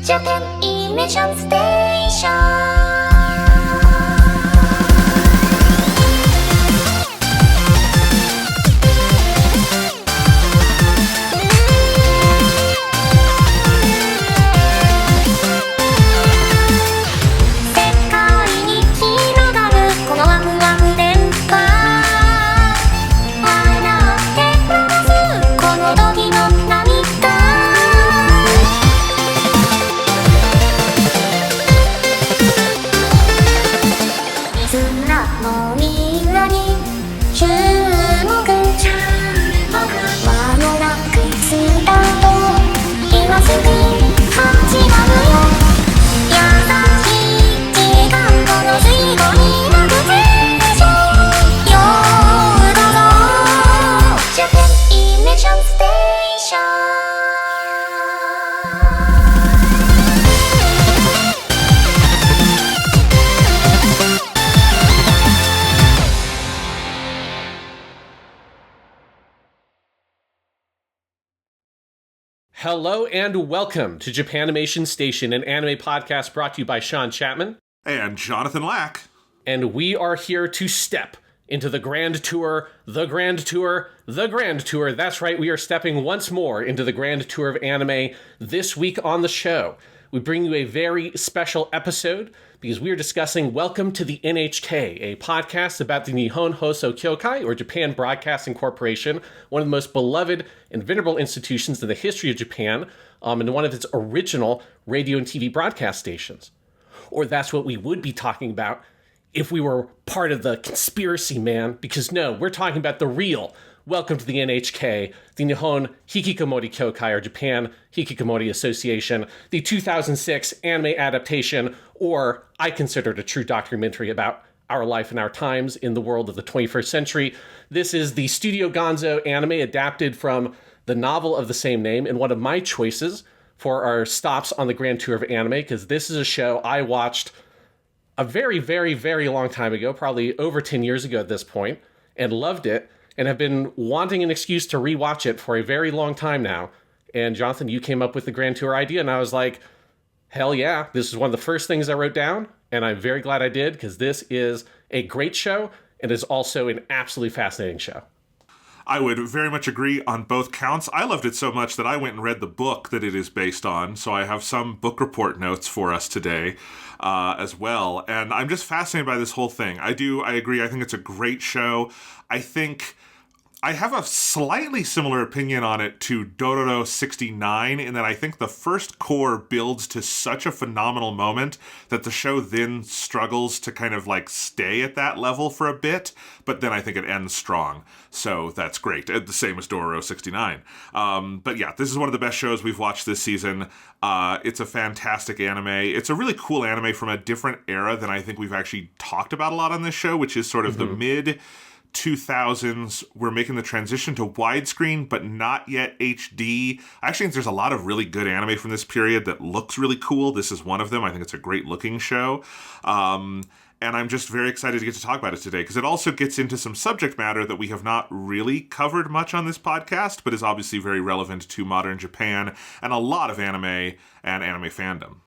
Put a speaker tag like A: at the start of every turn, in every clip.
A: Japanimation Station.
B: Hello and welcome to Japanimation Station, an anime podcast brought to you by Sean Chapman
C: and Jonathan Lack.
B: And we are here to step into the Grand Tour, the Grand Tour, the Grand Tour. That's right, we are stepping once more into the Grand Tour of anime. This week on the show, we bring you a very special episode because we are discussing Welcome to the N.H.K, a podcast about the Nihon Hoso Kyokai, or Japan Broadcasting Corporation, one of the most beloved and venerable institutions in the history of Japan, and one of its original radio and TV broadcast stations. Or that's what we would be talking about if we were part of the conspiracy, man, because no, we're talking about the real Welcome to the N.H.K, the Nihon Hikkikomori Kyokai, or Japan Hikkikomori Association, the 2006 anime adaptation, or I consider it a true documentary about our life and our times in the world of the 21st century. This is the Studio Gonzo anime adapted from the novel of the same name, and one of my choices for our stops on the Grand Tour of anime, because this is a show I watched a very, very, very long time ago, probably over 10 years ago at this point, and loved it, and have been wanting an excuse to rewatch it for a very long time now. And Jonathan, you came up with the Grand Tour idea, and I was like, hell yeah, this is one of the first things I wrote down, and I'm very glad I did, because this is a great show, and is also an absolutely fascinating show.
C: I would very much agree on both counts. I loved it so much that I went and read the book that it is based on, so I have some book report notes for us today as well. And I'm just fascinated by this whole thing. I agree. I think it's a great show. I think I have a slightly similar opinion on it to Dororo 69 in that I think the first core builds to such a phenomenal moment that the show then struggles to kind of like stay at that level for a bit, but then I think it ends strong. So that's great. The same as Dororo 69. But yeah, this is one of the best shows we've watched this season. It's a fantastic anime. It's a really cool anime from a different era than I think we've actually talked about a lot on this show, which is sort of the mid 2000s. We're making the transition to widescreen, but not yet HD. I actually think there's a lot of really good anime from this period that looks really cool. This is one of them. I think it's a great looking show. And I'm just very excited to get to talk about it today because it also gets into some subject matter that we have not really covered much on this podcast, but is obviously very relevant to modern Japan and a lot of anime and anime fandom.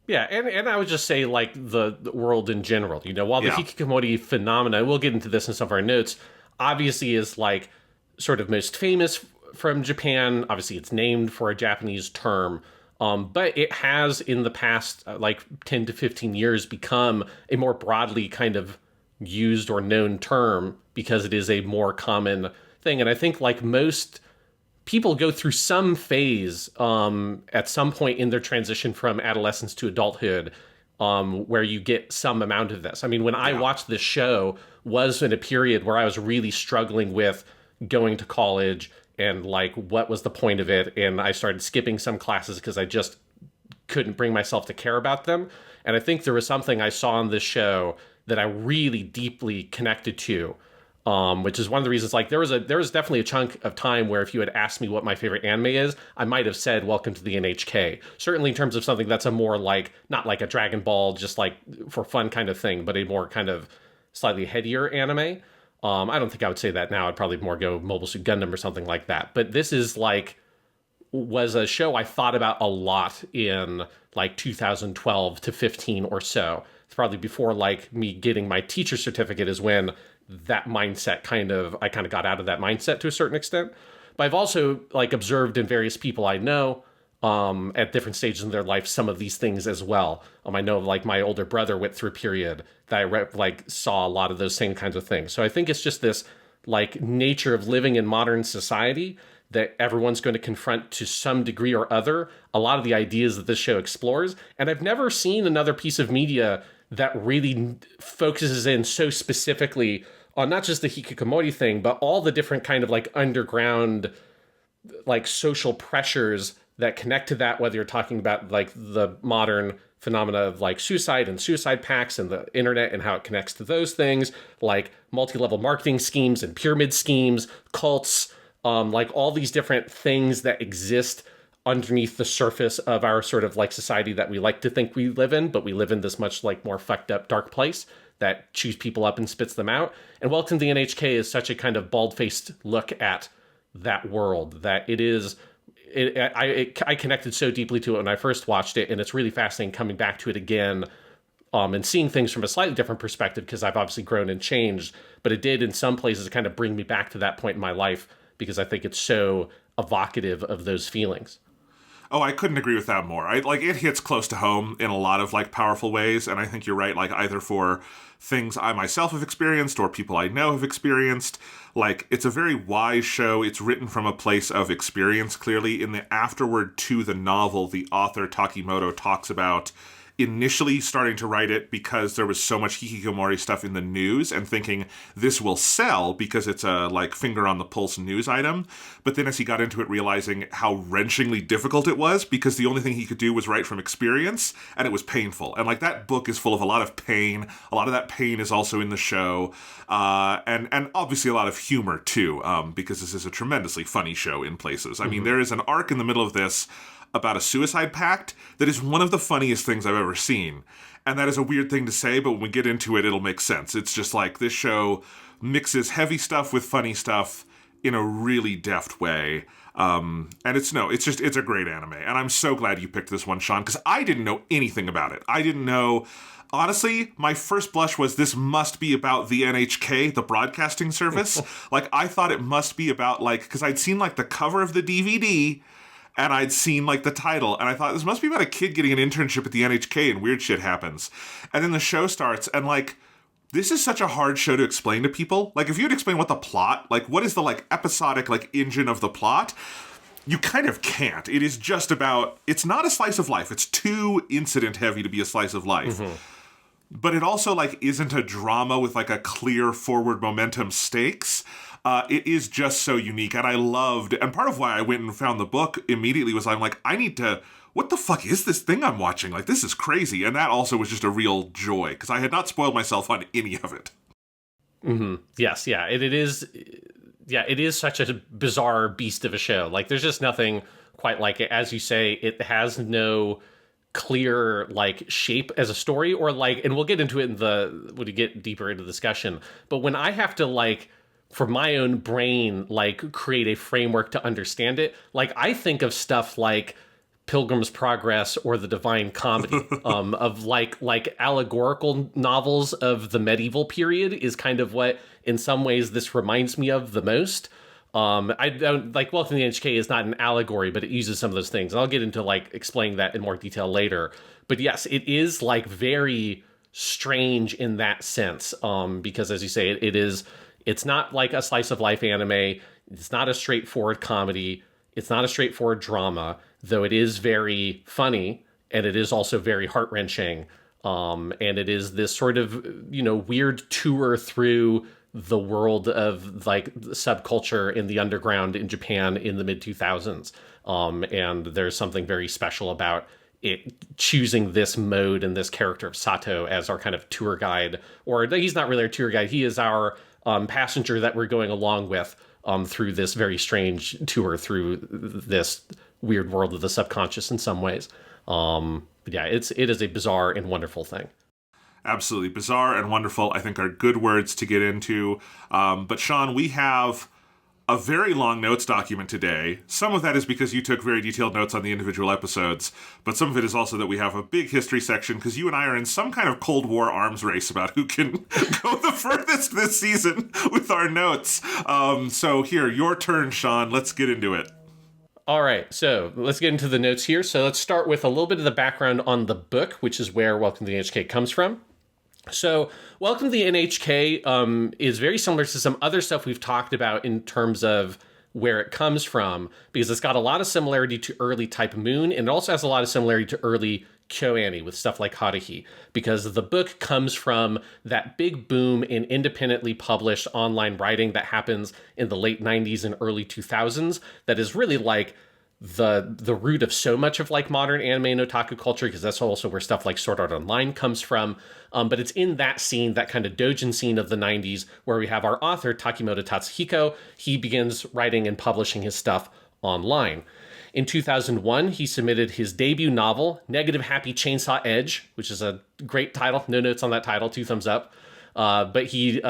B: Yeah, and I would just say, like, the world in general, you know, while the Hikkikomori phenomena, we'll get into this in some of our notes, obviously is, like, sort of most famous from Japan. Obviously, it's named for a Japanese term, but it has, in the past, 10 to 15 years, become a more broadly kind of used or known term because it is a more common thing. And I think, like most people go through some phase at some point in their transition from adolescence to adulthood where you get some amount of this. I mean, when I watched this show was in a period where I was really struggling with going to college and like what was the point of it, and I started skipping some classes because I just couldn't bring myself to care about them. And I think there was something I saw on this show that I really deeply connected to. Which is one of the reasons, like, there was definitely a chunk of time where if you had asked me what my favorite anime is, I might have said Welcome to the N.H.K. Certainly in terms of something that's a more like, not like a Dragon Ball, just like for fun kind of thing, but a more kind of slightly headier anime. I don't think I would say that now. I'd probably more go Mobile Suit Gundam or something like that. But this is like was a show I thought about a lot in like 2012 to 15 or so. It's probably before like me getting my teacher certificate is when that mindset I kind of got out of that mindset to a certain extent. But I've also like observed in various people I know at different stages in their life some of these things as well. I know like my older brother went through a period that like saw a lot of those same kinds of things. So I think it's just this like nature of living in modern society that everyone's going to confront to some degree or other a lot of the ideas that this show explores. And I've never seen another piece of media that really focuses in so specifically on not just the hikkikomori thing, but all the different kind of like underground like social pressures that connect to that, whether you're talking about like the modern phenomena of like suicide and suicide pacts and the internet and how it connects to those things, like multi-level marketing schemes and pyramid schemes, cults, like all these different things that exist underneath the surface of our sort of like society that we like to think we live in, but we live in this much like more fucked up dark place that chews people up and spits them out. And Welcome to the N.H.K. is such a kind of bald-faced look at that world that it is. I connected so deeply to it when I first watched it, and it's really fascinating coming back to it again and seeing things from a slightly different perspective because I've obviously grown and changed, but it did in some places kind of bring me back to that point in my life because I think it's so evocative of those feelings.
C: Oh, I couldn't agree with that more. Like it hits close to home in a lot of like powerful ways, and I think you're right. Like either for things I myself have experienced or people I know have experienced. Like it's a very wise show. It's written from a place of experience. Clearly, in the afterword to the novel, the author Takimoto talks about initially starting to write it because there was so much hikikomori stuff in the news and thinking this will sell because it's a like finger on the pulse news item. But then as he got into it, realizing how wrenchingly difficult it was because the only thing he could do was write from experience and it was painful. And like that book is full of a lot of pain. A lot of that pain is also in the show. And obviously a lot of humor too, because this is a tremendously funny show in places. I mean, there is an arc in the middle of this about a suicide pact that is one of the funniest things I've ever seen. And that is a weird thing to say, but when we get into it, it'll make sense. It's just like this show mixes heavy stuff with funny stuff in a really deft way. And it's a great anime. And I'm so glad you picked this one, Sean, because I didn't know anything about it. I didn't know. Honestly, my first blush was this must be about the NHK, the broadcasting service. Like, I thought it must be about, like, because I'd seen, like, the cover of the DVD, and I'd seen, like, the title, and I thought, this must be about a kid getting an internship at the NHK, and weird shit happens. And then the show starts, and, like, this is such a hard show to explain to people. Like, if you would explain what the plot, like, what is the, like, episodic, like, engine of the plot, you kind of can't. It is just about, it's not a slice of life. It's too incident heavy to be a slice of life. Mm-hmm. But it also, like, isn't a drama with, like, a clear forward momentum stakes. It is just so unique, and I loved, and part of why I went and found the book immediately was I'm like, I need to, what the fuck is this thing I'm watching? Like, this is crazy, and that also was just a real joy, because I had not spoiled myself on any of it.
B: Mm-hmm. Yes, yeah, it is such a bizarre beast of a show. Like, there's just nothing quite like it. As you say, it has no clear, like, shape as a story, or, like, and we'll get into it when we get deeper into the discussion, but when I have to, like, for my own brain, like, create a framework to understand it. Like, I think of stuff like Pilgrim's Progress or the Divine Comedy, of like allegorical novels of the medieval period is kind of what, in some ways, this reminds me of the most. I don't like Welcome to the NHK is not an allegory, but it uses some of those things. And I'll get into like explaining that in more detail later. But yes, it is like very strange in that sense, because as you say, it's not like a slice of life anime. It's not a straightforward comedy. It's not a straightforward drama, though it is very funny, and it is also very heart-wrenching. And it is this sort of, weird tour through the world of like subculture in the underground in Japan in the mid-2000s. And there's something very special about it choosing this mode and this character of Sato as our kind of tour guide, or he's not really our tour guide. He is our passenger that we're going along with through this very strange tour through this weird world of the subconscious in some ways. Yeah, it is a bizarre and wonderful thing.
C: Absolutely. Bizarre and wonderful, I think, are good words to get into. But Sean, we have a very long notes document today. Some of that is because you took very detailed notes on the individual episodes, but some of it is also that we have a big history section because you and I are in some kind of Cold War arms race about who can go the furthest this season with our notes. So here, your turn, Sean. Let's get into it.
B: All right, so let's get into the notes here. So let's start with a little bit of the background on the book, which is where Welcome to the N.H.K. comes from. So Welcome to the N.H.K. Is very similar to some other stuff we've talked about in terms of where it comes from, because it's got a lot of similarity to early Type Moon, and it also has a lot of similarity to early KyoAni with stuff like Haruhi, because the book comes from that big boom in independently published online writing that happens in the late 90s and early 2000s that is really like the root of so much of like modern anime and otaku culture, because that's also where stuff like Sword Art Online comes from. But it's in that scene, that kind of doujin scene of the 90s, where we have our author, Takimoto Tatsuhiko. He begins writing and publishing his stuff online. In 2001, he submitted his debut novel, Negative Happy Chainsaw Edge, which is a great title. No notes on that title, 2 thumbs up. But he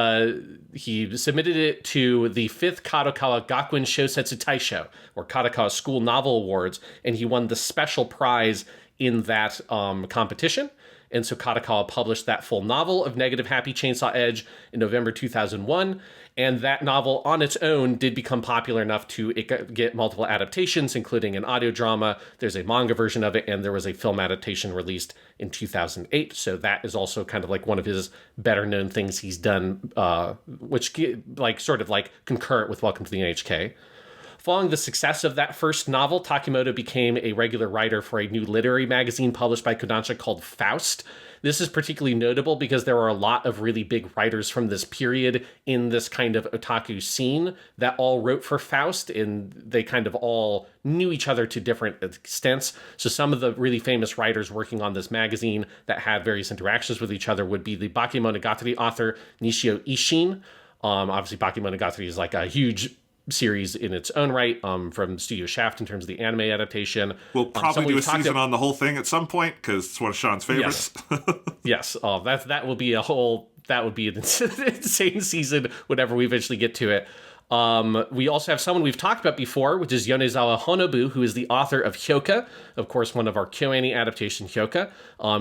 B: submitted it to the 5th Kadokawa Gakuen Shosetsu Taisho, or Kadokawa School Novel Awards, and he won the special prize in that competition. And so Kadokawa published that full novel of Negative Happy Chainsaw Edge in November 2001. And that novel on its own did become popular enough to get multiple adaptations, including an audio drama. There's a manga version of it, and there was a film adaptation released in 2008. So that is also kind of like one of his better known things he's done, which like sort of like concurrent with Welcome to the NHK. Following the success of that first novel, Takimoto became a regular writer for a new literary magazine published by Kodansha called Faust. This is particularly notable because there are a lot of really big writers from this period in this kind of otaku scene that all wrote for Faust, and they kind of all knew each other to different extents. So some of the really famous writers working on this magazine that had various interactions with each other would be the Bakemonogatari author Nishio Ishin. Obviously, Bakemonogatari is like a huge series in its own right, from Studio Shaft in terms of the anime adaptation.
C: We'll probably do a season on the whole thing at some point because it's one of Sean's favorites.
B: Yes. That will be an insane season whenever we eventually get to it. We also have someone we've talked about before, which is Yonezawa Honobu, who is the author of Hyoka, of course, one of our KyoAni adaptation Hyoka.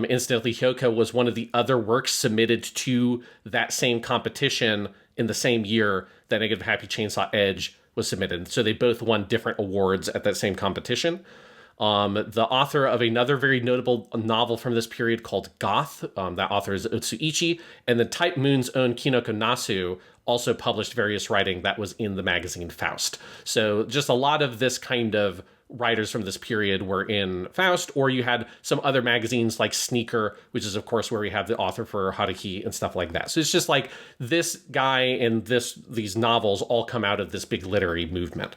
B: Incidentally, Hyoka was one of the other works submitted to that same competition in the same year that Negative Happy Chainsaw Edge was submitted. So they both won different awards at that same competition. The author of another very notable novel from this period called Goth, that author is Utsuichi, and then Type Moon's own Kinoko Nasu also published various writing that was in the magazine Faust. So just a lot of this kind of writers from this period were in Faust, or you had some other magazines like Sneaker, which is of course where we have the author for Haruhi and stuff like that. So it's just like this guy and these novels all come out of this big literary movement.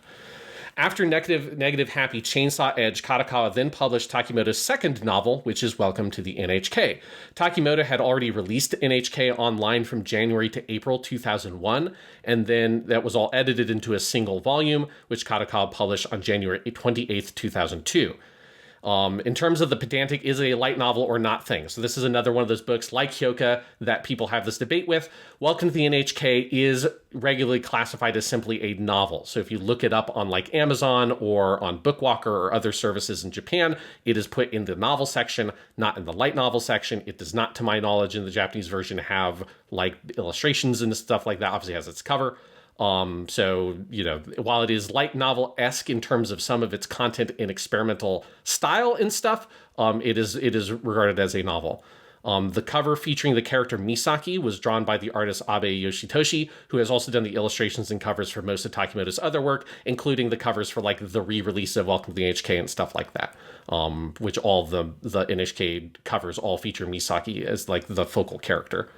B: After Negative Happy Chainsaw Edge, Kadokawa then published Takimoto's second novel, which is Welcome to the NHK. Takimoto had already released NHK online from January to April 2001, and then that was all edited into a single volume, which Kadokawa published on January 28th, 2002. In terms of the pedantic, is it a light novel or not thing? So this is another one of those books like Hyoka that people have this debate with. Welcome to the NHK is regularly classified as simply a novel. So if you look it up on like Amazon or on Bookwalker or other services in Japan, it is put in the novel section, not in the light novel section. It does not, to my knowledge, in the Japanese version have like illustrations and stuff like that. Obviously it has its cover. So, you know, while it is light novel-esque in terms of some of its content and experimental style and stuff, it is regarded as a novel. The cover featuring the character Misaki was drawn by the artist Abe Yoshitoshi, who has also done the illustrations and covers for most of Takimoto's other work, including the covers for like the re-release of Welcome to the NHK and stuff like that, which all the NHK covers all feature Misaki as like the focal character.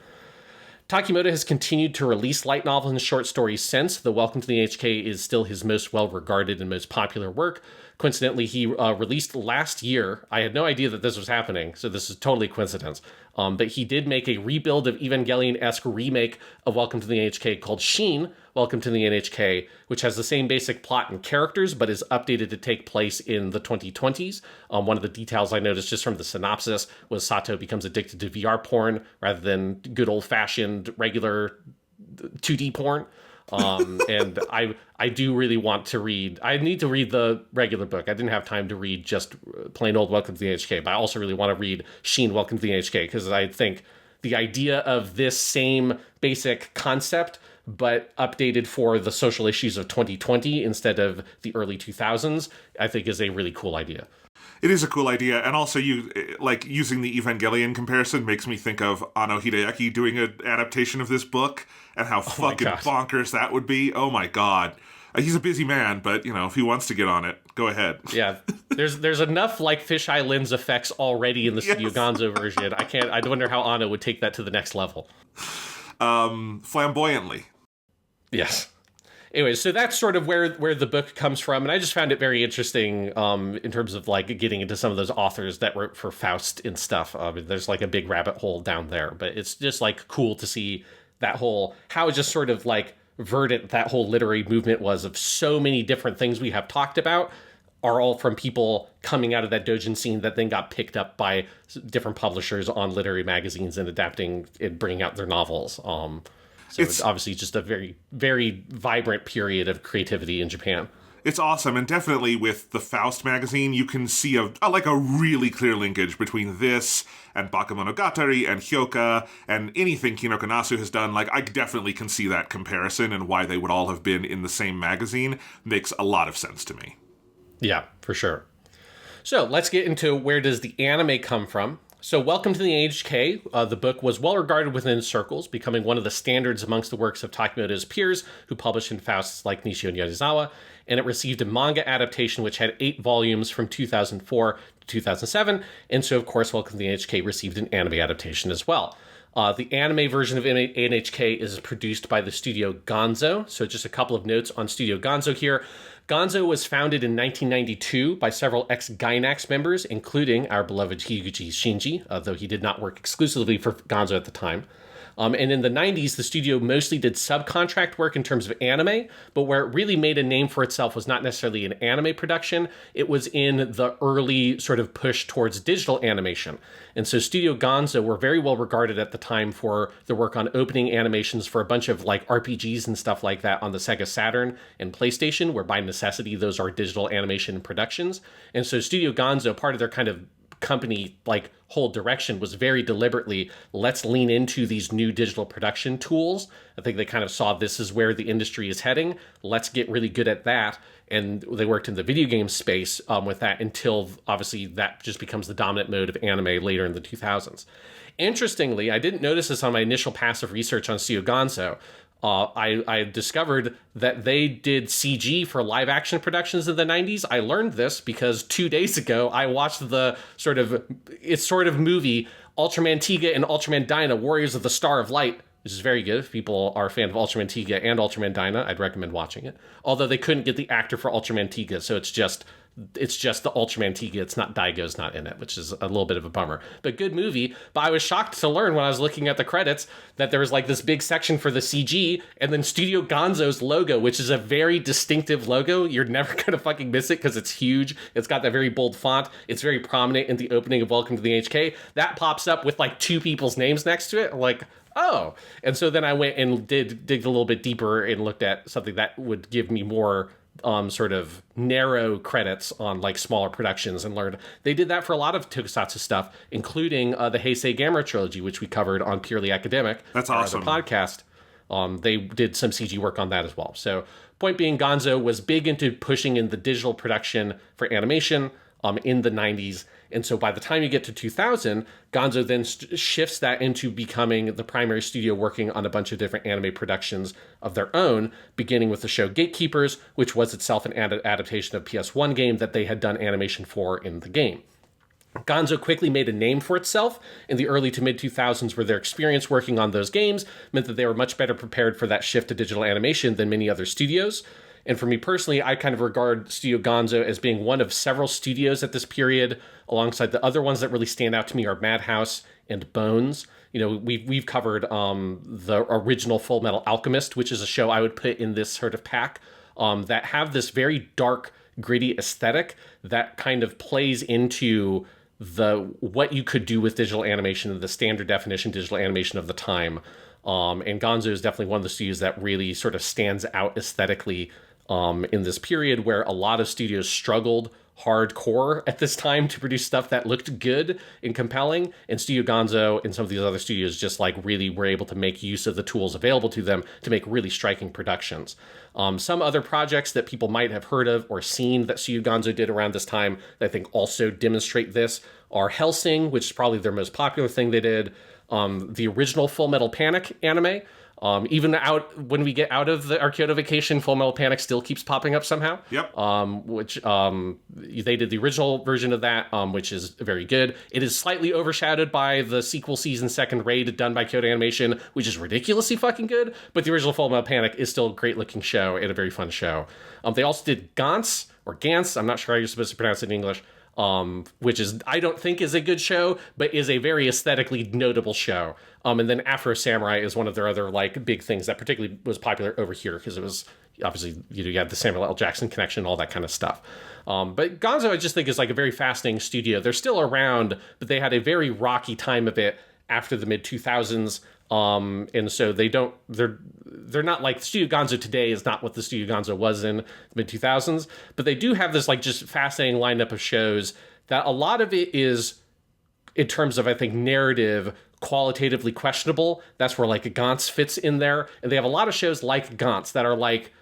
B: Takimoto has continued to release light novels and short stories since. The Welcome to the NHK is still his most well-regarded and most popular work. Coincidentally, he released last year. I had no idea that this was happening, so this is totally coincidence. But he did make a rebuild of Evangelion-esque remake of Welcome to the NHK called Sheen, Welcome to the NHK, which has the same basic plot and characters, but is updated to take place in the 2020s. One of the details I noticed just from the synopsis was Sato becomes addicted to VR porn rather than good old-fashioned regular 2D porn. And I do really want to read. I need to read the regular book. I didn't have time to read just plain old Welcome to the N.H.K, but I also really want to read Sheen Welcome to the N.H.K, because I think the idea of this same basic concept, but updated for the social issues of 2020 instead of the early 2000s, I think is a really cool idea.
C: It is a cool idea, and also using the Evangelion comparison makes me think of Anno Hideaki doing an adaptation of this book, and how fucking bonkers that would be. Oh my god. He's a busy man, but, if he wants to get on it, go ahead.
B: Yeah, there's enough, fisheye lens effects already in the Studio Gonzo version. I wonder how Anno would take that to the next level.
C: Flamboyantly.
B: Yes. Anyway, so that's sort of where the book comes from, and I just found it very interesting in terms of getting into some of those authors that wrote for Faust and stuff. There's a big rabbit hole down there, but it's just cool to see that whole how just sort of verdant that whole literary movement was of so many different things we have talked about are all from people coming out of that doujin scene that then got picked up by different publishers on literary magazines and adapting and bringing out their novels. So it's obviously just a very, very vibrant period of creativity in Japan.
C: It's awesome, and definitely with the Faust magazine, you can see a really clear linkage between this and Bakemonogatari and Hyoka and anything Kinoko Nasu has done. I definitely can see that comparison, and why they would all have been in the same magazine makes a lot of sense to me.
B: Yeah, for sure. So let's get into where does the anime come from. So Welcome to the N.H.K, the book was well regarded within circles, becoming one of the standards amongst the works of Takimoto's peers who published in Fausts like Nishio Yonizawa, and it received a manga adaptation which had 8 volumes from 2004 to 2007, and so of course Welcome to the N.H.K received an anime adaptation as well. The anime version of N.H.K is produced by the studio Gonzo, so just a couple of notes on Studio Gonzo here. Gonzo was founded in 1992 by several ex-Gainax members, including our beloved Higuchi Shinji, though he did not work exclusively for Gonzo at the time. And in the 90s, the studio mostly did subcontract work in terms of anime, but where it really made a name for itself was not necessarily in anime production. It was in the early sort of push towards digital animation. And so Studio Gonzo were very well regarded at the time for their work on opening animations for a bunch of RPGs and stuff like that on the Sega Saturn and PlayStation, where by necessity those are digital animation productions. And so Studio Gonzo, part of their kind of company whole direction was very deliberately, let's lean into these new digital production tools. I think they kind of saw this is where the industry is heading. Let's get really good at that. And they worked in the video game space with that until obviously that just becomes the dominant mode of anime later in the 2000s. Interestingly, I didn't notice this on my initial passive research on Studio Gonzo. I discovered that they did CG for live action productions in the 90s. I learned this because 2 days ago, I watched the sort of movie Ultraman Tiga and Ultraman Dyna, Warriors of the Star of Light, which is very good. If people are a fan of Ultraman Tiga and Ultraman Dyna, I'd recommend watching it. Although they couldn't get the actor for Ultraman Tiga, so it's just the Ultraman Tiga. It's not Daigo's not in it, which is a little bit of a bummer. But good movie. But I was shocked to learn when I was looking at the credits that there was this big section for the CG and then Studio Gonzo's logo, which is a very distinctive logo. You're never going to fucking miss it because it's huge. It's got that very bold font. It's very prominent in the opening of Welcome to the N.H.K. That pops up with 2 people's names next to it. Oh. And so then I went and dig a little bit deeper and looked at something that would give me more sort of narrow credits on smaller productions, and learned they did that for a lot of tokusatsu stuff, including the Heisei Gamera trilogy, which we covered on Purely Academic.
C: That's awesome.
B: Our other podcast. They did some CG work on that as well. So point being, Gonzo was big into pushing in the digital production for animation in the 90s. And so by the time you get to 2000, Gonzo then shifts that into becoming the primary studio working on a bunch of different anime productions of their own, beginning with the show Gatekeepers, which was itself an adaptation of PS1 game that they had done animation for in the game. Gonzo quickly made a name for itself in the early to mid-2000s, where their experience working on those games meant that they were much better prepared for that shift to digital animation than many other studios. And for me personally, I kind of regard Studio Gonzo as being one of several studios at this period, alongside the other ones that really stand out to me are Madhouse and Bones. We've covered the original Full Metal Alchemist, which is a show I would put in this sort of pack, that have this very dark, gritty aesthetic that kind of plays into what you could do with digital animation, the standard definition digital animation of the time. And Gonzo is definitely one of the studios that really sort of stands out aesthetically in this period where a lot of studios struggled hardcore at this time to produce stuff that looked good and compelling, and Studio Gonzo and some of these other studios just like really were able to make use of the tools available to them to make really striking productions. Some other projects that people might have heard of or seen that Studio Gonzo did around this time that I think also demonstrate this are Hellsing, which is probably their most popular thing they did, the original Full Metal Panic anime. Even out when we get out of the Arcade Vacation, Full Metal Panic still keeps popping up somehow.
C: Yep.
B: Which they did the original version of that, which is very good. It is slightly overshadowed by the sequel season second raid done by Kyoto Animation, which is ridiculously fucking good. But the original Full Metal Panic is still a great looking show and a very fun show. They also did Gantz or Gantz. I'm not sure how you're supposed to pronounce it in English. Which is, I don't think is a good show, but is a very aesthetically notable show. And then Afro Samurai is one of their other like big things that particularly was popular over here because it was obviously, you had the Samuel L. Jackson connection, all that kind of stuff. But Gonzo, I just think is like a very fascinating studio. They're still around, but they had a very rocky time of it after the mid 2000s. And so they're not like Studio Gonzo today is not what the Studio Gonzo was in the mid 2000s, but they do have this like just fascinating lineup of shows that a lot of it is in terms of, I think, narrative, qualitatively questionable. That's where like Gantz fits in there. And they have a lot of shows like Gantz that are like,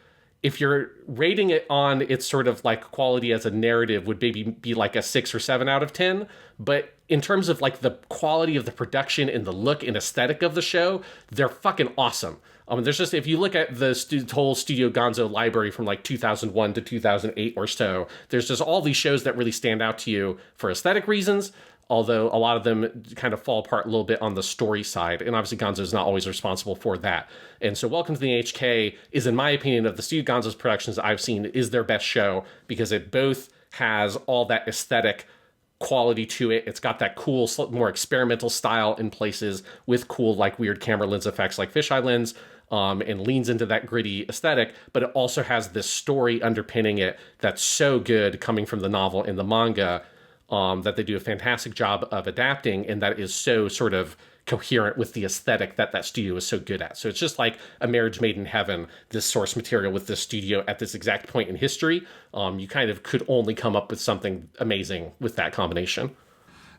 B: if you're rating it on its sort of like quality as a narrative would maybe be like a 6 or 7 out of 10. But in terms of like the quality of the production and the look and aesthetic of the show, they're fucking awesome. There's just, if you look at the whole Studio Gonzo library from like 2001 to 2008 or so, there's just all these shows that really stand out to you for aesthetic reasons, although a lot of them kind of fall apart a little bit on the story side. And obviously Gonzo is not always responsible for that. And so Welcome to the N.H.K. is, in my opinion, of the Studio Gonzo's productions I've seen, is their best show because it both has all that aesthetic quality to it. It's got that cool, more experimental style in places with cool, like weird camera lens effects like fisheye lens, and leans into that gritty aesthetic, but it also has this story underpinning it that's so good coming from the novel and the manga, that they do a fantastic job of adapting, and that is so sort of coherent with the aesthetic that studio is so good at. So it's just like a marriage made in heaven, this source material with this studio at this exact point in history. You kind of could only come up with something amazing with that combination.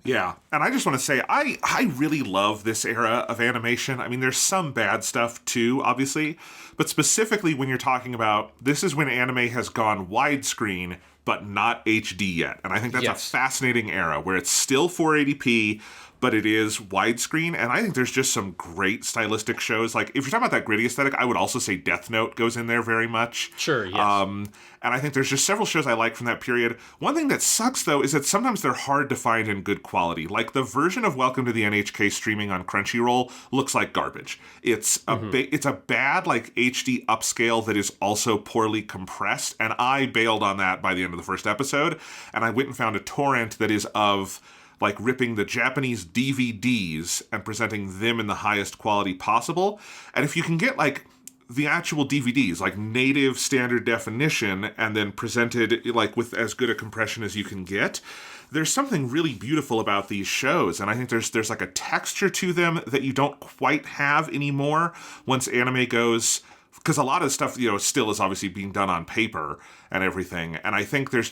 C: Yeah, and I just want to say, I really love this era of animation. I mean, there's some bad stuff too, obviously, but specifically when you're talking about, this is when anime has gone widescreen, but not HD yet. And I think that's a fascinating era where it's still 480p, but it is widescreen. And I think there's just some great stylistic shows. Like, if you're talking about that gritty aesthetic, I would also say Death Note goes in there very much.
B: Sure, yes.
C: And I think there's just several shows I like from that period. One thing that sucks, though, is that sometimes they're hard to find in good quality. Like, the version of Welcome to the N.H.K. streaming on Crunchyroll looks like garbage. It's a bad, like, HD upscale that is also poorly compressed, and I bailed on that by the end of the first episode, and I went and found a torrent that is of, like, ripping the Japanese DVDs and presenting them in the highest quality possible. And if you can get, like, the actual DVDs, like native standard definition, and then presented like with as good a compression as you can get, there's something really beautiful about these shows. And I think there's like a texture to them that you don't quite have anymore once anime goes, because a lot of stuff, still is obviously being done on paper and everything. And I think there's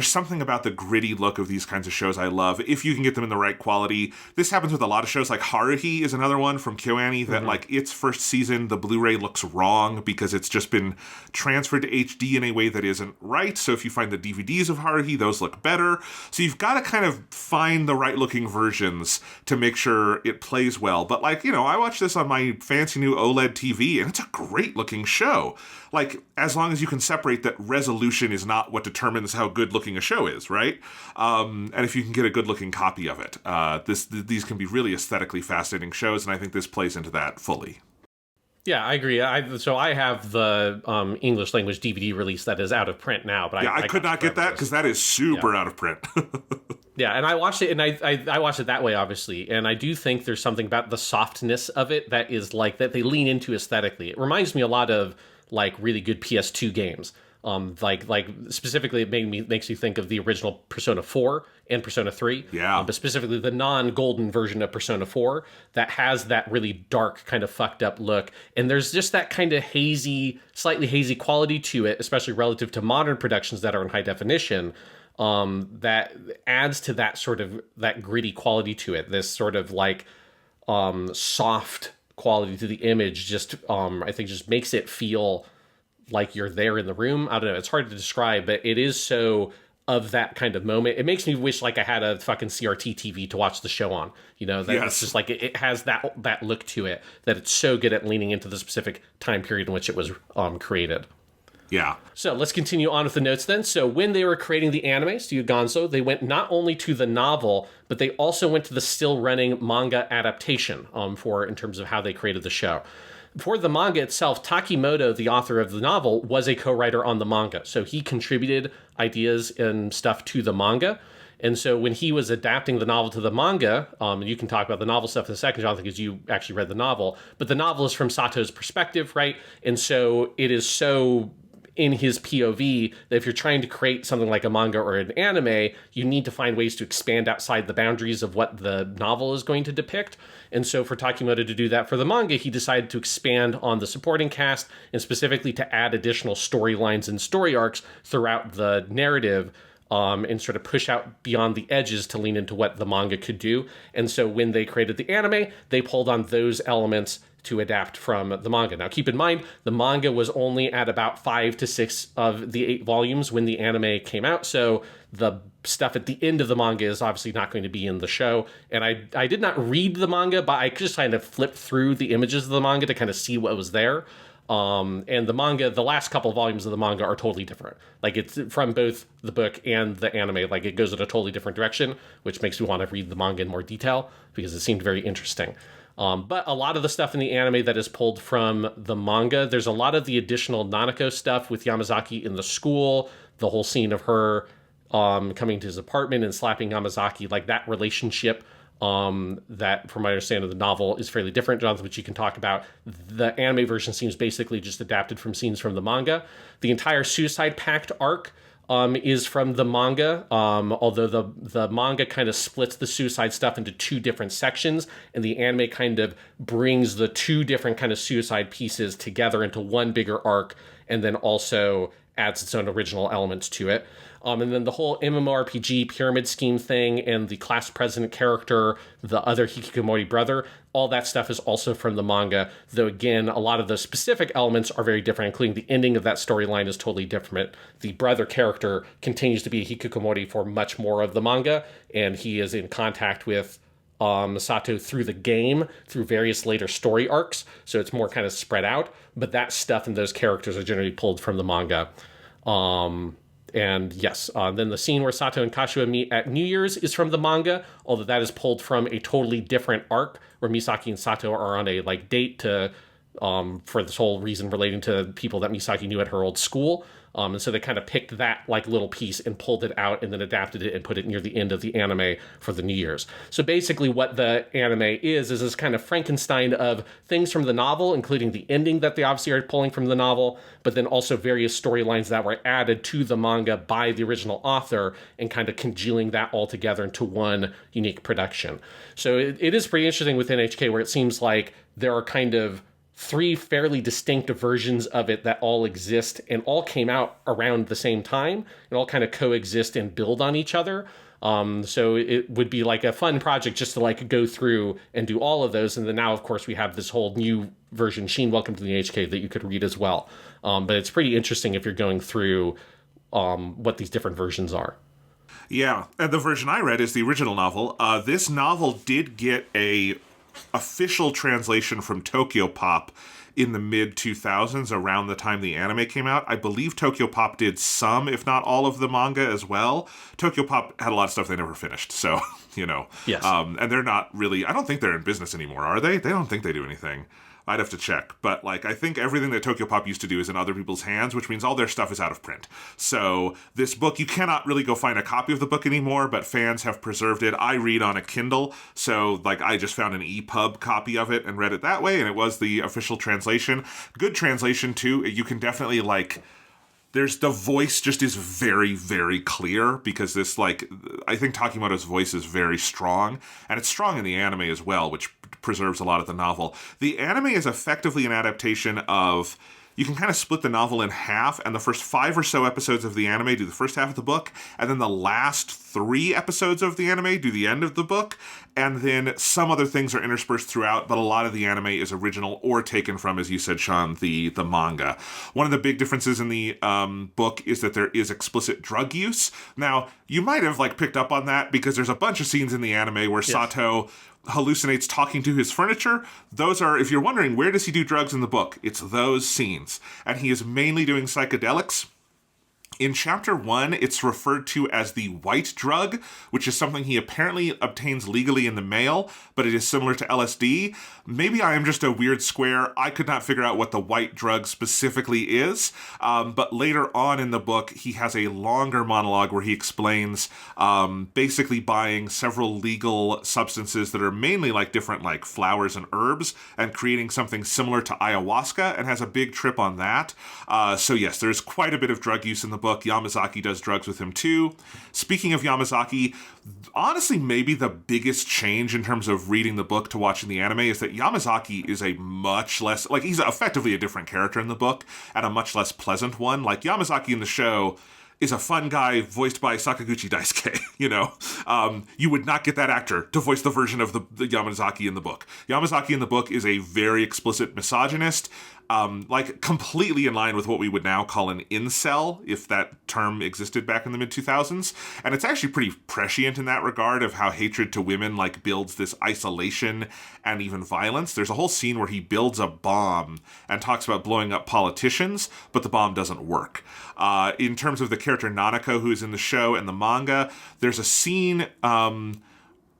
C: something about the gritty look of these kinds of shows I love, if you can get them in the right quality. This happens with a lot of shows, like Haruhi is another one from KyoAni that, like, its first season, the Blu-ray looks wrong because it's just been transferred to HD in a way that isn't right. So if you find the DVDs of Haruhi, those look better. So you've got to kind of find the right-looking versions to make sure it plays well. But, like, I watched this on my fancy new OLED TV, and it's a great-looking show. Like, as long as you can separate that resolution is not what determines how good-looking a show is, right? And if you can get a good-looking copy of it. These can be really aesthetically fascinating shows, and I think this plays into that fully.
B: Yeah, I agree. So I have the English language DVD release that is out of print now. But
C: I could not get that because that is super out of print.
B: Yeah, and I watched it, and I watched it that way, obviously. And I do think there's something about the softness of it that is like that they lean into aesthetically. It reminds me a lot of like really good PS2 games. Like specifically, it makes me think of the original Persona 4 and Persona 3.
C: Yeah.
B: But specifically the non-golden version of Persona 4 that has that really dark, kind of fucked up look. And there's just that kind of hazy, slightly hazy quality to it, especially relative to modern productions that are in high definition. That adds to that sort of that gritty quality to it. This sort of like soft quality to the image. Just I think just makes it feel like you're there in the room. I don't know. It's hard to describe, but it is so of that kind of moment. It makes me wish like I had a fucking CRT TV to watch the show on. You know, that it's just like it has that look to it, that it's so good at leaning into the specific time period in which it was created.
C: Yeah.
B: So let's continue on with the notes then. So when they were creating the anime, Studio Gonzo, they went not only to the novel, but they also went to the still running manga adaptation in terms of how they created the show. For the manga itself, Takimoto, the author of the novel, was a co-writer on the manga. So he contributed ideas and stuff to the manga. And so when he was adapting the novel to the manga, you can talk about the novel stuff in a second, Jonathan, because you actually read the novel. But the novel is from Sato's perspective, right? And so it is so in his POV that if you're trying to create something like a manga or an anime, you need to find ways to expand outside the boundaries of what the novel is going to depict. And so for Takimoto to do that for the manga, he decided to expand on the supporting cast and specifically to add additional storylines and story arcs throughout the narrative, and sort of push out beyond the edges to lean into what the manga could do. And so when they created the anime, they pulled on those elements to adapt from the manga. Now, keep in mind, the manga was only at about 5 to 6 of the 8 volumes when the anime came out, so the stuff at the end of the manga is obviously not going to be in the show. And I did not read the manga, but I just kind of flipped through the images of the manga to kind of see what was there. And the manga, the last couple volumes of the manga are totally different. Like, it's from both the book and the anime. Like, it goes in a totally different direction, which makes me want to read the manga in more detail because it seemed very interesting. But a lot of the stuff in the anime that is pulled from the manga, there's a lot of the additional Nanako stuff with Yamazaki in the school, the whole scene of her coming to his apartment and slapping Yamazaki, like that relationship that, from my understanding of the novel, is fairly different, Jonathan, which you can talk about. The anime version seems basically just adapted from scenes from the manga. The entire Suicide Pact arc is from the manga, although the manga kind of splits the suicide stuff into 2 different sections, and the anime kind of brings the 2 different kind of suicide pieces together into one bigger arc, and then also adds its own original elements to it. And then the whole MMORPG pyramid scheme thing and the class president character, the other hikkikomori brother, all that stuff is also from the manga. Though, again, a lot of the specific elements are very different, including the ending of that storyline is totally different. The brother character continues to be a hikkikomori for much more of the manga, and he is in contact with Sato through the game, through various later story arcs, so it's more kind of spread out. But that stuff and those characters are generally pulled from the manga. And yes, then the scene where Sato and Kashua meet at New Year's is from the manga, although that is pulled from a totally different arc where Misaki and Sato are on a date to for this whole reason relating to people that Misaki knew at her old school. And so they kind of picked that little piece and pulled it out and then adapted it and put it near the end of the anime for the New Year's. So basically what the anime is this kind of Frankenstein of things from the novel, including the ending that they obviously are pulling from the novel, but then also various storylines that were added to the manga by the original author and kind of congealing that all together into one unique production. So it is pretty interesting with N.H.K, where it seems like there are kind of 3 fairly distinct versions of it that all exist and all came out around the same time and all kind of coexist and build on each other. So it would be like a fun project just to go through and do all of those. And then now, of course, we have this whole new version, Sheen, Welcome to the N.H.K, that you could read as well. But it's pretty interesting if you're going through what these different versions are.
C: Yeah, and the version I read is the original novel. This novel did get a official translation from Tokyo Pop in the mid-2000s, around the time the anime came out. I believe Tokyo Pop did some, if not all, of the manga as well. Tokyo Pop had a lot of stuff they never finished, so, Yes. And they're not really... I don't think they're in business anymore, are they? They don't think they do anything. I'd have to check. But, I think everything that Tokyo Pop used to do is in other people's hands, which means all their stuff is out of print. So this book, you cannot really go find a copy of the book anymore, but fans have preserved it. I read on a Kindle, so, I just found an EPUB copy of it and read it that way, and it was the official translation. Good translation, too. You can definitely, There's the voice just is very, very clear because this, like, I think Takimoto's voice is very strong, and it's strong in the anime as well, which preserves a lot of the novel. The anime is effectively an adaptation of, you can kind of split the novel in half, and the first 5 or so episodes of the anime do the first half of the book, and then the last 3 episodes of the anime do the end of the book, and then some other things are interspersed throughout, but a lot of the anime is original or taken from, as you said, Sean, the manga. One of the big differences in the book is that there is explicit drug use. Now, you might have like picked up on that because there's a bunch of scenes in the anime where Sato hallucinates talking to his furniture. Those are, if you're wondering, where does he do drugs in the book? It's those scenes. And he is mainly doing psychedelics. In Chapter 1, it's referred to as the white drug, which is something he apparently obtains legally in the mail, but it is similar to LSD. Maybe I am just a weird square. I could not figure out what the white drug specifically is, but later on in the book, he has a longer monologue where he explains basically buying several legal substances that are mainly like different like flowers and herbs and creating something similar to ayahuasca, and has a big trip on that. So yes, there's quite a bit of drug use in the book. Yamazaki does drugs with him too. Speaking of Yamazaki, honestly, maybe the biggest change in terms of reading the book to watching the anime is that Yamazaki is a much less, like, he's effectively a different character in the book and a much less pleasant one. Like, Yamazaki in the show is a fun guy voiced by Sakaguchi Daisuke, you know? You would not get that actor to voice the version of the Yamazaki in the book. Yamazaki in the book is a very explicit misogynist, like completely in line with what we would now call an incel, if that term existed back in the mid-2000s. And it's actually pretty prescient in that regard of how hatred to women like builds this isolation and even violence. There's a whole scene where he builds a bomb and talks about blowing up politicians, but the bomb doesn't work. In terms of the character Nanako, who is in the show and the manga, there's a scene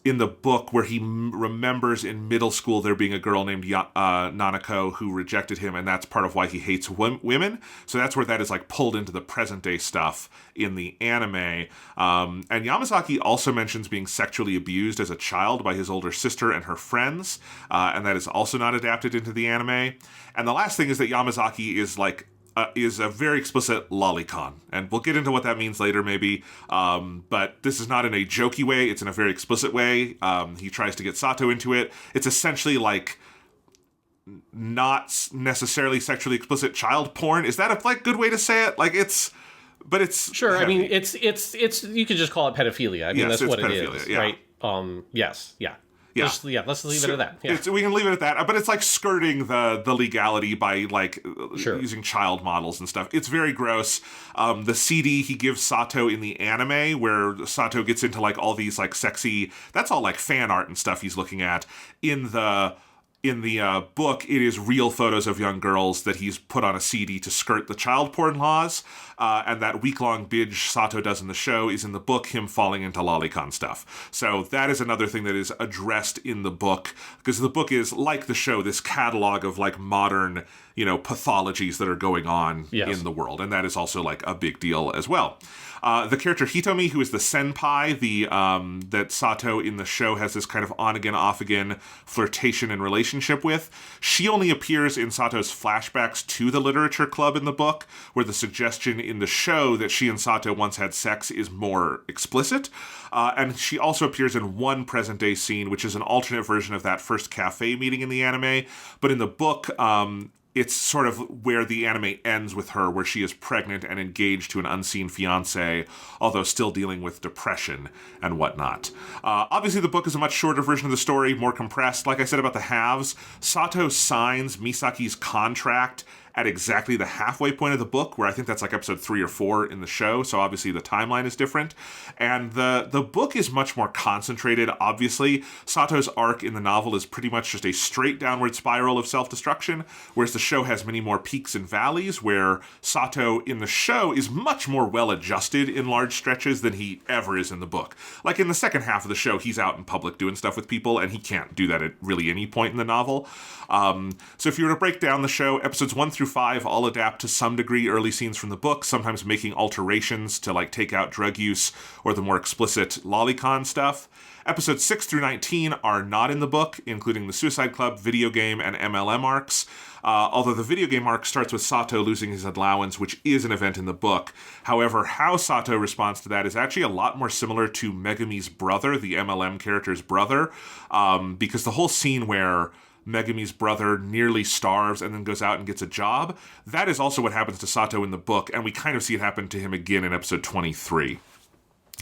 C: in the book where he remembers in middle school there being a girl named Nanako who rejected him, and that's part of why he hates women. So that's where that is like pulled into the present day stuff in the anime. And Yamazaki also mentions being sexually abused as a child by his older sister and her friends, and that is also not adapted into the anime. And the last thing is that Yamazaki is like is a very explicit lolicon. And we'll get into what that means later, maybe. But this is not in a jokey way. It's in a very explicit way. He tries to get Sato into it. It's essentially like not necessarily sexually explicit child porn. Is that a like good way to say it? Like it's
B: sure.
C: heavy.
B: I mean, it's you could just call it pedophilia. I mean,
C: yes,
B: that's what it
C: pedophilia,
B: is,
C: yeah.
B: right? Yes, yeah.
C: Yeah.
B: Let's leave it at that. Yeah.
C: We can leave it at that, but it's like skirting the legality by like
B: Sure.
C: using child models and stuff. It's very gross. The CD he gives Sato in the anime, where Sato gets into like all these like sexy, that's all like fan art and stuff he's looking at. In the book, it is real photos of young girls that he's put on a CD to skirt the child porn laws. And that week-long binge Sato does in the show is in the book him falling into lolicon stuff. So that is another thing that is addressed in the book, because the book is, like the show, this catalog of like modern, you know, pathologies that are going on in the world. And that is also like a big deal as well. The character Hitomi, who is the senpai, that Sato in the show has this kind of on-again, off-again flirtation and relationship with, she only appears in Sato's flashbacks to the literature club in the book, where the suggestion in the show that she and Sato once had sex is more explicit. And she also appears in one present-day scene, which is an alternate version of that first cafe meeting in the anime. But in the book, it's sort of where the anime ends with her, where she is pregnant and engaged to an unseen fiancé, although still dealing with depression and whatnot. Obviously, the book is a much shorter version of the story, more compressed. Like I said about the halves, Sato signs Misaki's contract at exactly the halfway point of the book, where I think that's like episode 3 or 4 in the show, so obviously the timeline is different. And the book is much more concentrated, obviously. Sato's arc in the novel is pretty much just a straight downward spiral of self-destruction, whereas the show has many more peaks and valleys, where Sato in the show is much more well-adjusted in large stretches than he ever is in the book. Like in the second half of the show, he's out in public doing stuff with people, and he can't do that at really any point in the novel. So if you were to break down the show, episodes 1 through 5 all adapt to some degree early scenes from the book, sometimes making alterations to like take out drug use or the more explicit lolicon stuff. Episodes 6 through 19 are not in the book, including the Suicide Club, video game, and MLM arcs. although the video game arc starts with Sato losing his allowance, which is an event in the book. However, how Sato responds to that is actually a lot more similar to Megumi's brother, the MLM character's brother, because the whole scene where Megumi's brother nearly starves and then goes out and gets a job, that is also what happens to Sato in the book, and we kind of see it happen to him again in episode 23.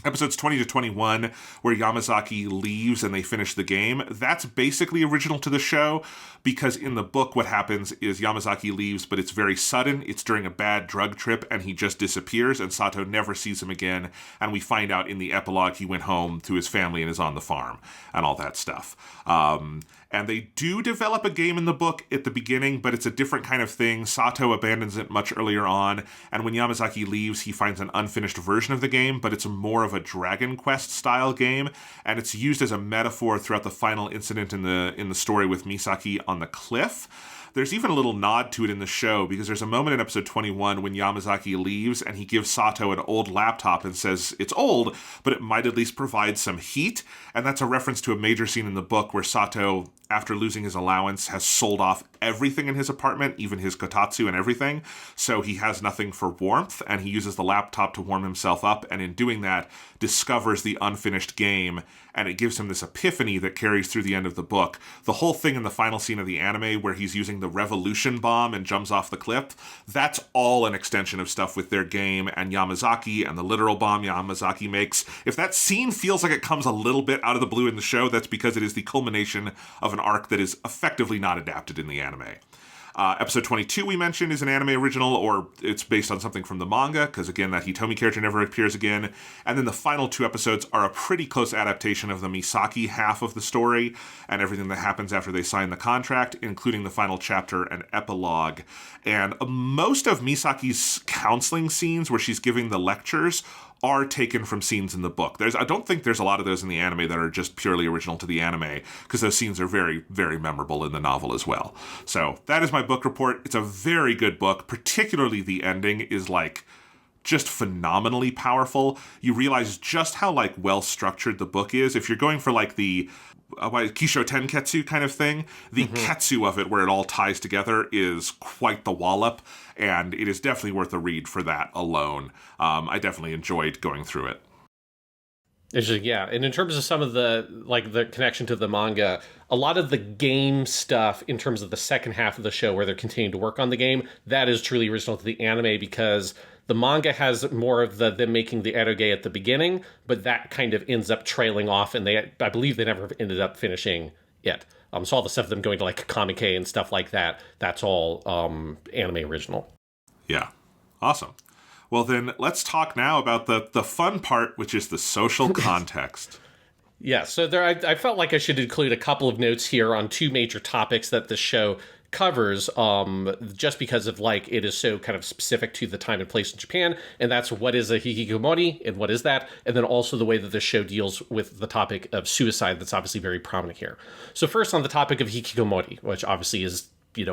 C: Episodes 20 to 21, where Yamazaki leaves and they finish the game, that's basically original to the show, because in the book what happens is Yamazaki leaves, but it's very sudden, it's during a bad drug trip, and he just disappears, and Sato never sees him again, and we find out in the epilogue he went home to his family and is on the farm, and all that stuff. And they do develop a game in the book at the beginning, but it's a different kind of thing. Sato abandons it much earlier on, and when Yamazaki leaves, he finds an unfinished version of the game, but it's more of a Dragon Quest style game, and it's used as a metaphor throughout the final incident in the story with Misaki on the cliff. There's even a little nod to it in the show, because there's a moment in episode 21 when Yamazaki leaves and he gives Sato an old laptop and says it's old, but it might at least provide some heat. And that's a reference to a major scene in the book where Sato, after losing his allowance, has sold off everything in his apartment, even his kotatsu and everything. So he has nothing for warmth, and he uses the laptop to warm himself up, and in doing that, discovers the unfinished game, and it gives him this epiphany that carries through the end of the book. The whole thing in the final scene of the anime where he's using the revolution bomb and jumps off the cliff, that's all an extension of stuff with their game and Yamazaki and the literal bomb Yamazaki makes. If that scene feels like it comes a little bit out of the blue in the show, that's because it is the culmination of an arc that is effectively not adapted in the anime. Episode 22 we mentioned is an anime original, or it's based on something from the manga, because again, that Hitomi character never appears again. And then the final two episodes are a pretty close adaptation of the Misaki half of the story and everything that happens after they sign the contract, including the final chapter and epilogue. And most of Misaki's counseling scenes where she's giving the lectures are taken from scenes in the book. I don't think there's a lot of those in the anime that are just purely original to the anime, because those scenes are very, very memorable in the novel as well. So that is my book report. It's a very good book. Particularly the ending is just phenomenally powerful. You realize just how well structured the book is. If you're going for the Kisho Tenketsu kind of thing, the ketsu of it, where it all ties together, is quite the wallop, and it is definitely worth a read for that alone. I definitely enjoyed going through it.
B: Yeah, and in terms of some of the connection to the manga, a lot of the game stuff in terms of the second half of the show where they're continuing to work on the game, that is truly original to the anime, because the manga has more of them making the eroge at the beginning, but that kind of ends up trailing off, and I believe they never ended up finishing it. So all the stuff of them going to Comic-K and stuff like that, that's all anime original.
C: Yeah. Awesome. Well, then let's talk now about the fun part, which is the social context.
B: Yeah, so I felt like I should include a couple of notes here on two major topics that the show covers, just because of it is so kind of specific to the time and place in Japan, and that's what is a hikkikomori and what is that, and then also the way that the show deals with the topic of suicide that's obviously very prominent here. So first on the topic of hikkikomori, which obviously is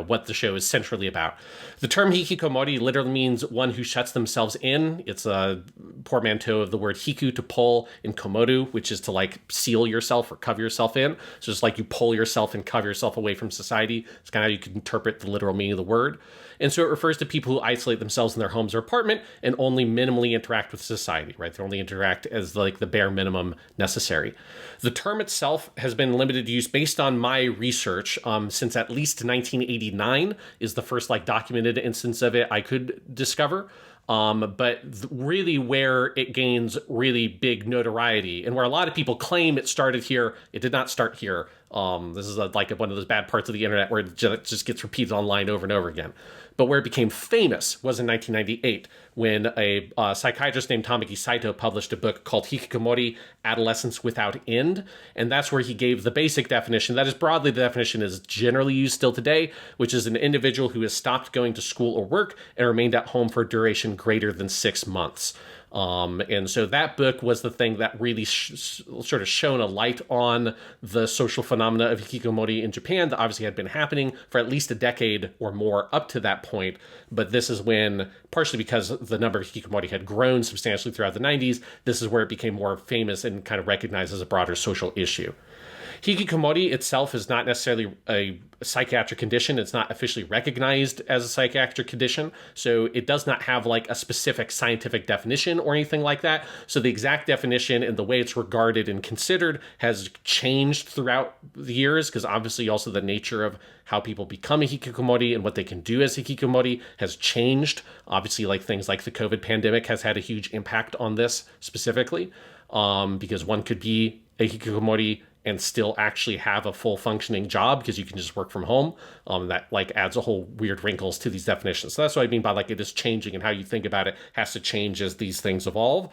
B: what the show is centrally about. The term hikikomori literally means one who shuts themselves in. It's a portmanteau of the word hiku, to pull, and komoru, which is to seal yourself or cover yourself in. So just you pull yourself and cover yourself away from society. It's kind of how you can interpret the literal meaning of the word. And so it refers to people who isolate themselves in their homes or apartment and only minimally interact with society, right? They only interact as the bare minimum necessary. The term itself has been limited use based on my research since at least 1989 is the first documented instance of it I could discover. But really where it gains really big notoriety and where a lot of people claim it started here, it did not start here. This is one of those bad parts of the internet where it just gets repeated online over and over again. But where it became famous was in 1998 when a psychiatrist named Tamaki Saito published a book called Hikikomori, Adolescence Without End. And that's where he gave the basic definition. That is broadly the definition is generally used still today, which is an individual who has stopped going to school or work and remained at home for a duration greater than 6 months. And so that book was the thing that really sort of shone a light on the social phenomena of hikikomori in Japan that obviously had been happening for at least a decade or more up to that point. But this is when, partially because the number of hikikomori had grown substantially throughout the 90s, this is where it became more famous and kind of recognized as a broader social issue. Hikikomori itself is not necessarily a psychiatric condition. It's not officially recognized as a psychiatric condition, so it does not have like a specific scientific definition or anything like that. So the exact definition and the way it's regarded and considered has changed throughout the years, because obviously also the nature of how people become a hikikomori and what they can do as hikikomori has changed. Obviously, like things like the COVID pandemic has had a huge impact on this specifically, because one could be a hikikomori and still actually have a full functioning job because you can just work from home. That like adds a whole weird wrinkles to these definitions. So that's what I mean by like it is changing, and how you think about it has to change as these things evolve.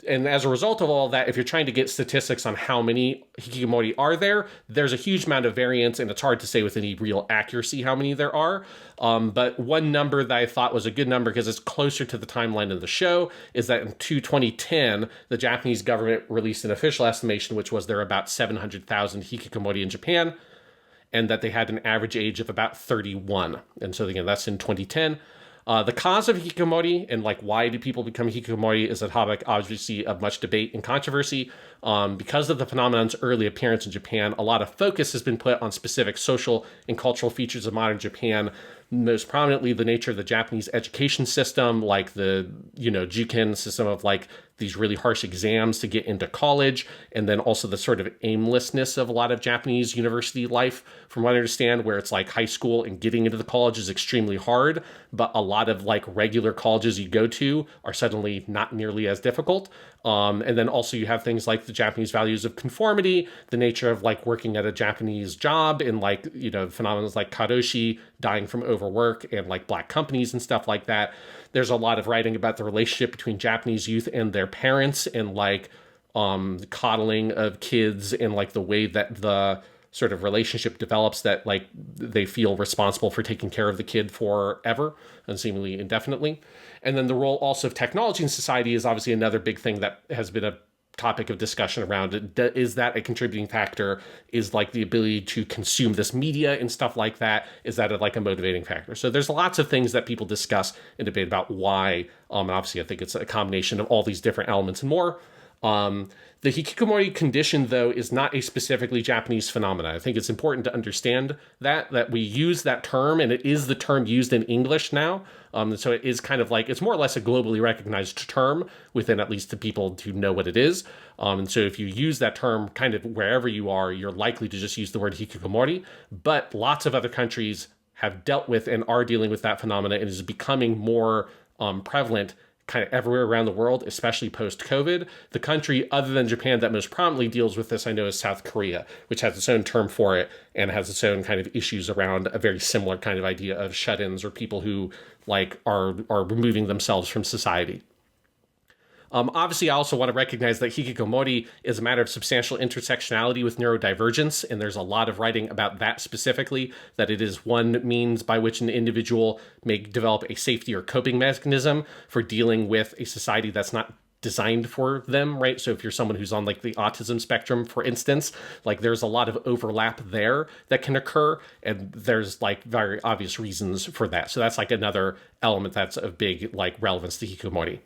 B: And as a result of all that, if you're trying to get statistics on how many hikikomori are there, there's a huge amount of variance, and it's hard to say with any real accuracy how many there are. But one number that I thought was a good number, because it's closer to the timeline of the show, is that in 2010, the Japanese government released an official estimation, which was there are about 700,000 hikikomori in Japan, and that they had an average age of about 31. And so again, that's in 2010. The cause of hikikomori and like why do people become hikikomori is a topic obviously of much debate and controversy. Because of the phenomenon's early appearance in Japan, a lot of focus has been put on specific social and cultural features of modern Japan, most prominently the nature of the Japanese education system, like the, juken system of like these really harsh exams to get into college, and then also the sort of aimlessness of a lot of Japanese university life, from what I understand, where it's like high school and getting into the college is extremely hard, but a lot of like regular colleges you go to are suddenly not nearly as difficult. And then also you have things like the Japanese values of conformity, the nature of like working at a Japanese job, and like, phenomena like karoshi, dying from overwork, and like black companies and stuff like that. There's a lot of writing about the relationship between Japanese youth and their parents, and like the coddling of kids, and like the way that the sort of relationship develops, that like they feel responsible for taking care of the kid forever and seemingly indefinitely. And then the role also of technology in society is obviously another big thing that has been a topic of discussion around it. Is that a contributing factor? Is like the ability to consume this media and stuff like that, is that like a motivating factor? So there's lots of things that people discuss and debate about why. And obviously I think it's a combination of all these different elements and more. The hikikomori condition, though, is not a specifically Japanese phenomenon. I think it's important to understand that we use that term, and it is the term used in English now. So it is kind of like, it's more or less a globally recognized term within at least the people who know what it is. And so if you use that term kind of wherever you are, you're likely to just use the word hikikomori. But lots of other countries have dealt with and are dealing with that phenomena, and is becoming more prevalent kind of everywhere around the world, especially post-COVID. The country other than Japan that most prominently deals with this, I know, is South Korea, which has its own term for it and has its own kind of issues around a very similar kind of idea of shut-ins, or people who like are removing themselves from society. Obviously, I also want to recognize that hikikomori is a matter of substantial intersectionality with neurodivergence, and there's a lot of writing about that specifically, that it is one means by which an individual may develop a safety or coping mechanism for dealing with a society that's not designed for them, right? So if you're someone who's on like the autism spectrum, for instance, like there's a lot of overlap there that can occur, and there's like very obvious reasons for that. So that's like another element that's of big like relevance to hikikomori.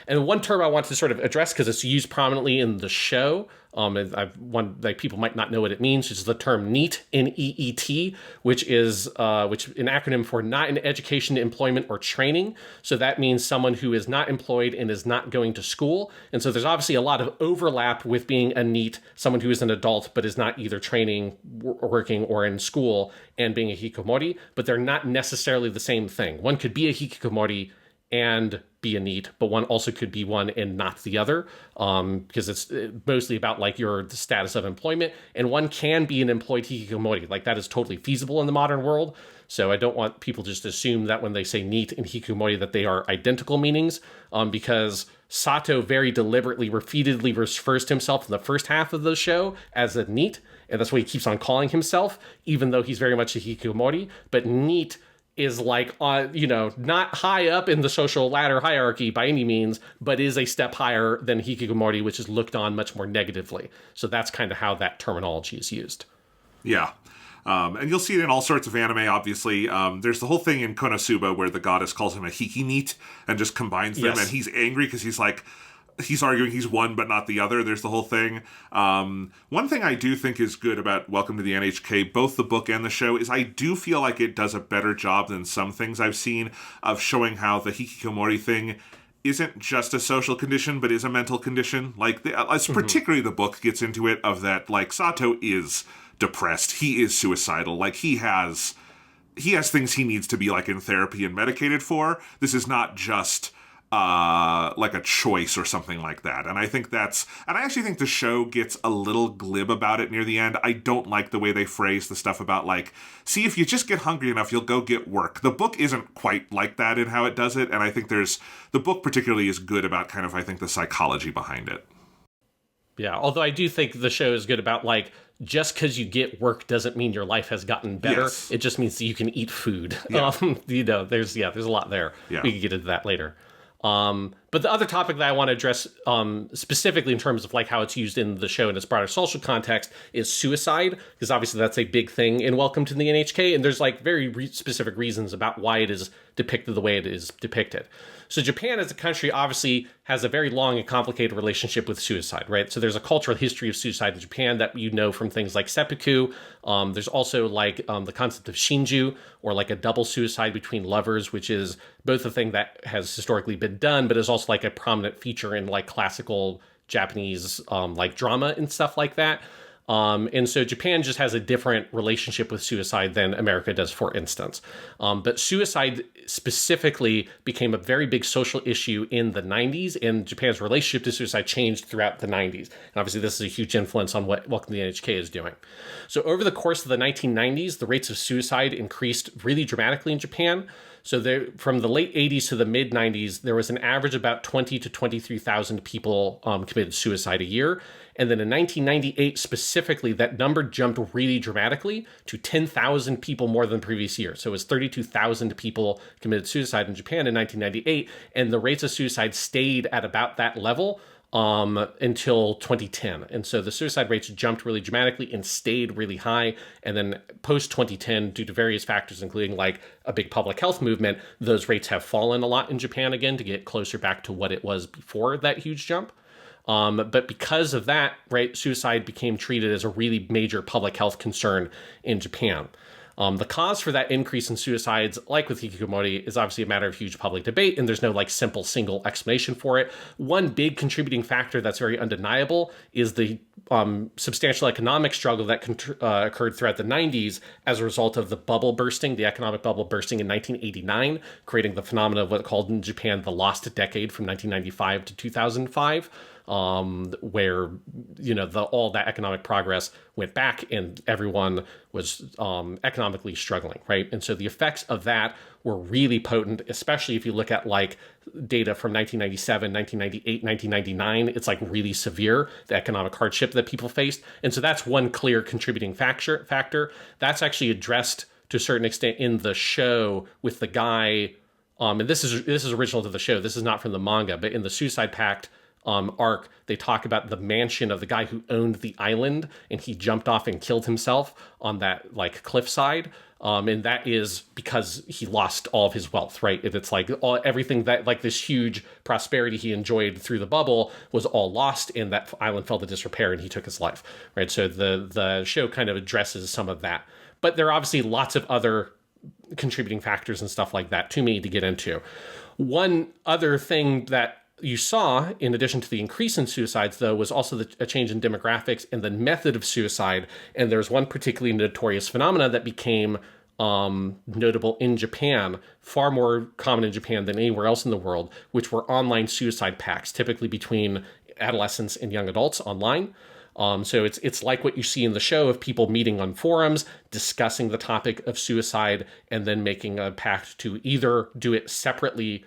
B: And one term I want to sort of address, because it's used prominently in the show, and like people might not know what it means, which is the term NEET, N-E-E-T, which is an acronym for not in education, employment, or training. So that means someone who is not employed and is not going to school. And so there's obviously a lot of overlap with being a NEET, someone who is an adult but is not either training, working, or in school, and being a hikikomori, but they're not necessarily the same thing. One could be a hikikomori and be a NEET, but one also could be one and not the other, because it's mostly about like your status of employment, and one can be an employed hikikomori. Like that is totally feasible in the modern world. So I don't want people just to assume that when they say NEET and hikikomori that they are identical meanings, because Sato very deliberately, repeatedly refers to himself in the first half of the show as a NEET, and that's what he keeps on calling himself, even though he's very much a hikikomori. But NEET is like, not high up in the social ladder hierarchy by any means, but is a step higher than hikikomori, which is looked on much more negatively. So that's kind of how that terminology is used.
C: Yeah. And you'll see it in all sorts of anime, obviously. There's the whole thing in Konosuba where the goddess calls him a hiki-NEET and just combines them. Yes. And he's angry because he's like, he's arguing he's one but not the other. There's the whole thing. One thing I do think is good about Welcome to the N.H.K, both the book and the show, is I do feel like it does a better job than some things I've seen of showing how the hikkikomori thing isn't just a social condition, but is a mental condition. Like, particularly the book gets into it, of that, like, Sato is depressed. He is suicidal. Like, he has things he needs to be, like, in therapy and medicated for. This is not just like a choice or something like that. And I actually think the show gets a little glib about it near the end. I don't like the way they phrase the stuff about, like, see, if you just get hungry enough, you'll go get work. The book isn't quite like that in how it does it. And I think the book particularly is good about kind of, I think, the psychology behind it.
B: Yeah, although I do think the show is good about, like, just because you get work doesn't mean your life has gotten better.
C: Yes.
B: It just means that you can eat food.
C: Yeah.
B: There's a lot there.
C: Yeah.
B: We can get into that later. But the other topic that I want to address specifically in terms of, like, how it's used in the show in its broader social context is suicide, because obviously that's a big thing in Welcome to the NHK, and there's, like, very specific reasons about why it is depicted the way it is depicted. So Japan as a country obviously has a very long and complicated relationship with suicide, right? So there's a cultural history of suicide in Japan that you know from things like seppuku. There's also, like, the concept of shinju, or like a double suicide between lovers, which is both a thing that has historically been done, but is also, like, a prominent feature in, like, classical Japanese like drama and stuff like that. And so Japan just has a different relationship with suicide than America does, for instance. But suicide specifically became a very big social issue in the 90s, and Japan's relationship to suicide changed throughout the 90s. And obviously this is a huge influence on what Welcome to the NHK is doing. So over the course of the 1990s, the rates of suicide increased really dramatically in Japan. So from the late 80s to the mid 90s, there was an average about 20 to 23,000 people committed suicide a year. And then in 1998 specifically, that number jumped really dramatically to 10,000 people more than the previous year. So it was 32,000 people committed suicide in Japan in 1998. And the rates of suicide stayed at about that level until 2010. And so the suicide rates jumped really dramatically and stayed really high. And then post 2010, due to various factors, including, like, a big public health movement, those rates have fallen a lot in Japan again to get closer back to what it was before that huge jump. But because of that, right, suicide became treated as a really major public health concern in Japan. The cause for that increase in suicides, like with hikikomori, is obviously a matter of huge public debate, and there's no, like, simple single explanation for it. One big contributing factor that's very undeniable is the substantial economic struggle that occurred throughout the 90s as a result of the economic bubble bursting in 1989, creating the phenomenon of what's called in Japan the lost decade from 1995 to 2005. Where, you know, all that economic progress went back and everyone was economically struggling, right? And so the effects of that were really potent, especially if you look at, like, data from 1997, 1998, 1999. It's, like, really severe, the economic hardship that people faced. And so that's one clear contributing factor. That's actually addressed to a certain extent in the show with the guy, and this is original to the show. This is not from the manga, but in the Suicide Pact arc, they talk about the mansion of the guy who owned the island, and he jumped off and killed himself on that, like, cliffside. And that is because he lost all of his wealth, right? It's like everything that, like, this huge prosperity he enjoyed through the bubble was all lost, and that island fell to disrepair and he took his life, right? So the show kind of addresses some of that. But there are obviously lots of other contributing factors and stuff like that, too many to get into. One other thing that you saw, in addition to the increase in suicides, though, was also a change in demographics and the method of suicide. And there's one particularly notorious phenomena that became notable in Japan, far more common in Japan than anywhere else in the world, which were online suicide pacts, typically between adolescents and young adults online. So it's like what you see in the show of people meeting on forums, discussing the topic of suicide, and then making a pact to either do it separately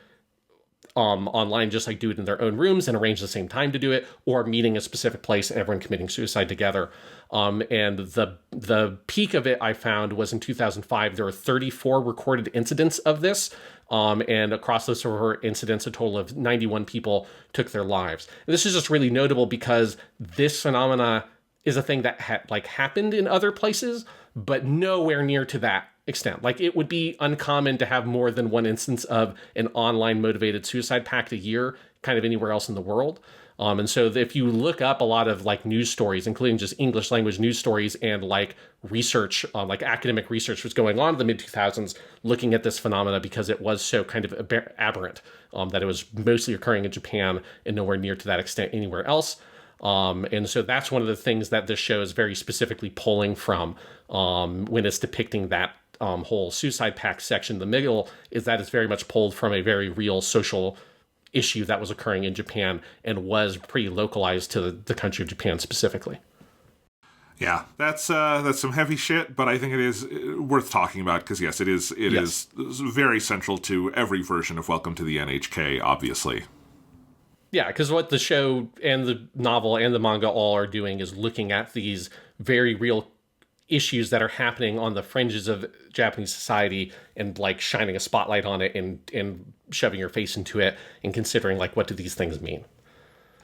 B: online, just like do it in their own rooms and arrange the same time to do it, or meeting a specific place and everyone committing suicide together. And the peak of it I found was in 2005. There were 34 recorded incidents of this. And across those incidents, a total of 91 people took their lives. And this is just really notable because this phenomena is a thing that happened in other places, but nowhere near to that extent. Like, it would be uncommon to have more than one instance of an online motivated suicide pact a year, kind of anywhere else in the world. And so if you look up a lot of like news stories, including just English language news stories and like research, like academic research was going on in the mid 2000s, looking at this phenomena because it was so kind of aberrant, that it was mostly occurring in Japan and nowhere near to that extent anywhere else. And so that's one of the things that this show is very specifically pulling from, when it's depicting that whole suicide pact section in the middle, is that it's very much pulled from a very real social issue that was occurring in Japan and was pretty localized to the country of Japan specifically.
C: Yeah, that's some heavy shit, but I think it is worth talking about because, yes, it is very central to every version of Welcome to the NHK, obviously.
B: Yeah, because what the show and the novel and the manga all are doing is looking at these very real issues that are happening on the fringes of Japanese society and like shining a spotlight on it and shoving your face into it and considering like, what do these things mean?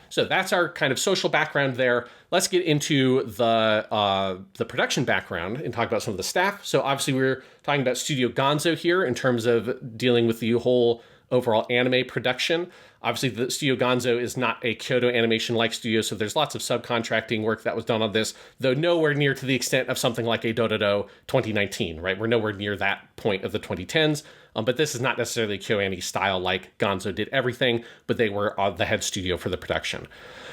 B: So that's our kind of social background there. Let's get into the production background and talk about some of the staff. So obviously we're talking about Studio Gonzo here in terms of dealing with the whole overall anime production. Obviously, the Studio Gonzo is not a Kyoto Animation-like studio, so there's lots of subcontracting work that was done on this, though nowhere near to the extent of something like a Dororo 2019, right? We're nowhere near that point of the 2010s, but this is not necessarily KyoAni style like Gonzo did everything, but they were the head studio for the production.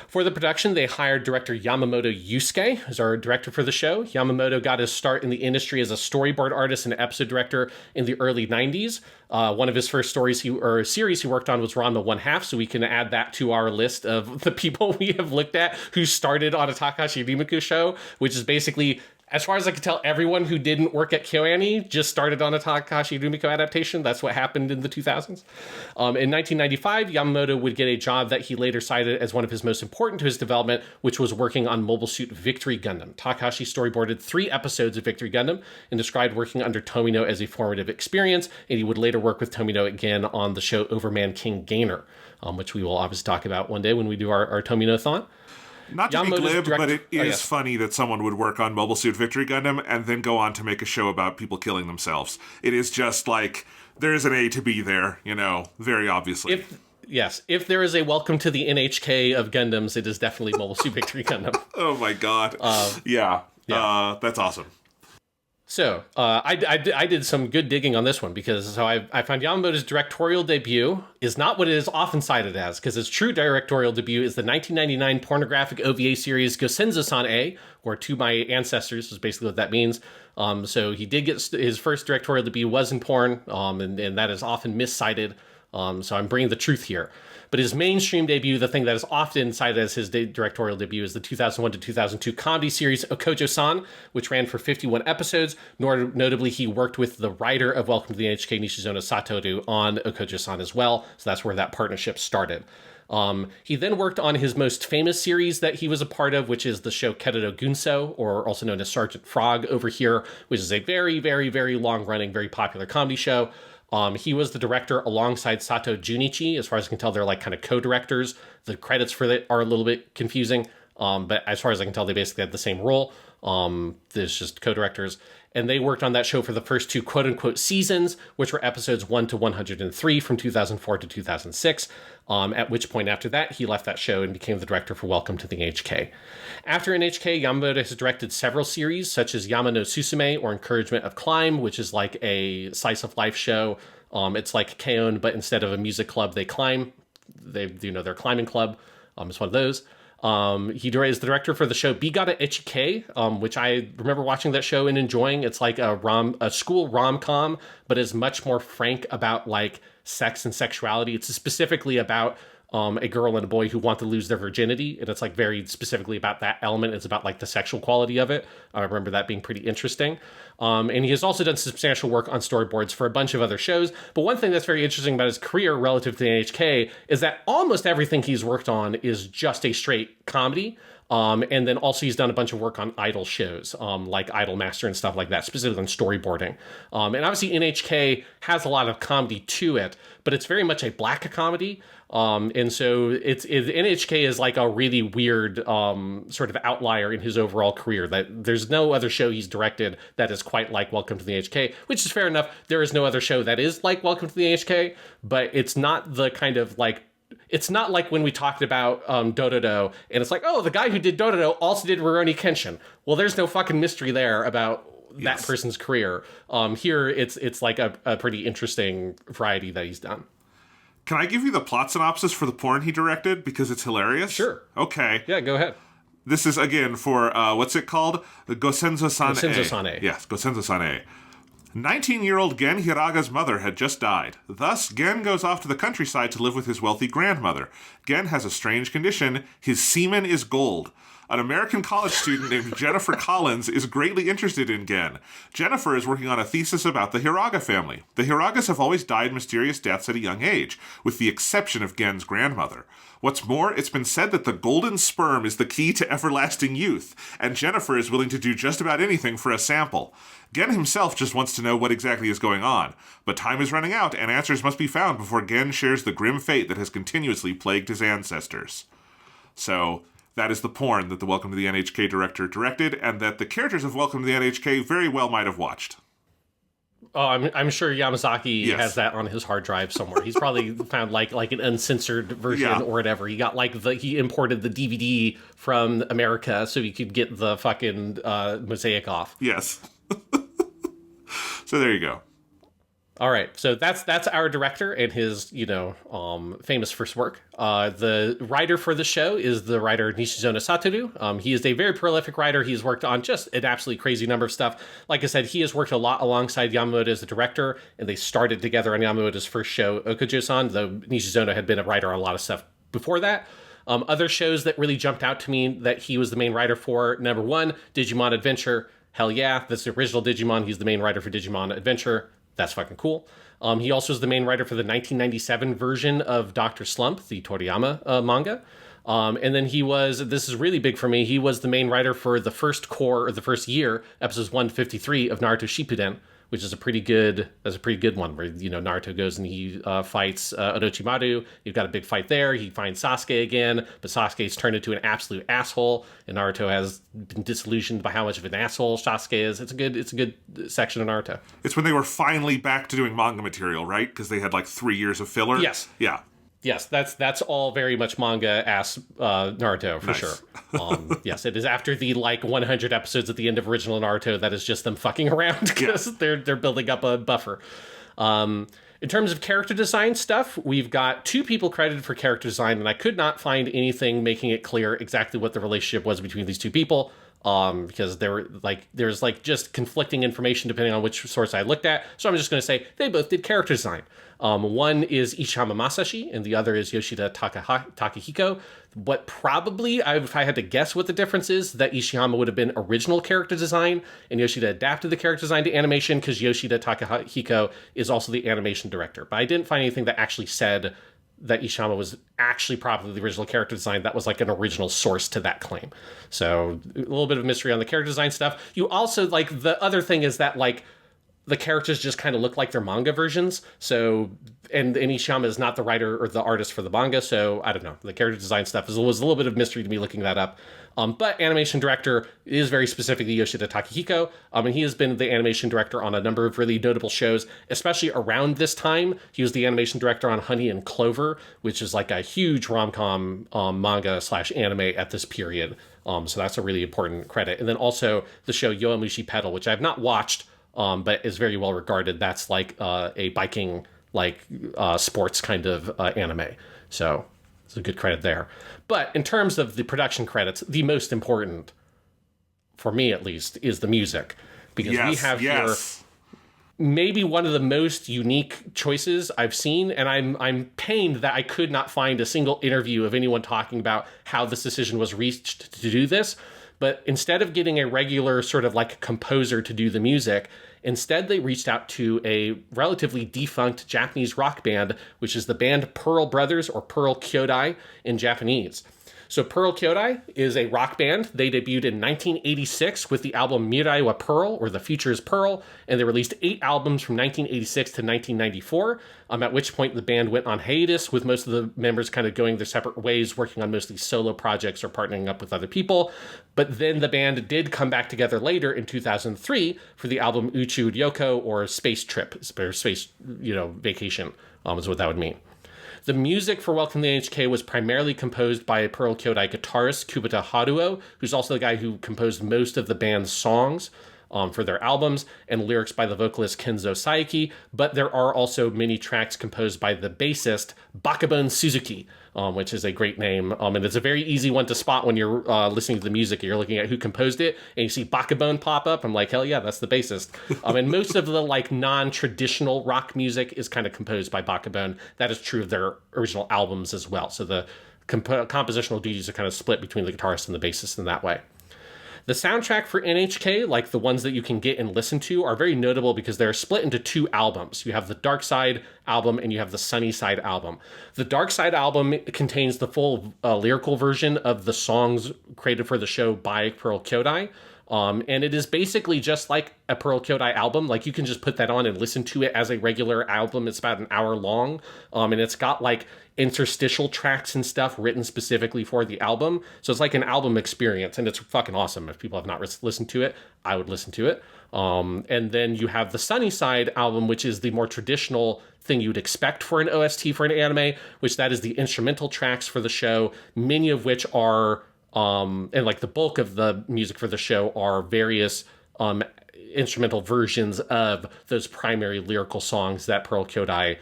B: For the production, they hired director Yamamoto Yusuke as our director for the show. Yamamoto got his start in the industry as a storyboard artist and episode director in the early 90s. One of his first series he worked on was Ranma 1/2, so we can add that to our list of the people we have looked at who started on a Takahashi Rumiko show, which is basically, as far as I can tell, everyone who didn't work at KyoAni just started on a Takahashi Rumiko adaptation. That's what happened in the 2000s. In 1995, Yamamoto would get a job that he later cited as one of his most important to his development, which was working on Mobile Suit Victory Gundam. Takahashi storyboarded 3 episodes of Victory Gundam and described working under Tomino as a formative experience, and he would later work with Tomino again on the show Overman King Gainer, which we will obviously talk about one day when we do our Tomino-thon.
C: Not to be glib, but it is funny that someone would work on Mobile Suit Victory Gundam and then go on to make a show about people killing themselves. It is just like, there's an A to B there, very obviously.
B: If there is a Welcome to the N.H.K. of Gundams, it is definitely Mobile Suit Victory Gundam.
C: Oh my god. Yeah. That's awesome.
B: So, I did some good digging on this one because I found Yamamoto's directorial debut is not what it is often cited as, because his true directorial debut is the 1999 pornographic OVA series Gosenzo-san A, or To My Ancestors is basically what that means. So he did get his first directorial debut was in porn, and that is often miscited. So I'm bringing the truth here. But his mainstream debut, the thing that is often cited as his directorial debut, is the 2001 to 2002 comedy series Okojo-san, which ran for 51 episodes. Notably, he worked with the writer of Welcome to the NHK, Nishizono Satoru, on Okojo-san as well. So that's where that partnership started. He then worked on his most famous series that he was a part of, which is the show Keredo Gunso, or also known as Sergeant Frog over here, which is a very, very, very long-running, very popular comedy show. He was the director alongside Sato Junichi. As far as I can tell, they're like kind of co-directors. The credits for it are a little bit confusing, but as far as I can tell, they basically had the same role. There's just co-directors. And they worked on that show for the first 2 quote-unquote seasons, which were episodes 1 to 103 from 2004 to 2006, at which point after that, he left that show and became the director for Welcome to the NHK. After NHK, Yamamoto has directed several series, such as Yamano Susume, or Encouragement of Climb, which is like a slice-of-life show. It's like K-On!, but instead of a music club, they climb. Their climbing club. It's one of those. He is the director for the show Bigata N.H.K, which I remember watching that show and enjoying. It's like a school rom-com, but is much more frank about like sex and sexuality. It's specifically about a girl and a boy who want to lose their virginity, and it's like very specifically about that element. It's about like the sexual quality of it. I remember that being pretty interesting. And he has also done substantial work on storyboards for a bunch of other shows. But one thing that's very interesting about his career relative to the NHK is that almost everything he's worked on is just a straight comedy. And then also he's done a bunch of work on idol shows, like Idol Master and stuff like that, specifically on storyboarding. And obviously NHK has a lot of comedy to it, but it's very much a black comedy. And so NHK is like a really weird sort of outlier in his overall career. That there's no other show he's directed that is quite like Welcome to the NHK, which is fair enough. There is no other show that is like Welcome to the NHK, but it's not the kind of like It's not like when we talked about Dororo, and it's like, oh, the guy who did Dororo also did Rurouni Kenshin. Well, there's no fucking mystery there about that person's career. Here, it's like a pretty interesting variety that he's done.
C: Can I give you the plot synopsis for the porn he directed? Because it's hilarious?
B: Sure.
C: Okay.
B: Yeah, go ahead.
C: This is, again, for, what's it called? The Gosenzo-san-e.
B: Gosenzo-san-e.
C: Yes, Gosenzo-san-e. 19-year-old Gen Hiraga's mother had just died. Thus, Gen goes off to the countryside to live with his wealthy grandmother. Gen has a strange condition. His semen is gold. An American college student named Jennifer Collins is greatly interested in Gen. Jennifer is working on a thesis about the Hiraga family. The Hiragas have always died mysterious deaths at a young age, with the exception of Gen's grandmother. What's more, it's been said that the golden sperm is the key to everlasting youth, and Jennifer is willing to do just about anything for a sample. Gen himself just wants to know what exactly is going on, but time is running out and answers must be found before Gen shares the grim fate that has continuously plagued his ancestors. So, that is the porn that the Welcome to the N.H.K. director directed, and that the characters of Welcome to the N.H.K. very well might have watched.
B: Oh, I'm sure Yamazaki has that on his hard drive somewhere. He's probably found like an uncensored version or whatever. He got he imported the DVD from America so he could get the fucking mosaic off.
C: Yes. So there you go.
B: All right, so that's our director and his, famous first work. The writer for the show is the writer Nishizono Satoru. He is a very prolific writer. He's worked on just an absolutely crazy number of stuff. Like I said, he has worked a lot alongside Yamamoto as the director, and they started together on Yamamoto's first show, Okujo-san, though Nishizono had been a writer on a lot of stuff before that. Other shows that really jumped out to me that he was the main writer for, number one, Digimon Adventure. Hell yeah, that's the original Digimon. He's the main writer for Digimon Adventure. That's fucking cool. He also is the main writer for the 1997 version of Dr. Slump, the Toriyama manga. And then this is really big for me, he was the main writer for the first year, episodes 153 of Naruto Shippuden, which is a pretty good one, where, Naruto goes and he fights Orochimaru. You've got a big fight there. He finds Sasuke again, but Sasuke's turned into an absolute asshole, and Naruto has been disillusioned by how much of an asshole Sasuke is. It's a good section of Naruto.
C: It's when they were finally back to doing manga material, right? Because they had 3 years of filler.
B: Yes.
C: Yeah.
B: Yes, that's all very much manga-ass Naruto, for sure. Yes, it is after the 100 episodes at the end of original Naruto that is just them fucking around because they're building up a buffer. In terms of character design stuff, we've got 2 people credited for character design, and I could not find anything making it clear exactly what the relationship was between these 2 people. Because there's just conflicting information depending on which source I looked at. So I'm just going to say they both did character design. One is Ishihama Masashi, and the other is Yoshida Takahiko. What probably, if I had to guess what the difference is, that Ishihama would have been original character design, and Yoshida adapted the character design to animation, because Yoshida Takahiko is also the animation director. But I didn't find anything that actually said that Ishihama was actually probably the original character design. That was an original source to that claim. So a little bit of mystery on the character design stuff. You also, the other thing is that, the characters just kind of look like their manga versions. So, and Ishihama is not the writer or the artist for the manga, so I don't know. The character design stuff was a little bit of mystery to me looking that up. But animation director is very specifically Yoshida Takahiko, and he has been the animation director on a number of really notable shows, especially around this time. He was the animation director on Honey and Clover, which is a huge rom-com manga/anime at this period. So that's a really important credit. And then also the show Yowamushi Pedal, which I have not watched, but is very well regarded. That's a biking, sports kind of anime. So it's a good credit there. But in terms of the production credits, the most important, for me at least, is the music. Because we have here maybe one of the most unique choices I've seen, and I'm pained that I could not find a single interview of anyone talking about how this decision was reached to do this. But instead of getting a regular sort of composer to do the music, instead they reached out to a relatively defunct Japanese rock band, which is the band Pearl Brothers, or Pearl Kyodai in Japanese. So Pearl Kyodai is a rock band. They debuted in 1986 with the album Mirai wa Pearl, or The Future is Pearl, and they released 8 albums from 1986 to 1994, at which point the band went on hiatus, with most of the members kind of going their separate ways, working on mostly solo projects or partnering up with other people. But then the band did come back together later in 2003 for the album Uchu Ryoko, or Space Trip, or Space, Vacation, is what that would mean. The music for Welcome to the NHK was primarily composed by Pearl Kyodai guitarist Kubota Haruo, who's also the guy who composed most of the band's songs for their albums, and lyrics by the vocalist Kenzo Saeki, but there are also many tracks composed by the bassist Bakabone Suzuki, which is a great name, and it's a very easy one to spot when you're listening to the music and you're looking at who composed it, and you see Bakabone pop up. I'm like, hell yeah, that's the bassist. And most of the like non-traditional rock music is kind of composed by Bakabone. That is true of their original albums as well. So the compositional duties are kind of split between the guitarist and the bassist in that way. The soundtrack for NHK, like the ones that you can get and listen to, are very notable because they're split into two albums. You have the Dark Side album and you have the Sunny Side album. The Dark Side album contains the full lyrical version of the songs created for the show by Pearl Kyodai. And it is basically just like a Pearl Kyodai album. Like you can just put that on and listen to it as a regular album. It's about an hour long. And it's got like interstitial tracks and stuff written specifically for the album. So it's like an album experience, and it's fucking awesome. If people have not listened to it, I would listen to it. And then you have the Sunny Side album, which is the more traditional thing you'd expect for an OST for an anime, which that is the instrumental tracks for the show, many of which are, and like the bulk of the music for the show are various instrumental versions of those primary lyrical songs that Pearl Kyodai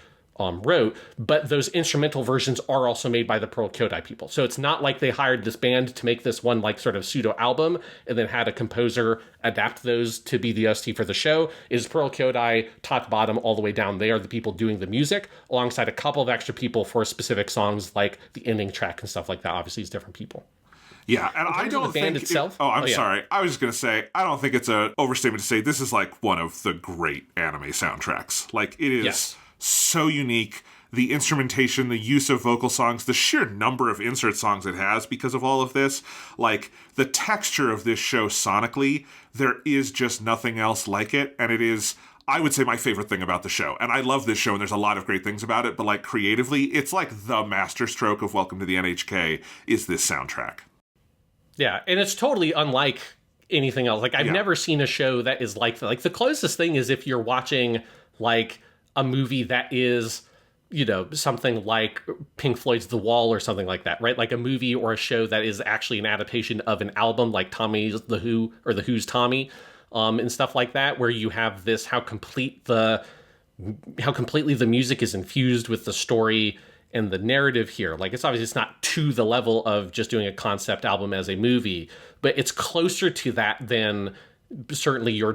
B: wrote, but those instrumental versions are also made by the Pearl Kyodai people. So it's not like they hired this band to make this one like sort of pseudo album and then had a composer adapt those to be the OST for the show. It is Pearl Kyodai top to bottom all the way down. They are the people doing the music alongside a couple of extra people for specific songs like the ending track and stuff like that. Obviously it's different people.
C: Yeah, and I don't think
B: itself.
C: Sorry. I was just gonna say I don't think it's an overstatement to say this is like one of the great anime soundtracks. Like it is so unique. The instrumentation, the use of vocal songs, the sheer number of insert songs it has because of all of this, like the texture of this show sonically, there is just nothing else like it, and it is, I would say, my favorite thing about the show. And I love this show, and there's a lot of great things about it, but like creatively, it's like the masterstroke of Welcome to the NHK is this soundtrack.
B: Yeah, and it's totally unlike anything else. Like, I've never seen a show that is like that. Like, the closest thing is if you're watching, like, a movie that is, you know, something like Pink Floyd's The Wall or something like that, right? Like a movie or a show that is actually an adaptation of an album like Tommy's The Who or The Who's Tommy, and stuff like that, where you have this, how completely the music is infused with the story and the narrative here. Like, it's obviously, it's not to the level of just doing a concept album as a movie, but it's closer to that than certainly your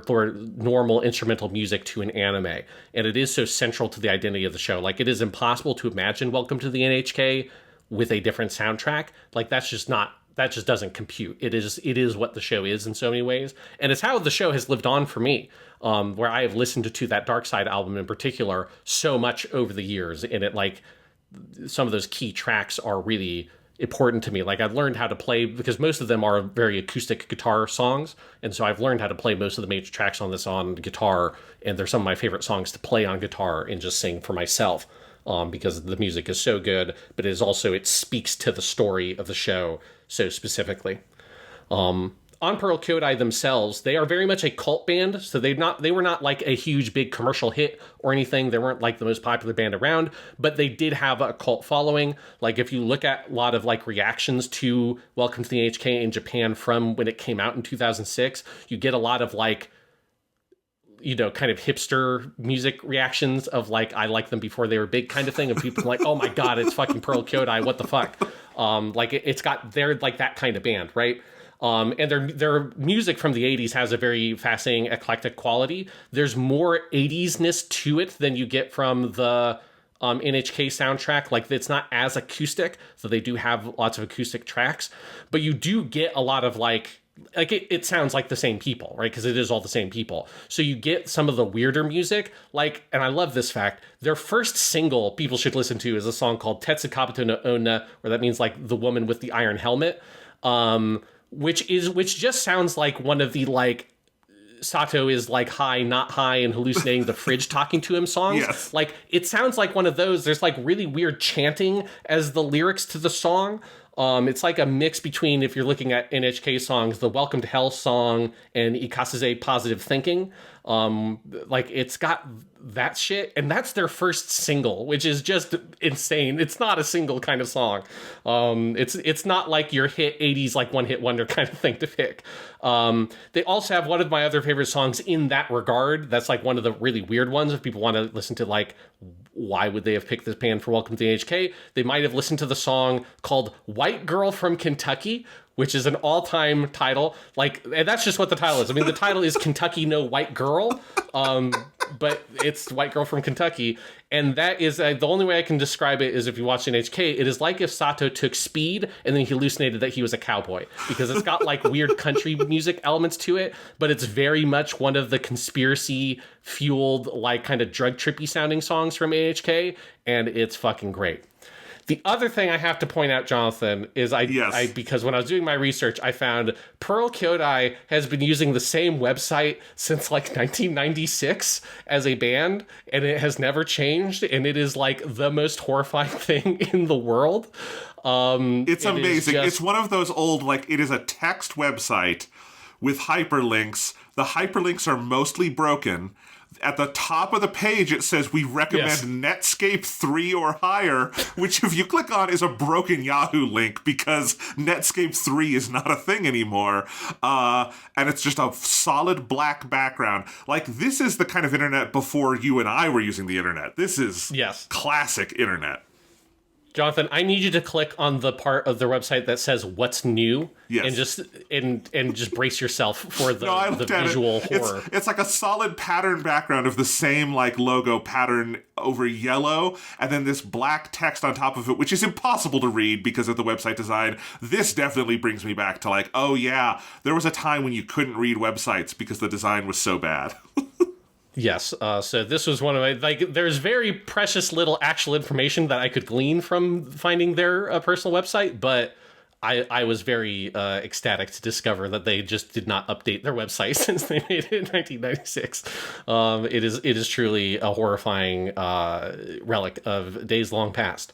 B: normal instrumental music to an anime. And it is so central to the identity of the show. Like, it is impossible to imagine Welcome to the NHK with a different soundtrack. Like, that just doesn't compute. It is what the show is in so many ways. And it's how the show has lived on for me, where I have listened to that Dark Side album in particular so much over the years. And it, like, some of those key tracks are really important to me. Like, I've learned how to play, because most of them are very acoustic guitar songs, and so I've learned how to play most of the major tracks on this on guitar, and they're some of my favorite songs to play on guitar and just sing for myself, because the music is so good, but it speaks to the story of the show so specifically. On Pearl Kyodai themselves, they are very much a cult band, so they were not like a huge big commercial hit or anything. They weren't like the most popular band around, but they did have a cult following. Like, if you look at a lot of like reactions to Welcome to the NHK in Japan from when it came out in 2006, you get a lot of like, you know, kind of hipster music reactions of like, I like them before they were big kind of thing, of people like, oh my god, it's fucking Pearl Kyodai, what the fuck. They're like that kind of band, right? And their music from the 80s has a very fascinating, eclectic quality. There's more 80s-ness to it than you get from the NHK soundtrack. Like, it's not as acoustic, so they do have lots of acoustic tracks, but you do get a lot of like it sounds like the same people, right? Because it is all the same people. So you get some of the weirder music, like, and I love this fact, their first single people should listen to is a song called Tetsu Kabuto no Onna, where that means like the woman with the iron helmet, which just sounds like one of the like Sato is like high, not high, and hallucinating the fridge talking to him songs.
C: Yes.
B: Like, it sounds like one of those. There's like really weird chanting as the lyrics to the song. It's like a mix between, if you're looking at NHK songs, the Welcome to Hell song and Ikasuze Positive Thinking. Like, it's got that shit, and that's their first single, which is just insane. It's not a single kind of song. It's not like your hit 80s like one hit wonder kind of thing to pick. They also have one of my other favorite songs in that regard. That's like one of the really weird ones. If people want to listen to like why would they have picked this band for Welcome to the N.H.K, they might have listened to the song called White Girl from Kentucky, which is an all-time title. Like, and that's just what the title is. I mean, the title is Kentucky No White Girl, but it's White Girl from Kentucky. And that is, the only way I can describe it is if you watch N.H.K, it is like if Sato took speed and then he hallucinated that he was a cowboy. Because it's got like weird country music elements to it, but it's very much one of the conspiracy-fueled, like kind of drug trippy sounding songs from N.H.K, and it's fucking great. The other thing I have to point out, Jonathan, is I because when I was doing my research, I found Pearl Kyodai has been using the same website since like 1996 as a band, and it has never changed, and it is like the most horrifying thing in the world.
C: It's amazing. It's one of those old, like, it is a text website with hyperlinks. The hyperlinks are mostly broken. At the top of the page, it says, we recommend Netscape 3 or higher, which if you click on is a broken Yahoo link because Netscape 3 is not a thing anymore. And it's just a solid black background. Like, this is the kind of internet before you and I were using the internet. This is classic internet.
B: Jonathan, I need you to click on the part of their website that says "What's new," and just brace yourself for the visual horror.
C: It's like a solid pattern background of the same like logo pattern over yellow, and then this black text on top of it, which is impossible to read because of the website design. This definitely brings me back to like, oh yeah, there was a time when you couldn't read websites because the design was so bad.
B: Yes, so this was one of my, like, there's very precious little actual information that I could glean from finding their personal website, but I was very ecstatic to discover that they just did not update their website since they made it in 1996. It is truly a horrifying relic of days long past.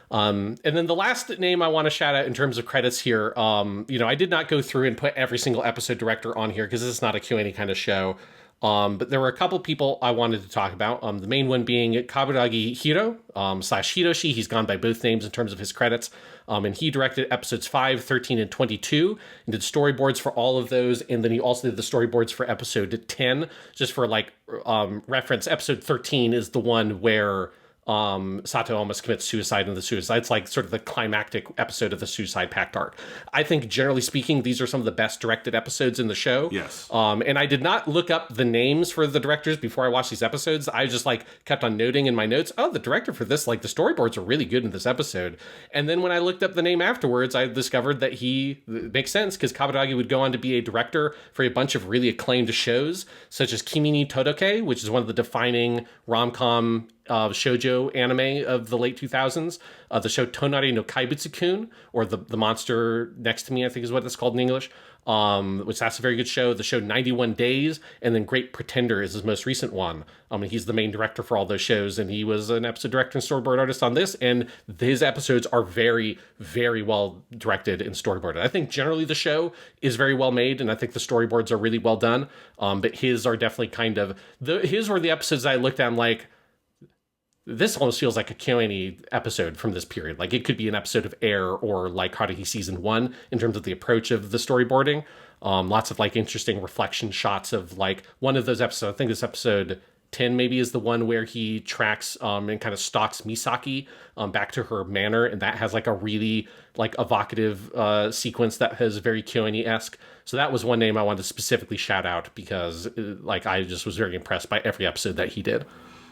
B: And then the last name I want to shout out in terms of credits here, I did not go through and put every single episode director on here because this is not a Q&A kind of show. But there were a couple people I wanted to talk about. The main one being Kaburagi Hiro, / Hiroshi. He's gone by both names in terms of his credits. And he directed episodes 5, 13, and 22, and did storyboards for all of those. And then he also did the storyboards for episode 10. Just for like reference, episode 13 is the one where Sato almost commits suicide in the suicide. It's like sort of the climactic episode of the Suicide Pact arc. I think generally speaking, these are some of the best directed episodes in the show.
C: Yes.
B: And I did not look up the names for the directors before I watched these episodes. I just like kept on noting in my notes, oh, the director for this, like the storyboards are really good in this episode. And then when I looked up the name afterwards, I discovered that it makes sense because Kaburagi would go on to be a director for a bunch of really acclaimed shows, such as Kimi ni Todoke, which is one of the defining rom-com shoujo anime of the late 2000s, the show Tonari no Kaibutsu-kun, or the monster next to me, I think is what it's called in English, which that's a very good show. The show 91 Days, and then Great Pretender is his most recent one. And he's the main director for all those shows, and he was an episode director and storyboard artist on this, and his episodes are very, very well directed and storyboarded. I think generally the show is very well made, and I think the storyboards are really well done, but his are definitely kind of, his were the episodes I looked at, I'm like, this almost feels like a Q&A episode from this period. Like it could be an episode of Air or like Haruhi season 1 in terms of the approach of the storyboarding. Lots of like interesting reflection shots of like one of those episodes. I think this episode 10 maybe is the one where he tracks and kind of stalks Misaki back to her manor. And that has like a really like evocative sequence that has very Q&A-esque. So that was one name I wanted to specifically shout out because like I just was very impressed by every episode that he did.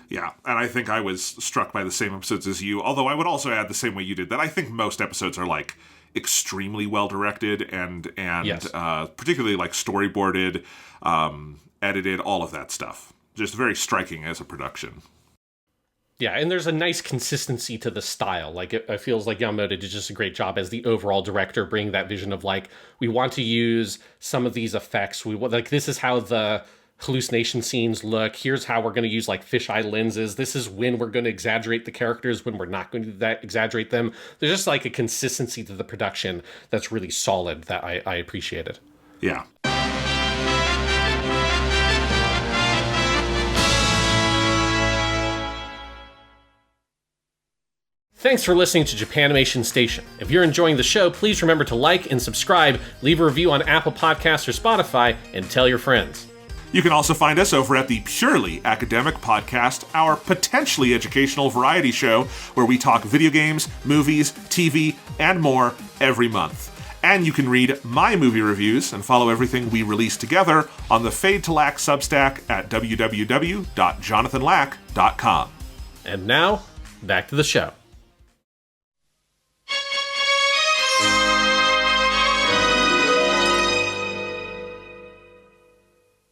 C: Yeah, and I think I was struck by the same episodes as you, although I would also add the same way you did, that I think most episodes are, like, extremely well-directed and yes. Particularly, like, storyboarded, edited, all of that stuff. Just very striking as a production.
B: Yeah, and there's a nice consistency to the style. Like, it feels like Yamamoto did just a great job as the overall director, bringing that vision of, like, we want to use some of these effects. Like, this is how the hallucination scenes look. Here's how we're going to use like fisheye lenses. This is when we're going to exaggerate the characters, when we're not going to exaggerate them. There's just like a consistency to the production that's really solid that I appreciated. Thanks for listening to Japanimation Station. If you're enjoying the show, please remember to like and subscribe, leave a review on Apple Podcasts or Spotify, and tell your friends.
C: You can also find us over at the Purely Academic Podcast, our potentially educational variety show where we talk video games, movies, TV, and more every month. And you can read my movie reviews and follow everything we release together on the Fade to Lack Substack at www.jonathanlack.com.
B: And now, back to the show.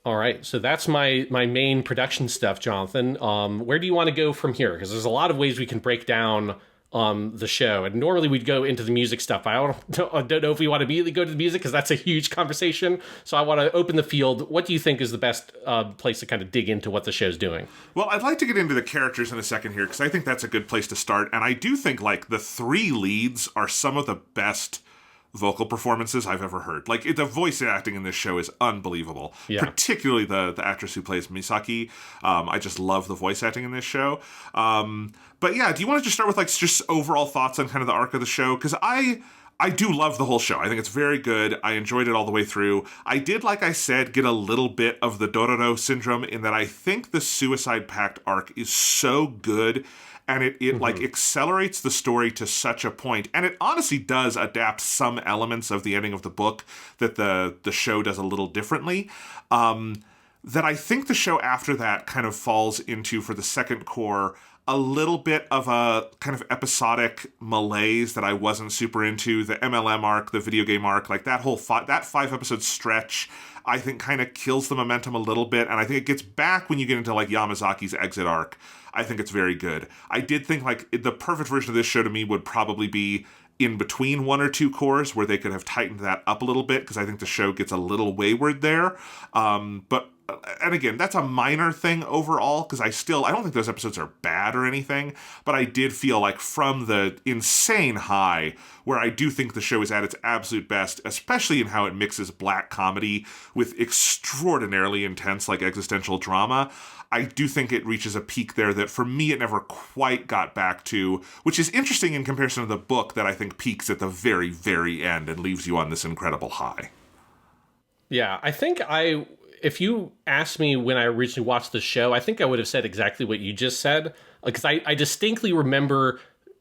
B: All right, so that's my main production stuff, Jonathan. Where do you want to go from here? Because there's a lot of ways we can break down the show. And normally we'd go into the music stuff. I don't know if we want to immediately go to the music because that's a huge conversation. So I want to open the field. What do you think is the best place to kind of dig into what the show's doing?
C: Well, I'd like to get into the characters in a second here because I think that's a good place to start. And I do think like the three leads are some of the best vocal performances I've ever heard. Like the voice acting in this show is unbelievable. Yeah. Particularly the actress who plays Misaki. I just love the voice acting in this show. But yeah, do you want to just start with like just overall thoughts on kind of the arc of the show? Because I do love the whole show. I think it's very good. I enjoyed it all the way through. I did, like I said, get a little bit of the Dororo syndrome in that I think the Suicide Pact arc is so good and it like accelerates the story to such a point. And it honestly does adapt some elements of the ending of the book that the show does a little differently. That I think the show after that kind of falls into, for the second core, a little bit of a kind of episodic malaise that I wasn't super into. The MLM arc, the video game arc, like that whole that 5-episode stretch, I think kind of kills the momentum a little bit. And I think it gets back when you get into like Yamazaki's exit arc. I think it's very good. I did think like the perfect version of this show to me would probably be in between one or two cores where they could have tightened that up a little bit because I think the show gets a little wayward there. And again, that's a minor thing overall because I don't think those episodes are bad or anything, but I did feel like from the insane high where I do think the show is at its absolute best, especially in how it mixes black comedy with extraordinarily intense like existential drama. I do think it reaches a peak there that for me it never quite got back to, which is interesting in comparison to the book that I think peaks at the very, very end and leaves you on this incredible high.
B: Yeah, I think if you asked me when I originally watched the show, I think I would have said exactly what you just said. Because I distinctly remember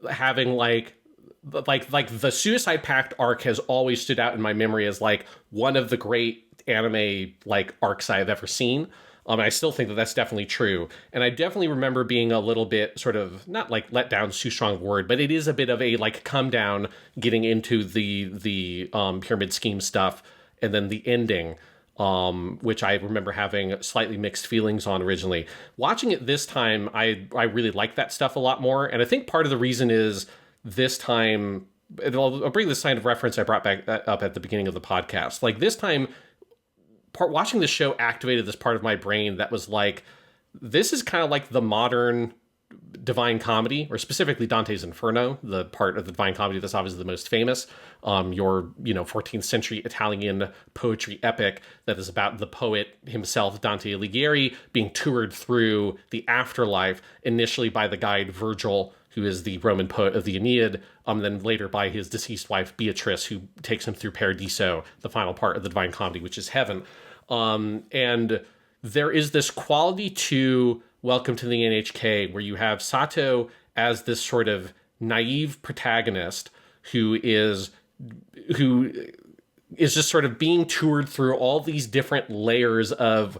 B: having like the Suicide Pact arc has always stood out in my memory as like one of the great anime like arcs I've ever seen. I still think that that's definitely true. And I definitely remember being a little bit sort of, not like let down, too strong a word, but it is a bit of a like come down getting into the pyramid scheme stuff and then the ending. Which I remember having slightly mixed feelings on originally. Watching it this time, I really like that stuff a lot more. And I think part of the reason is this time, I'll bring this kind of reference I brought back up at the beginning of the podcast. Like this time, watching the show activated this part of my brain that was like, this is kind of like the modern Divine Comedy, or specifically Dante's Inferno, the part of the Divine Comedy that's obviously the most famous, your 14th century Italian poetry epic that is about the poet himself, Dante Alighieri, being toured through the afterlife, initially by the guide Virgil, who is the Roman poet of the Aeneid, then later by his deceased wife Beatrice, who takes him through Paradiso, the final part of the Divine Comedy, which is heaven. And there is this quality to Welcome to the N.H.K, where you have Sato as this sort of naive protagonist who is just sort of being toured through all these different layers of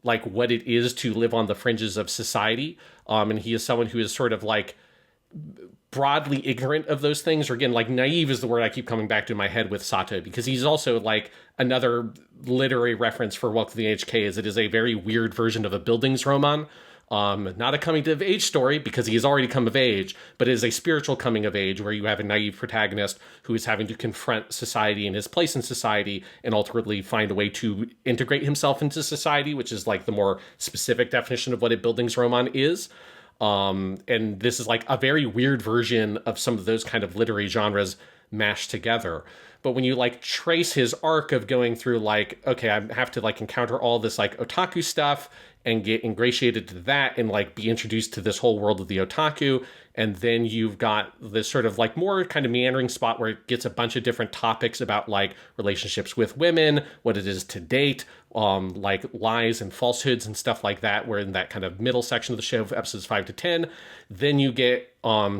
B: like what it is to live on the fringes of society. And he is someone who is sort of like broadly ignorant of those things, or again, like naive is the word I keep coming back to in my head with Sato, because he's also like another literary reference for Welcome to the N.H.K, is it is a very weird version of a Bildungsroman. Not a coming of age story because he has already come of age, but it is a spiritual coming of age where you have a naive protagonist who is having to confront society and his place in society and ultimately find a way to integrate himself into society, which is like the more specific definition of what a Bildungsroman is. And this is like a very weird version of some of those kind of literary genres mashed together. But when you like trace his arc of going through like, okay, I have to like encounter all this like otaku stuff and get ingratiated to that and like be introduced to this whole world of the otaku. And then you've got this sort of like more kind of meandering spot where it gets a bunch of different topics about like relationships with women, what it is to date, like lies and falsehoods and stuff like that. We're in that kind of middle section of the show, episodes 5 to 10. Then you get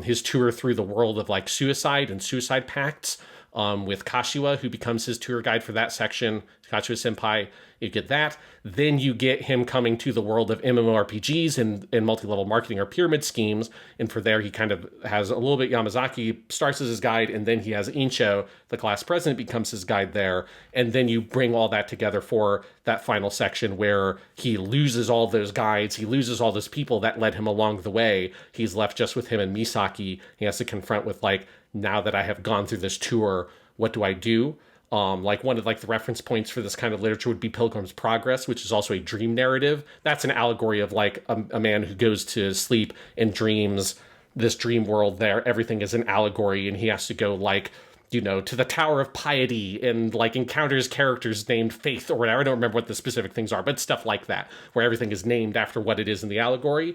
B: his tour through the world of like suicide and suicide pacts, with Kashiwa, who becomes his tour guide for that section, Kashiwa Senpai. You get that. Then you get him coming to the world of MMORPGs and multi-level marketing or pyramid schemes. And for there, he kind of has a little bit Yamazaki starts as his guide, and then he has Incho, the class president, becomes his guide there. And then you bring all that together for that final section where he loses all those guides. He loses all those people that led him along the way. He's left just with him and Misaki. He has to confront with like, now that I have gone through this tour, what do I do? Like one of like the reference points for this kind of literature would be Pilgrim's Progress, which is also a dream narrative. That's an allegory of like a man who goes to sleep and dreams this dream world there. Everything is an allegory, and he has to go like, you know, to the Tower of Piety and like encounters characters named Faith or whatever. I don't remember what the specific things are, but stuff like that, where everything is named after what it is in the allegory.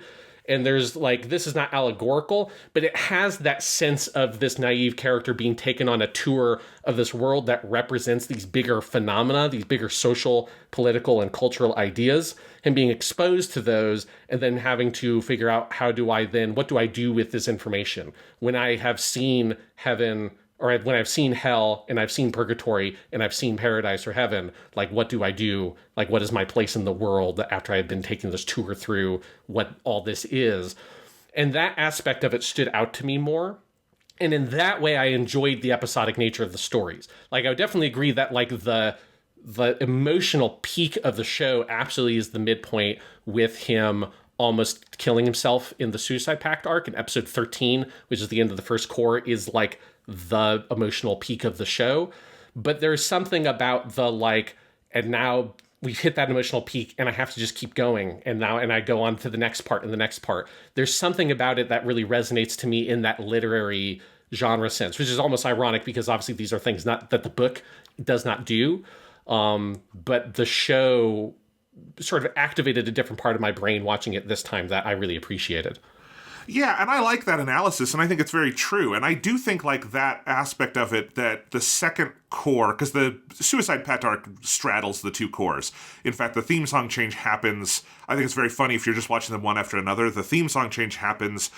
B: And there's like, this is not allegorical, but it has that sense of this naive character being taken on a tour of this world that represents these bigger phenomena, these bigger social, political, and cultural ideas, and being exposed to those, and then having to figure out what do I do with this information? When I have seen heaven, or when I've seen hell, and I've seen purgatory, and I've seen paradise or heaven, like, what do I do? Like, what is my place in the world after I've been taking this tour through what all this is? And that aspect of it stood out to me more. And in that way, I enjoyed the episodic nature of the stories. Like, I would definitely agree that, like, the emotional peak of the show absolutely is the midpoint with him almost killing himself in the Suicide Pact arc in episode 13, which is the end of the first core, is, like, the emotional peak of the show. But there's something about the like, and now we've hit that emotional peak and I have to just keep going, and I go on to the next part and the next part. There's something about it that really resonates to me in that literary genre sense, which is almost ironic because obviously these are things not that the book does not do, but the show sort of activated a different part of my brain watching it this time that I really appreciated.
C: Yeah, and I like that analysis, and I think it's very true. And I do think, like, that aspect of it, that the second core, because the Suicide Pact arc straddles the two cores. In fact, the theme song change happens, I think it's very funny if you're just watching them one after another, the theme song change happens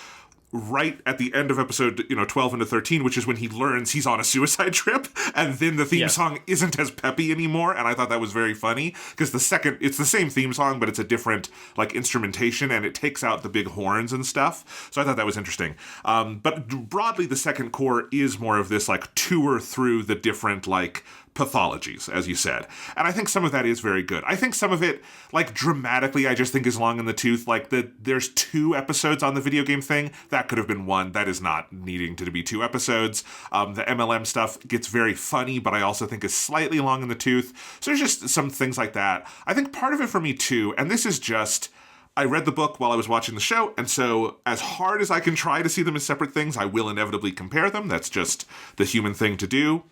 C: right at the end of episode 12 into 13, which is when he learns he's on a suicide trip, and then the theme song isn't as peppy anymore. And I thought that was very funny because it's the same theme song, but it's a different like instrumentation, and it takes out the big horns and stuff. So I thought that was interesting. But broadly, the second core is more of this like tour through the different like pathologies, as you said. And I think some of that is very good. I think some of it, like dramatically, I just think is long in the tooth. Like there's 2 episodes on the video game thing. That could have been 1. That is not needing to be 2 episodes. The MLM stuff gets very funny, but I also think is slightly long in the tooth. So there's just some things like that. I think part of it for me too, and this is just, I read the book while I was watching the show, and so as hard as I can try to see them as separate things, I will inevitably compare them. That's just the human thing to do.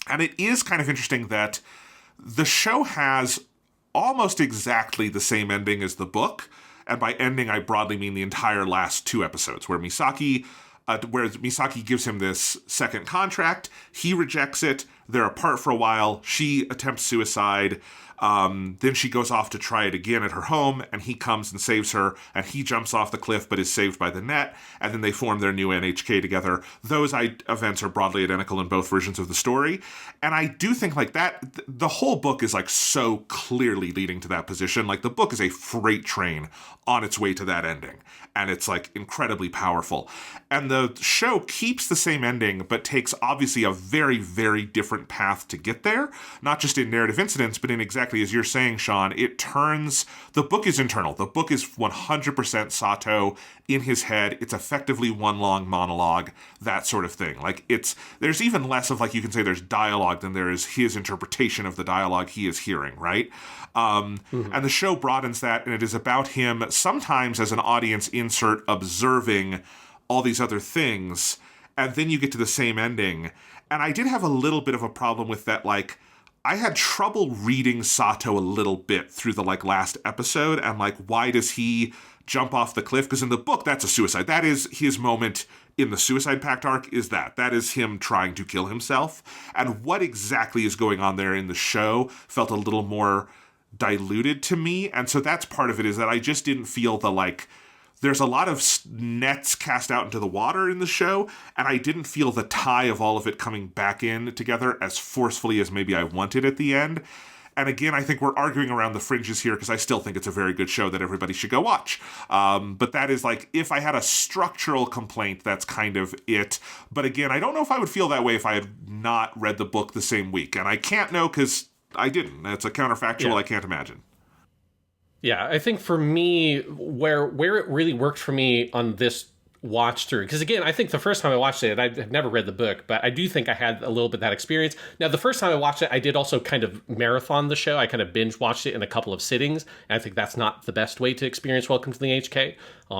C: And it is kind of interesting that the show has almost exactly the same ending as the book. And by ending, I broadly mean the entire last 2 episodes, where Misaki gives him this second contract. He rejects it. They're apart for a while. She attempts suicide. Then she goes off to try it again at her home, and he comes and saves her, and he jumps off the cliff but is saved by the net, and then they form their new N.H.K. together. Those events are broadly identical in both versions of the story, and I do think like that, the whole book is like so clearly leading to that position. Like the book is a freight train on its way to that ending, and it's like incredibly powerful. And the show keeps the same ending, but takes obviously a very, very different path to get there, not just in narrative incidents, but in exactly as you're saying, Sean, the book is internal. The book is 100% Sato in his head. It's effectively one long monologue, that sort of thing. Like there's even less of like, you can say there's dialogue than there is his interpretation of the dialogue he is hearing, right? And the show broadens that, and it is about him sometimes as an audience insert observing all these other things, and then you get to the same ending. And I did have a little bit of a problem with that, like, I had trouble reading Sato a little bit through the, like, last episode, and, like, why does he jump off the cliff? Because in the book, that's a suicide. That is his moment in the Suicide Pact arc, is that. That is him trying to kill himself. And what exactly is going on there in the show felt a little more diluted to me. And so that's part of it, is that I just didn't feel the, like, there's a lot of nets cast out into the water in the show, and I didn't feel the tie of all of it coming back in together as forcefully as maybe I wanted at the end. And again, I think we're arguing around the fringes here, because I still think it's a very good show that everybody should go watch. But that is, like, if I had a structural complaint, that's kind of it. But again, I don't know if I would feel that way if I had not read the book the same week. And I can't know, because I didn't. It's a counterfactual I can't imagine.
B: Yeah, I think for me, where it really worked for me on this watch through, because again, I think the first time I watched it, I've never read the book, but I do think I had a little bit of that experience. Now, the first time I watched it, I did also kind of marathon the show. I kind of binge watched it in a couple of sittings, and I think that's not the best way to experience Welcome to the N.H.K.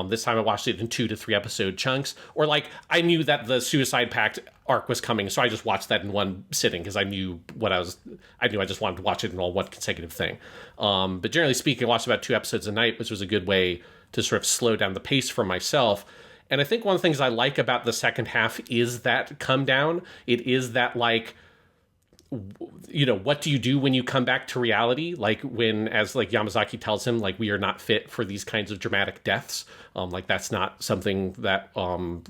B: This time I watched it in 2 to 3 episode chunks, or like I knew that the Suicide Pact arc was coming, so I just watched that in one sitting because I knew I just wanted to watch it in all one consecutive thing. But generally speaking, I watched about 2 episodes a night, which was a good way to sort of slow down the pace for myself. And I think one of the things I like about the second half is that come down. It is that, like, you know, what do you do when you come back to reality? Like, when, as like Yamazaki tells him, like, we are not fit for these kinds of dramatic deaths. Like, that's not something that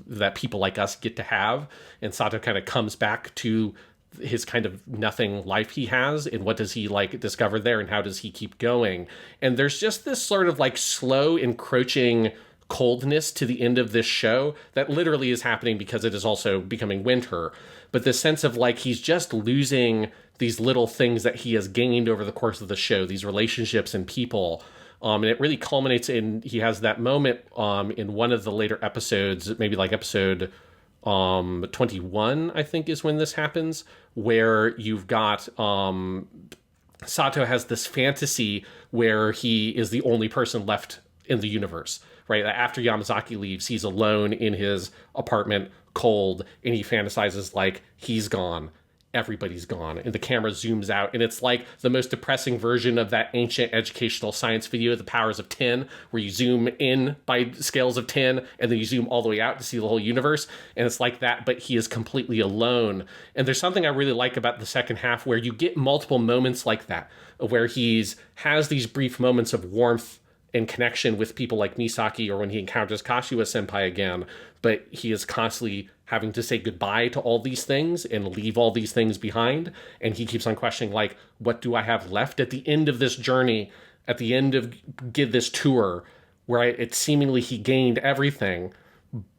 B: that people like us get to have. And Sato kind of comes back to his kind of nothing life he has, and what does he, like, discover there, and how does he keep going? And there's just this sort of, like, slow encroaching coldness to the end of this show that literally is happening because it is also becoming winter. But the sense of, like, he's just losing these little things that he has gained over the course of the show, these relationships and people. And it really culminates in, he has that moment in one of the later episodes, maybe like episode 21, I think is when this happens, where you've got Sato has this fantasy where he is the only person left in the universe, right? After Yamazaki leaves, he's alone in his apartment, cold, and he fantasizes like he's gone, everybody's gone, and the camera zooms out, and it's like the most depressing version of that ancient educational science video, The Powers of 10, where you zoom in by scales of 10, and then you zoom all the way out to see the whole universe, and it's like that, but he is completely alone. And there's something I really like about the second half, where you get multiple moments like that, where has these brief moments of warmth in connection with people like Misaki, or when he encounters Kashiwa Senpai again, but he is constantly having to say goodbye to all these things and leave all these things behind. And he keeps on questioning, like, what do I have left at the end of this journey, at the end of this tour, where it seemingly he gained everything,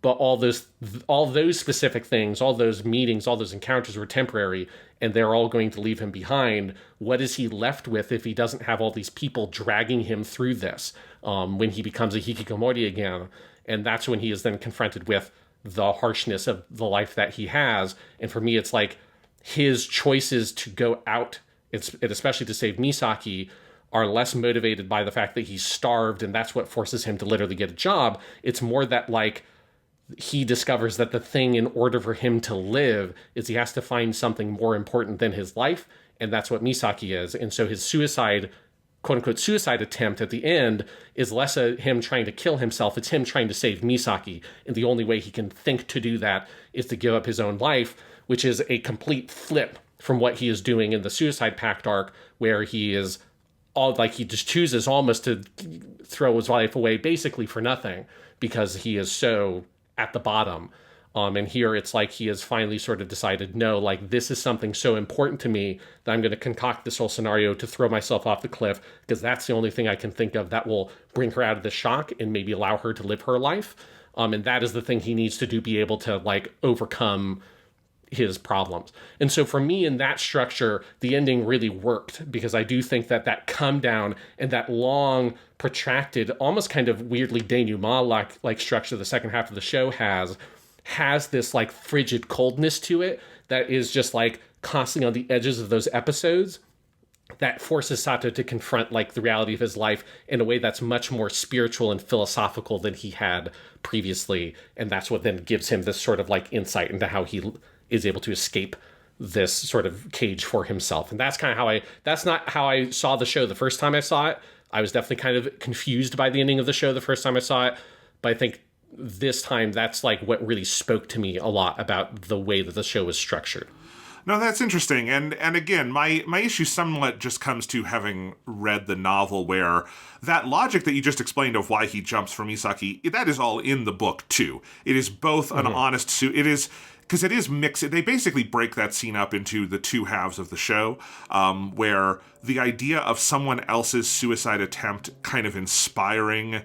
B: but all those specific things, all those meetings, all those encounters were temporary, and they're all going to leave him behind. What is he left with if he doesn't have all these people dragging him through this, when he becomes a hikkikomori again? And that's when he is then confronted with the harshness of the life that he has. And for me, it's like his choices to go out, and especially to save Misaki, are less motivated by the fact that he's starved, and that's what forces him to literally get a job. It's more that, like, he discovers that the thing in order for him to live is he has to find something more important than his life, and that's what Misaki is. And so his suicide, quote-unquote suicide attempt at the end is less him trying to kill himself, it's him trying to save Misaki, and the only way he can think to do that is to give up his own life, which is a complete flip from what he is doing in the Suicide Pact arc, where he is all, like, he just chooses almost to throw his life away basically for nothing because he is so at the bottom. And here it's like he has finally sort of decided, no, like, this is something so important to me that I'm going to concoct this whole scenario to throw myself off the cliff, because that's the only thing I can think of that will bring her out of the shock and maybe allow her to live her life. And that is the thing he needs to do, be able to, like, overcome his problems. And so for me, in that structure, the ending really worked, because I do think that that come down and that long, protracted, almost kind of weirdly denouement like structure the second half of the show has this, like, frigid coldness to it that is just, like, constantly on the edges of those episodes, that forces Sato to confront, like, the reality of his life in a way that's much more spiritual and philosophical than he had previously. And that's what then gives him this sort of, like, insight into how he is able to escape this sort of cage for himself. And that's kind of that's not how I saw the show the first time I saw it. I was definitely kind of confused by the ending of the show the first time I saw it, but I think this time that's like what really spoke to me a lot about the way that the show was structured.
C: No, that's interesting. And again, my issue somewhat just comes to having read the novel, where that logic that you just explained of why he jumps for Misaki, that is all in the book too. It is both an honest suit. It is, because it is mixed. They basically break that scene up into the two halves of the show, where the idea of someone else's suicide attempt kind of inspiring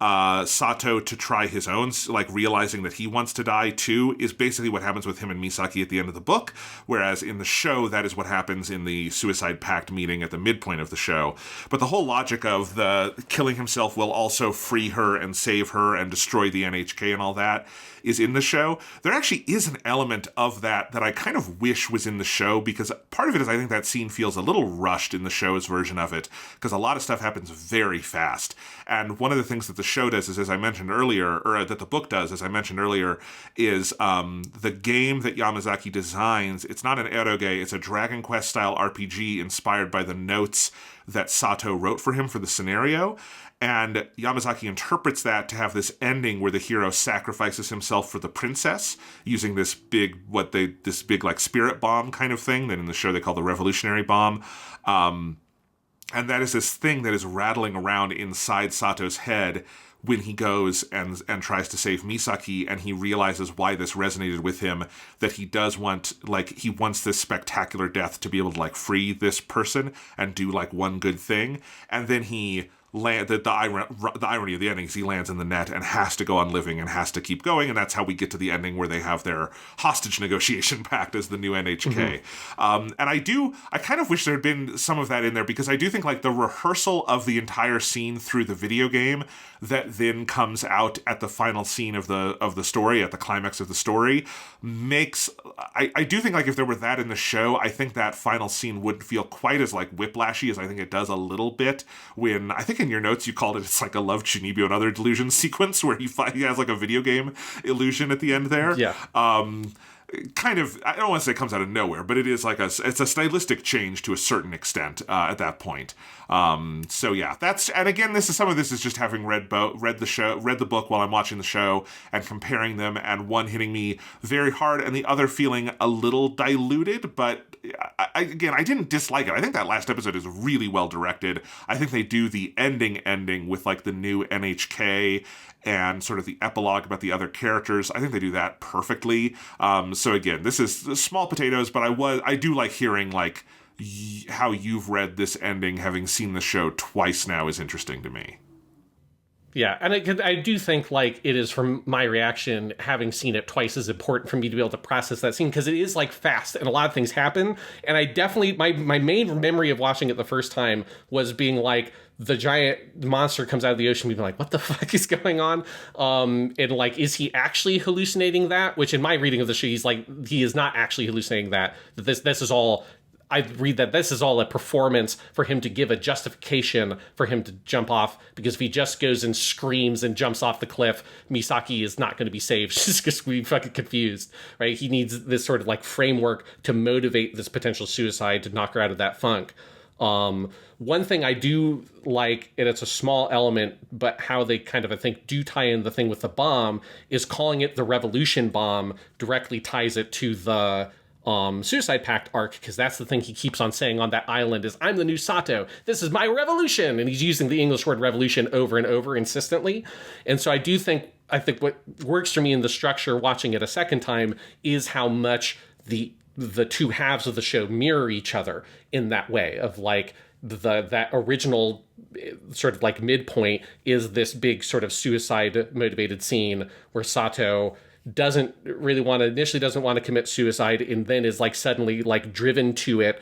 C: Sato to try his own, like realizing that he wants to die too, is basically what happens with him and Misaki at the end of the book, whereas in the show, that is what happens in the suicide pact meeting at the midpoint of the show. But the whole logic of the killing himself will also free her and save her and destroy the N.H.K. and all that is in the show. There actually is an element of that I kind of wish was in the show, because part of it is I think that scene feels a little rushed in the show's version of it, because a lot of stuff happens very fast. And one of the things that the show does is, as I mentioned earlier, or that the book does, as I mentioned earlier, is the game that Yamazaki designs. It's not an eroge, it's a Dragon Quest style RPG inspired by the notes that Sato wrote for him for the scenario. And Yamazaki interprets that to have this ending where the hero sacrifices himself for the princess using this big like spirit bomb kind of thing that in the show they call the revolutionary bomb. And that is this thing that is rattling around inside Sato's head when he goes and tries to save Misaki, and he realizes why this resonated with him, that he does want, like, he wants this spectacular death to be able to, like, free this person and do, like, one good thing. And then he the irony of the ending is he lands in the net and has to go on living and has to keep going, and that's how we get to the ending where they have their hostage negotiation pact as the new NHK. And I kind of wish there had been some of that in there, because I do think like the rehearsal of the entire scene through the video game that then comes out at the final scene of the story, at the climax of the story, makes I do think like if there were that in the show, I think that final scene wouldn't feel quite as like whiplashy as I think it does a little bit when, I think in your notes you called it's like a Love Chunibyo and Other Delusions sequence where he has like a video game illusion at the end there.
B: Yeah.
C: Kind of, I don't want to say it comes out of nowhere, but it is like it's a stylistic change to a certain extent at that point. So yeah, and again, some of this is just having read the book while I'm watching the show and comparing them, and one hitting me very hard and the other feeling a little diluted. But I didn't dislike it. I think that last episode is really well directed. I think they do the ending with like the new NHK and sort of the epilogue about the other characters. I think they do that perfectly. So again, this is small potatoes, but I do like hearing like how you've read this ending, having seen the show twice now, is interesting to me.
B: Yeah, and I do think, like, it is, from my reaction, having seen it twice, is important for me to be able to process that scene, because it is, like, fast, and a lot of things happen, and I definitely, my main memory of watching it the first time was being, like, the giant monster comes out of the ocean, being like, what the fuck is going on? And, like, is he actually hallucinating that? Which, in my reading of the show, he is not actually hallucinating that. This is all... I read that this is all a performance for him to give a justification for him to jump off, because if he just goes and screams and jumps off the cliff, Misaki is not going to be saved. She's just going to be fucking confused, right? He needs this sort of like framework to motivate this potential suicide to knock her out of that funk. One thing I do like, and it's a small element, but how they kind of, I think, do tie in the thing with the bomb, is calling it the Revolution Bomb directly ties it to the Suicide Pact arc, because that's the thing he keeps on saying on that island is, I'm the new Sato, this is my revolution, and he's using the English word revolution over and over insistently. And so I think what works for me in the structure watching it a second time is how much the two halves of the show mirror each other in that way of like that original sort of like midpoint is this big sort of suicide motivated scene where Sato initially doesn't want to commit suicide, and then is like suddenly like driven to it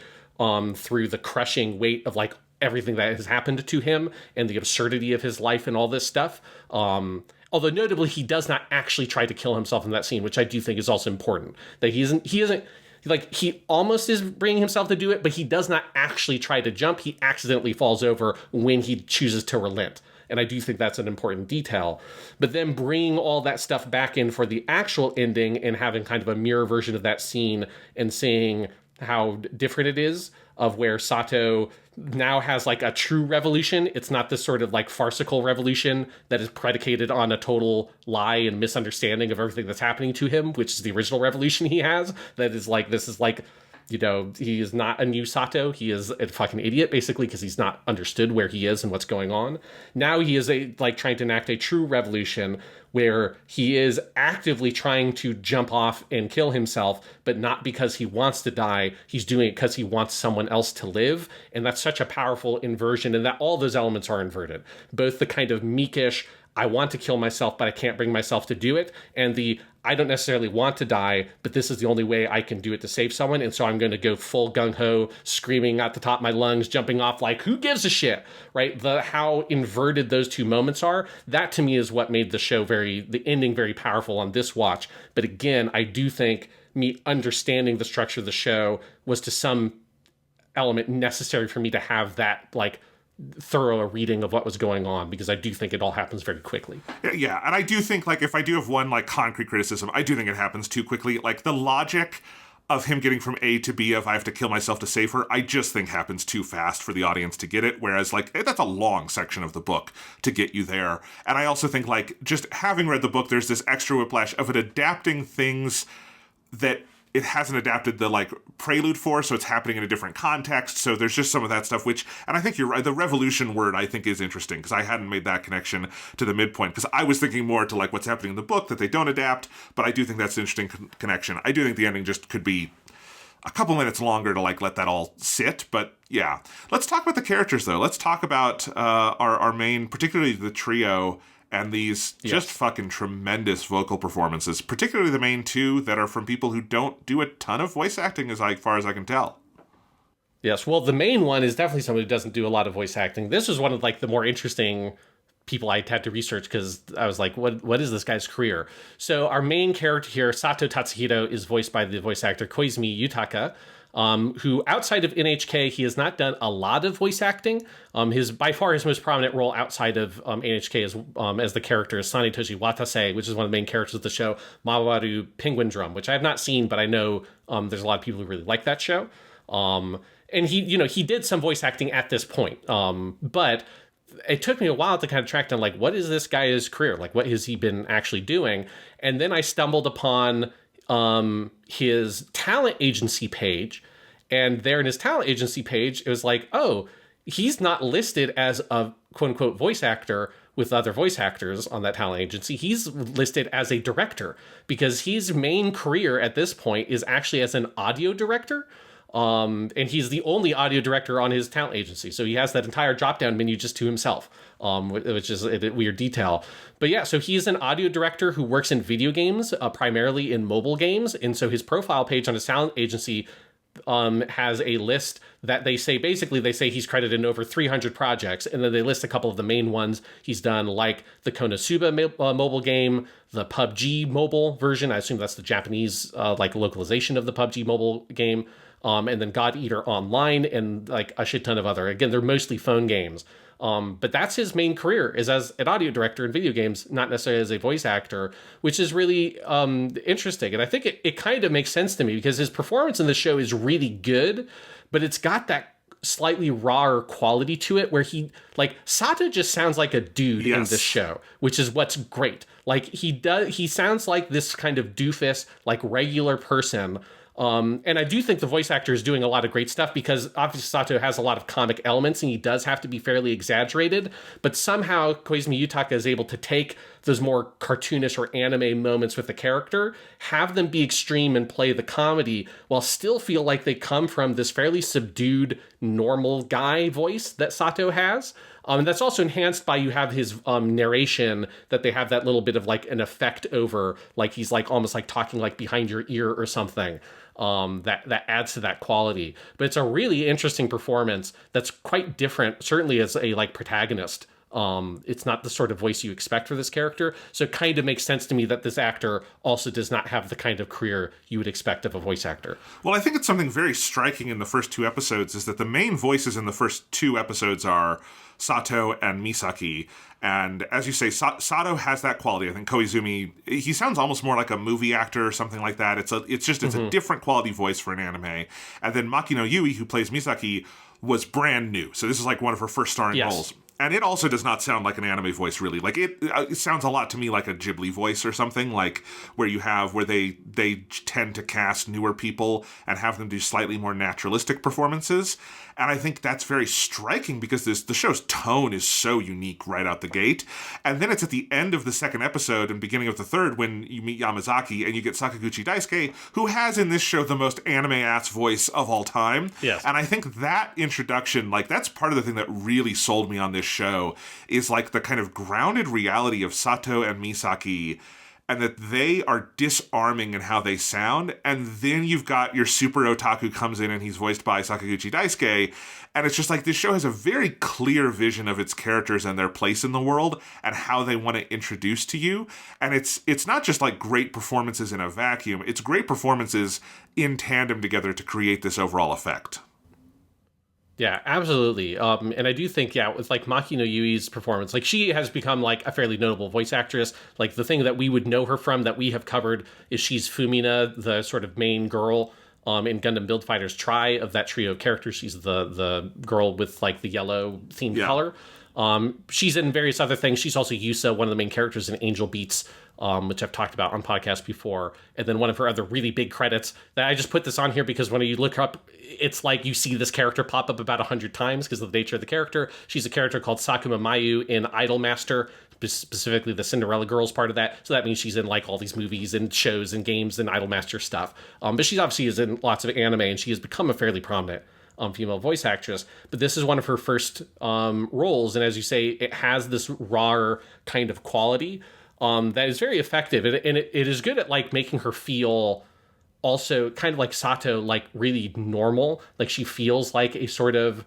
B: through the crushing weight of like everything that has happened to him and the absurdity of his life and all this stuff. Although notably, he does not actually try to kill himself in that scene, which I do think is also important. That he isn't like he almost is bringing himself to do it, but he does not actually try to jump. He accidentally falls over when he chooses to relent. And I do think that's an important detail. But then bringing all that stuff back in for the actual ending and having kind of a mirror version of that scene and seeing how different it is, of where Sato now has like a true revolution. It's not this sort of like farcical revolution that is predicated on a total lie and misunderstanding of everything that's happening to him, which is the original revolution he has. That is like, this is like, you know, he is not a new Sato. He is a fucking idiot, basically, because he's not understood where he is and what's going on. Now he is trying to enact a true revolution where he is actively trying to jump off and kill himself, but not because he wants to die. He's doing it because he wants someone else to live. And that's such a powerful inversion, and that all those elements are inverted. Both the kind of meekish, I want to kill myself, but I can't bring myself to do it, and the I don't necessarily want to die, but this is the only way I can do it to save someone, and so I'm going to go full gung-ho, screaming at the top of my lungs, jumping off like, who gives a shit, right? How inverted those two moments are, that to me is what made the ending very powerful on this watch. But again, I do think me understanding the structure of the show was to some element necessary for me to have that, like, thorough a reading of what was going on, because I do think it all happens very quickly.
C: Yeah, and I do think, like, if I do have one, like, concrete criticism, I do think it happens too quickly. Like, the logic of him getting from A to B of I have to kill myself to save her, I just think happens too fast for the audience to get it, whereas, like, that's a long section of the book to get you there. And I also think, like, just having read the book, there's this extra whiplash of it adapting things that it hasn't adapted the, like, prelude for, so it's happening in a different context. So there's just some of that stuff, which, and I think you're right, the revolution word I think is interesting, because I hadn't made that connection to the midpoint, because I was thinking more to, like, what's happening in the book that they don't adapt, but I do think that's an interesting connection. I do think the ending just could be a couple minutes longer to, like, let that all sit, but yeah. Let's talk about the characters, though. Let's talk about our main, particularly the trio, and these just fucking tremendous vocal performances, particularly the main two that are from people who don't do a ton of voice acting, as far as I can tell.
B: Yes, well, the main one is definitely someone who doesn't do a lot of voice acting. This was one of, like, the more interesting people I had to research, because I was like, what is this guy's career? So our main character here, Sato Tatsuhiko, is voiced by the voice actor Koizumi Yutaka, who outside of N.H.K, he has not done a lot of voice acting. By far his most prominent role outside of N.H.K is as the character is Sanetoshi Watase, which is one of the main characters of the show, Mawaru Penguin Drum, which I have not seen, but I know there's a lot of people who really like that show. And he did some voice acting at this point, but it took me a while to kind of track down, like, what is this guy's career? Like, what has he been actually doing? And then I stumbled upon his talent agency page, and there in his talent agency page, it was like, oh, he's not listed as a quote-unquote voice actor with other voice actors on that talent agency. He's listed as a director, because his main career at this point is actually as an audio director. And he's the only audio director on his talent agency. So he has that entire drop-down menu just to himself, which is a weird detail. But yeah, so he's an audio director who works in video games, primarily in mobile games. And so his profile page on his talent agency has a list that they say he's credited in over 300 projects. And then they list a couple of the main ones he's done, like the Konosuba mobile game, the PUBG mobile version. I assume that's the Japanese localization of the PUBG mobile game. And then God Eater Online, and like a shit ton of other. Again, they're mostly phone games. But that's his main career, is as an audio director in video games, not necessarily as a voice actor, which is really interesting. And I think it kind of makes sense to me, because his performance in the show is really good, but it's got that slightly rawer quality to it, where Sato just sounds like a dude in this show, which is what's great. Like, he sounds like this kind of doofus, like, regular person. And I do think the voice actor is doing a lot of great stuff, because obviously Sato has a lot of comic elements and he does have to be fairly exaggerated, but somehow Koizumi Yutaka is able to take those more cartoonish or anime moments with the character, have them be extreme and play the comedy, while still feel like they come from this fairly subdued, normal guy voice that Sato has. And that's also enhanced by, you have his narration, that they have that little bit of like an effect over, like he's like almost like talking like behind your ear or something. That adds to that quality. But it's a really interesting performance that's quite different, certainly as a like protagonist, It's not the sort of voice you expect for this character. So it kind of makes sense to me that this actor also does not have the kind of career you would expect of a voice actor.
C: Well, I think it's something very striking in the first 2 episodes is that the main voices in the first 2 episodes are Sato and Misaki. And as you say, Sato has that quality. I think Koizumi, he sounds almost more like a movie actor or something like that. It's a different quality voice for an anime. And then Makino Yui, who plays Misaki, was brand new. So this is like one of her first starring roles. And it also does not sound like an anime voice, really. Like it sounds a lot to me like a Ghibli voice or something, like where they tend to cast newer people and have them do slightly more naturalistic performances. And I think that's very striking because the show's tone is so unique right out the gate. And then it's at the end of the second episode and beginning of the third when you meet Yamazaki and you get Sakaguchi Daisuke, who has in this show the most anime-ass voice of all time.
B: Yes.
C: And I think that introduction, like that's part of the thing that really sold me on this show is like the kind of grounded reality of Sato and Misaki and that they are disarming in how they sound. And then you've got your super otaku comes in and he's voiced by Sakaguchi Daisuke. And it's just like this show has a very clear vision of its characters and their place in the world and how they want to introduce to you. And it's not just like great performances in a vacuum. It's great performances in tandem together to create this overall effect.
B: Yeah, absolutely. And I do think, with like Maki no Yui's performance, like she has become like a fairly notable voice actress. Like the thing that we would know her from that we have covered is she's Fumina, the sort of main girl in Gundam Build Fighters Tri of that trio of characters. She's the girl with like the yellow themed color. She's in various other things. She's also Yusa, one of the main characters in Angel Beats, which I've talked about on podcasts before. And then one of her other really big credits that I just put this on here because when you look up, it's like you see this character pop up about 100 times because of the nature of the character. She's a character called Sakuma Mayu in Idolmaster, specifically the Cinderella Girls part of that. So that means she's in like all these movies and shows and games and Idolmaster stuff. But she obviously is in lots of anime and she has become a fairly prominent female voice actress. But this is one of her first roles. And as you say, it has this raw kind of quality that is very effective. And it is good at like making her feel also kind of like Sato, like really normal. Like she feels like a sort of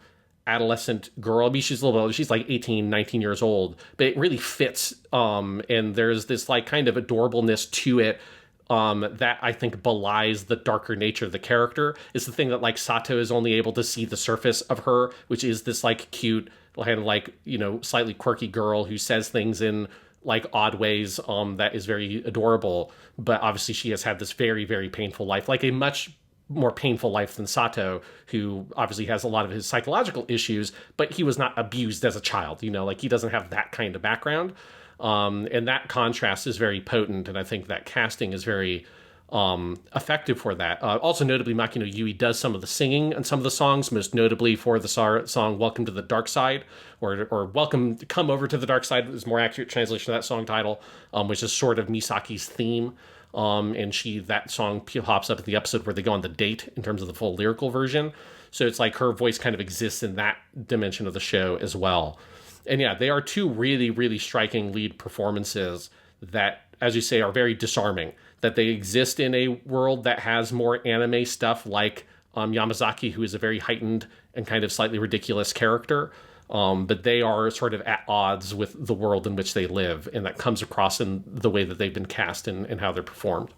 B: adolescent girl. I mean, she's a little older. She's like 18, 19 years old, but it really fits. And there's this like kind of adorableness to it that I think belies the darker nature of the character. It's the thing that like Sato is only able to see the surface of her, which is this like cute, kind of like, slightly quirky girl who says things in like odd ways that is very adorable. But obviously she has had this very, very painful life, like a much more painful life than Sato, who obviously has a lot of his psychological issues, but he was not abused as a child, like he doesn't have that kind of background. And that contrast is very potent, and I think that casting is very effective for that. Also notably, Makino Yui does some of the singing on some of the songs, most notably for the song Welcome to the Dark Side, or Welcome, Come Over to the Dark Side is more accurate translation of that song title, which is sort of Misaki's theme. And that song pops up in the episode where they go on the date in terms of the full lyrical version. So it's like her voice kind of exists in that dimension of the show as well. And yeah, they are two really, really striking lead performances that, as you say, are very disarming. That they exist in a world that has more anime stuff like Yamazaki, who is a very heightened and kind of slightly ridiculous character. But they are sort of at odds with the world in which they live. And that comes across in the way that they've been cast and how they're performed.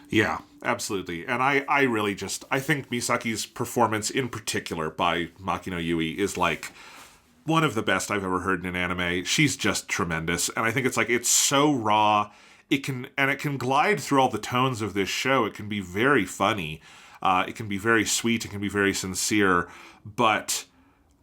C: Yeah, absolutely. And I really I think Misaki's performance in particular by Makino Yui is like one of the best I've ever heard in an anime. She's just tremendous. And I think it's so raw. It can glide through all the tones of this show. It can be very funny. It can be very sweet. It can be very sincere. But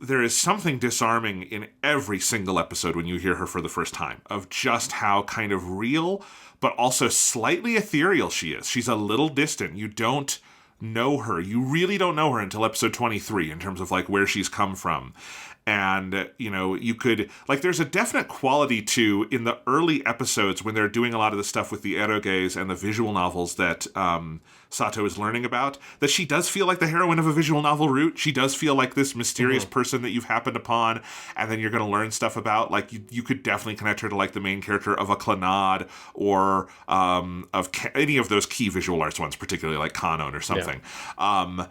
C: there is something disarming in every single episode when you hear her for the first time of just how kind of real, but also slightly ethereal she is. She's a little distant. You don't know her. You really don't know her until episode 23 in terms of like where she's come from. And, you could, like, there's a definite quality to, in the early episodes when they're doing a lot of the stuff with the eroges and the visual novels that Sato is learning about, that she does feel like the heroine of a visual novel route. She does feel like this mysterious person that you've happened upon, and then you're going to learn stuff about. Like, you could definitely connect her to, like, the main character of a Clannad or of any of those key visual arts ones, particularly like Kanon or something. Yeah.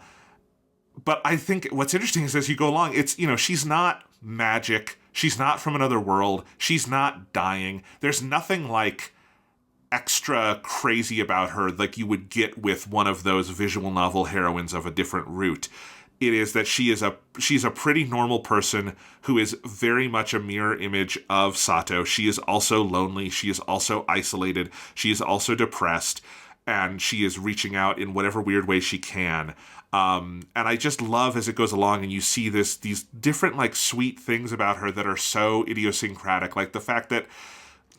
C: But I think what's interesting is as you go along, it's, she's not magic. She's not from another world. She's not dying. There's nothing like extra crazy about her like you would get with one of those visual novel heroines of a different route. It is that she's a pretty normal person who is very much a mirror image of Sato. She is also lonely. She is also isolated. She is also depressed, and she is reaching out in whatever weird way she can. And I just love as it goes along and you see these different like sweet things about her that are so idiosyncratic, like the fact that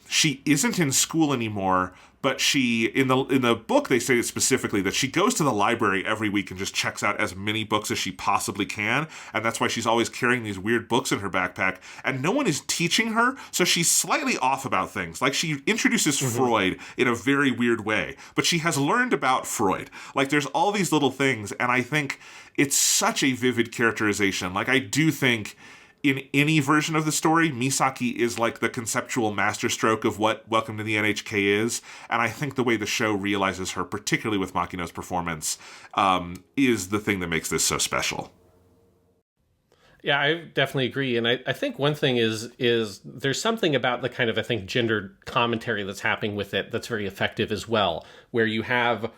C: she isn't in school anymore, but she, in the book, they say it specifically that she goes to the library every week and just checks out as many books as she possibly can. And that's why she's always carrying these weird books in her backpack. And no one is teaching her, so she's slightly off about things. Like, she introduces Freud in a very weird way, but she has learned about Freud. Like, there's all these little things, and I think it's such a vivid characterization. Like, I do think in any version of the story, Misaki is like the conceptual masterstroke of what Welcome to the N.H.K. is. And I think the way the show realizes her, particularly with Makino's performance, is the thing that makes this so special.
B: Yeah, I definitely agree. And I think one thing is there's something about the kind of, I think, gendered commentary that's happening with it that's very effective as well, where you have,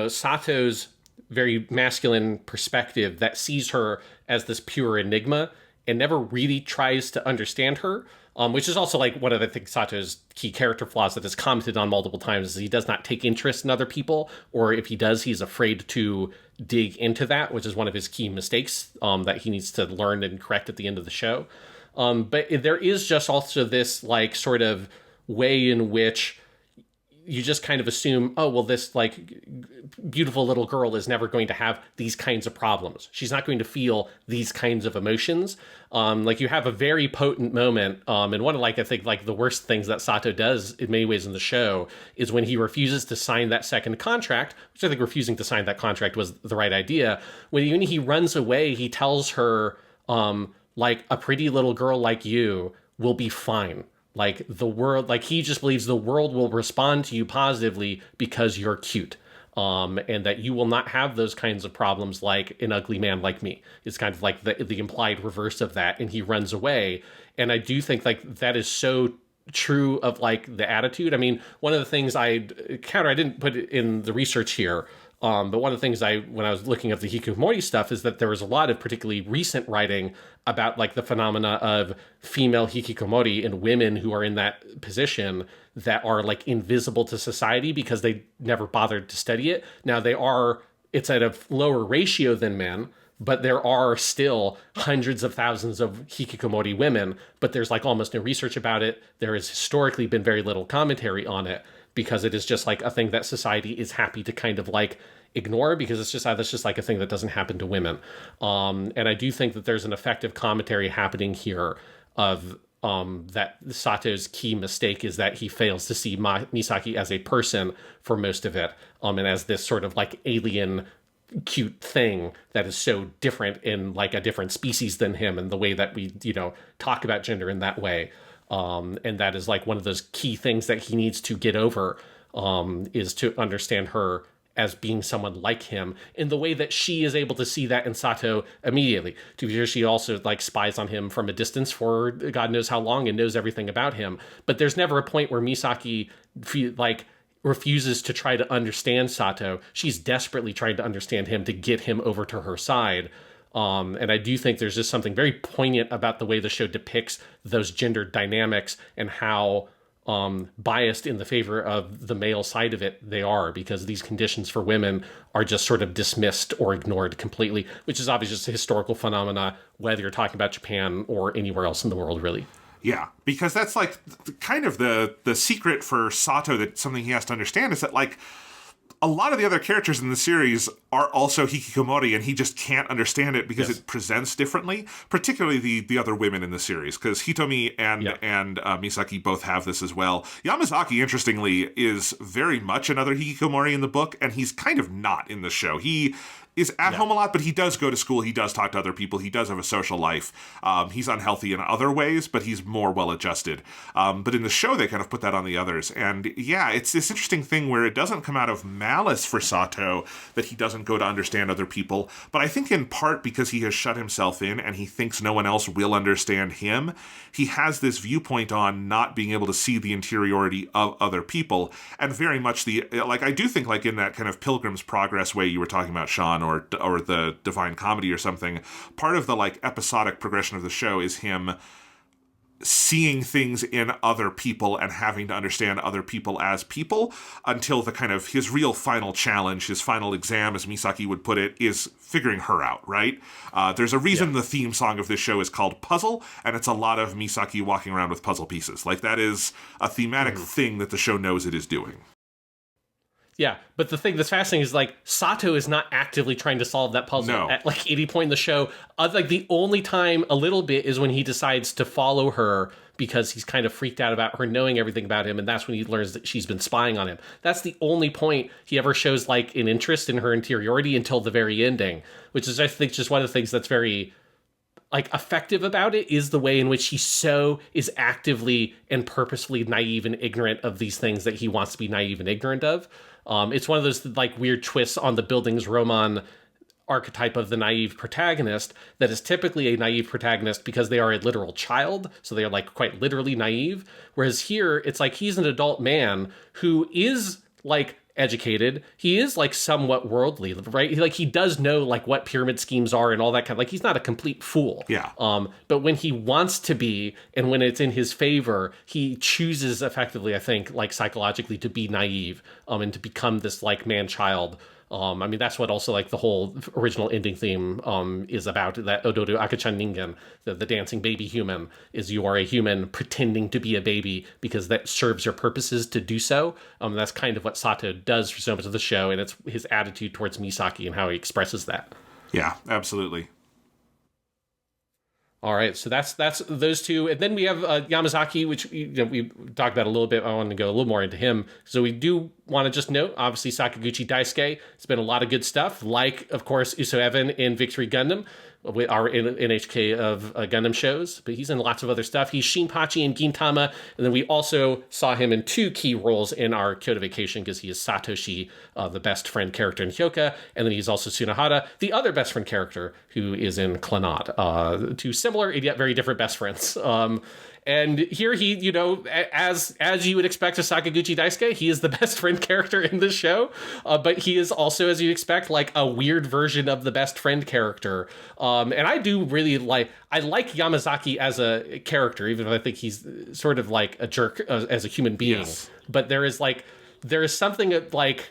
B: Sato's very masculine perspective that sees her as this pure enigma and never really tries to understand her, which is also like one of, I think, Sato's key character flaws that is commented on multiple times is he does not take interest in other people, or if he does, he's afraid to dig into that, which is one of his key mistakes that he needs to learn and correct at the end of the show. But there is just also this like sort of way in which you just kind of assume, oh, well, this like beautiful little girl is never going to have these kinds of problems. She's not going to feel these kinds of emotions. Like you have a very potent moment. And one of I think the worst things that Sato does in many ways in the show is when he refuses to sign that second contract, which I think refusing to sign that contract was the right idea. When he runs away, he tells her, like, a pretty little girl like you will be fine. Like the world, like he just believes the world will respond to you positively because you're cute. And that you will not have those kinds of problems like an ugly man like me. It's kind of like the implied reverse of that. And he runs away. And I do think like that is so true of like the attitude. I mean, one of the things I didn't put it in the research here. But one of the things when I was looking at the hikkikomori stuff is that there was a lot of particularly recent writing about like the phenomena of female hikkikomori and women who are in that position that are like invisible to society because they never bothered to study it. Now it's at a lower ratio than men, but there are still hundreds of thousands of hikkikomori women, but there's like almost no research about it. There has historically been very little commentary on it, because it is just like a thing that society is happy to kind of like ignore because it's just that's just like a thing that doesn't happen to women. And I do think that there's an effective commentary happening here of that Sato's key mistake is that he fails to see Misaki as a person for most of it, and as this sort of like alien cute thing that is so different in like a different species than him, and the way that we talk about gender in that way. And that is like one of those key things that he needs to get over, is to understand her as being someone like him in the way that she is able to see that in Sato immediately. To be sure, she also like spies on him from a distance for God knows how long and knows everything about him. But there's never a point where Misaki refuses to try to understand Sato. She's desperately trying to understand him to get him over to her side. And I do think there's just something very poignant about the way the show depicts those gender dynamics and how biased in the favor of the male side of it they are, because these conditions for women are just sort of dismissed or ignored completely, which is obviously just a historical phenomena, whether you're talking about Japan or anywhere else in the world, really.
C: Yeah, because that's like kind of the secret for Sato, that something he has to understand is that like a lot of the other characters in the series are also hikikomori, and he just can't understand it because it presents differently, particularly the other women in the series, because Hitomi and Misaki both have this as well. Yamazaki, interestingly, is very much another hikikomori in the book, and he's kind of not in the show. He is at home a lot, but he does go to school. He does talk to other people. He does have a social life. He's unhealthy in other ways, but he's more well-adjusted. But in the show, they kind of put that on the others. And yeah, it's this interesting thing where it doesn't come out of malice for Sato that he doesn't go to understand other people. But I think in part because he has shut himself in and he thinks no one else will understand him, he has this viewpoint on not being able to see the interiority of other people. And very much I do think like in that kind of Pilgrim's Progress way you were talking about, Sean, or the Divine Comedy or something, part of the like episodic progression of the show is him seeing things in other people and having to understand other people as people until the kind of his real final challenge, his final exam, as Misaki would put it, is figuring her out, right? There's a reason the theme song of this show is called Puzzle, and it's a lot of Misaki walking around with puzzle pieces. Like that is a thematic thing that the show knows it is doing.
B: Yeah, but the thing that's fascinating is, like, Sato is not actively trying to solve that puzzle.
C: No.
B: At, like, any point in the show. Like, the only time a little bit is when he decides to follow her because he's kind of freaked out about her knowing everything about him, and that's when he learns that she's been spying on him. That's the only point he ever shows, like, an interest in her interiority until the very ending, which is, I think, just one of the things that's very, like, effective about it is the way in which he is actively and purposefully naive and ignorant of these things that he wants to be naive and ignorant of. It's one of those like weird twists on the Bildungsroman archetype of the naive protagonist that is typically a naive protagonist because they are a literal child, so they are like quite literally naive. Whereas here, it's like he's an adult man who is like educated. He is like somewhat worldly, right? He does know like what pyramid schemes are and all that kind of, like, he's not a complete fool.
C: Yeah.
B: But when he wants to be and when it's in his favor, he chooses effectively, I think, like psychologically to be naive and to become this like man-child. I mean, that's what also like the whole original ending theme is about, that Odoru Akachan Ningen, the dancing baby human, is you are a human pretending to be a baby because that serves your purposes to do so. That's kind of what Sato does for so much of the show, and it's his attitude towards Misaki and how he expresses that.
C: Yeah, absolutely.
B: All right, so that's those two, and then we have Yamazaki, which we talked about a little bit. I want to go a little more into him. So we do want to just note, obviously, Sakaguchi Daisuke. It's been a lot of good stuff, like, of course, Uso Evan in Victory Gundam, with our NHK of Gundam shows, but he's in lots of other stuff. He's Shinpachi in Gintama, and then we also saw him in two key roles in our Kyoto Vacation because he is Satoshi, the best friend character in Hyoka, and then he's also Tsunohara, the other best friend character who is in Clannad. Two similar and yet very different best friends. And here he, as you would expect of Sakaguchi Daisuke, he is the best friend character in this show. But he is also, as you expect, like a weird version of the best friend character. And I do really like Yamazaki as a character, even if I think he's sort of like a jerk as a human being.
C: Yes.
B: But there is something like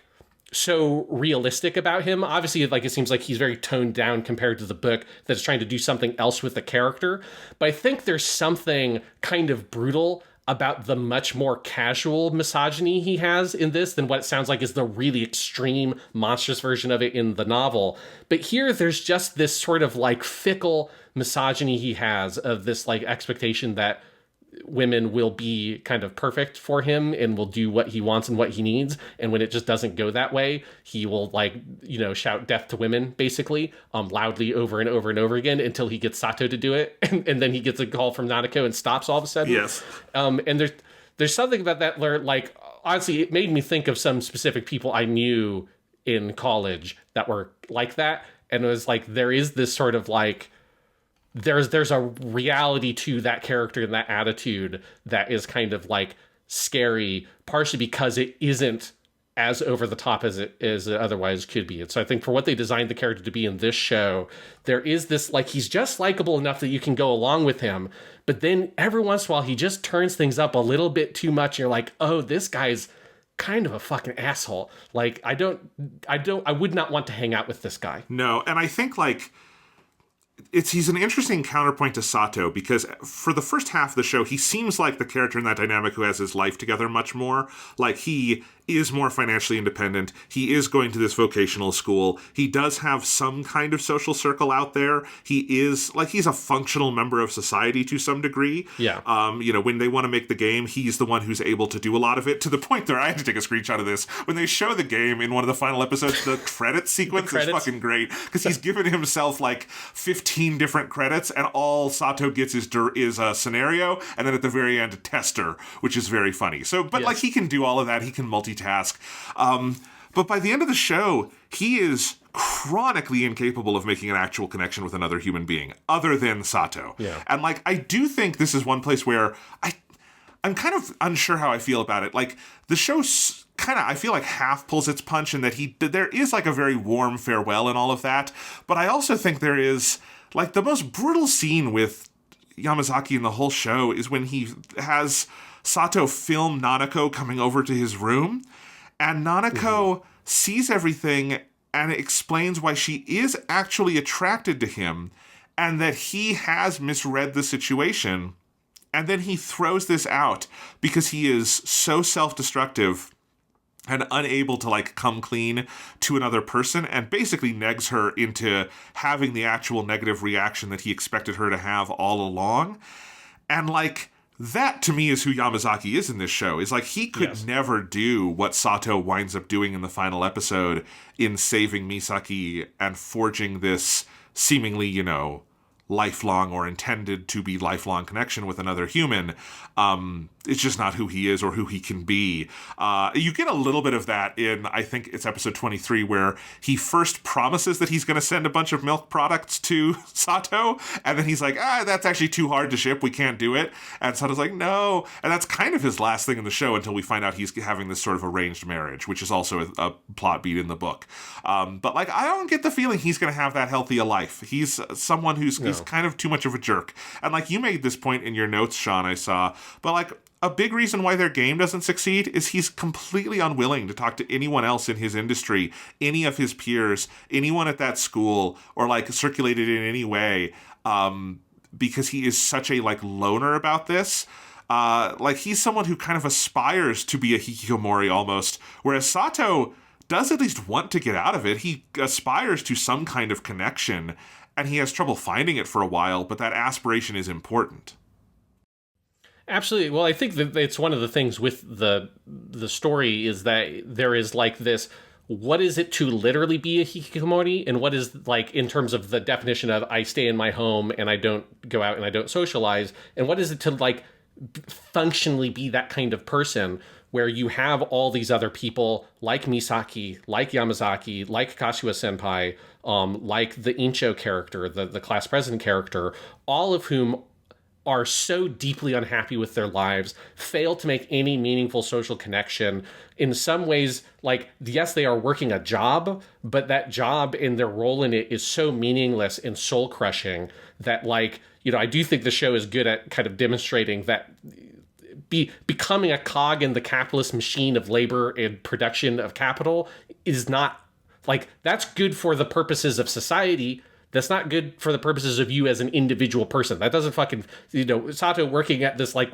B: so realistic about him. Obviously, like, it seems like he's very toned down compared to the book that's trying to do something else with the character. But I think there's something kind of brutal about the much more casual misogyny he has in this than what it sounds like is the really extreme, monstrous version of it in the novel. But here, there's just this sort of like fickle misogyny he has of this like expectation that women will be kind of perfect for him and will do what he wants and what he needs. And when it just doesn't go that way, he will shout death to women, basically, loudly over and over and over again until he gets Sato to do it. And then he gets a call from Nanako and stops all of a sudden.
C: Yes.
B: And there's something about that where, like, honestly, it made me think of some specific people I knew in college that were like that. And it was like, there is this sort of like, there's a reality to that character and that attitude that is kind of like scary, partially because it isn't as over the top as it otherwise could be. And so I think for what they designed the character to be in this show, there is this, like, he's just likable enough that you can go along with him, but then every once in a while he just turns things up a little bit too much. And you're like, oh, this guy's kind of a fucking asshole. Like, I would not want to hang out with this guy.
C: No, and I think, like, he's an interesting counterpoint to Sato, because for the first half of the show, he seems like the character in that dynamic who has his life together much more. Like, he is more financially independent. He is going to this vocational school. He does have some kind of social circle out there. He is, like, he's a functional member of society to some degree.
B: Yeah.
C: When they want to make the game, he's the one who's able to do a lot of it, to the point where I had to take a screenshot of this. When they show the game in one of the final episodes, the credit sequence is fucking great, because he's given himself, like, 15 different credits, and all Sato gets is a scenario, and then at the very end, a tester, which is very funny. So, but, like, he can do all of that. He can multitask. But by the end of the show, he is chronically incapable of making an actual connection with another human being other than Sato.
B: Yeah.
C: And, like, I do think this is one place where I'm kind of unsure how I feel about it. Like, the show's kind of, I feel like, half pulls its punch in that there is, like, a very warm farewell and all of that. But I also think there is, like, the most brutal scene with Yamazaki in the whole show is when he has Sato film Nanako coming over to his room, and Nanako sees everything and explains why she is actually attracted to him, and that he has misread the situation, and then he throws this out because he is so self-destructive and unable to, like, come clean to another person, and basically negs her into having the actual negative reaction that he expected her to have all along. And, like, that to me is who Yamazaki is in this show. Is like, he could never do what Sato winds up doing in the final episode in saving Misaki and forging this seemingly, lifelong or intended to be lifelong connection with another human. It's just not who he is or who he can be. You get a little bit of that in, I think it's episode 23, where he first promises that he's going to send a bunch of milk products to Sato, and then he's like, that's actually too hard to ship, we can't do it. And Sato's like, no. And that's kind of his last thing in the show until we find out he's having this sort of arranged marriage, which is also a plot beat in the book. But, like, I don't get the feeling he's going to have that healthy a life. He's someone who's kind of too much of a jerk. And, like, you made this point in your notes, Sean, I saw, but, like, a big reason why their game doesn't succeed is he's completely unwilling to talk to anyone else in his industry, any of his peers, anyone at that school, or, like, circulate it in any way, because he is such a, like, loner about this. Like, he's someone who kind of aspires to be a hikkikomori almost, whereas Sato does at least want to get out of it. He aspires to some kind of connection, and he has trouble finding it for a while, but that aspiration is important.
B: Absolutely. Well, I think that it's one of the things with the story is that there is, like, this, what is it to literally be a hikikomori, and what is, like, in terms of the definition of I stay in my home and I don't go out and I don't socialize, and what is it to, like, functionally be that kind of person where you have all these other people like Misaki, like Yamazaki, like Kashiwa Senpai, like the Incho character, the class president character, all of whom are so deeply unhappy with their lives, fail to make any meaningful social connection. In some ways, like, yes, they are working a job, but that job and their role in it is so meaningless and soul-crushing that, like, I do think the show is good at kind of demonstrating that becoming a cog in the capitalist machine of labor and production of capital is not, like, that's good for the purposes of society. That's not good for the purposes of you as an individual person. That doesn't fucking, Sato working at this, like,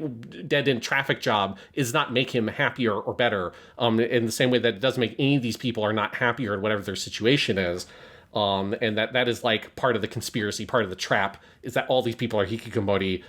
B: dead-end traffic job does not make him happier or better. In the same way that it doesn't make any of these people are not happier in whatever their situation is. And that is, like, part of the conspiracy, part of the trap, is that all these people are hikikomori,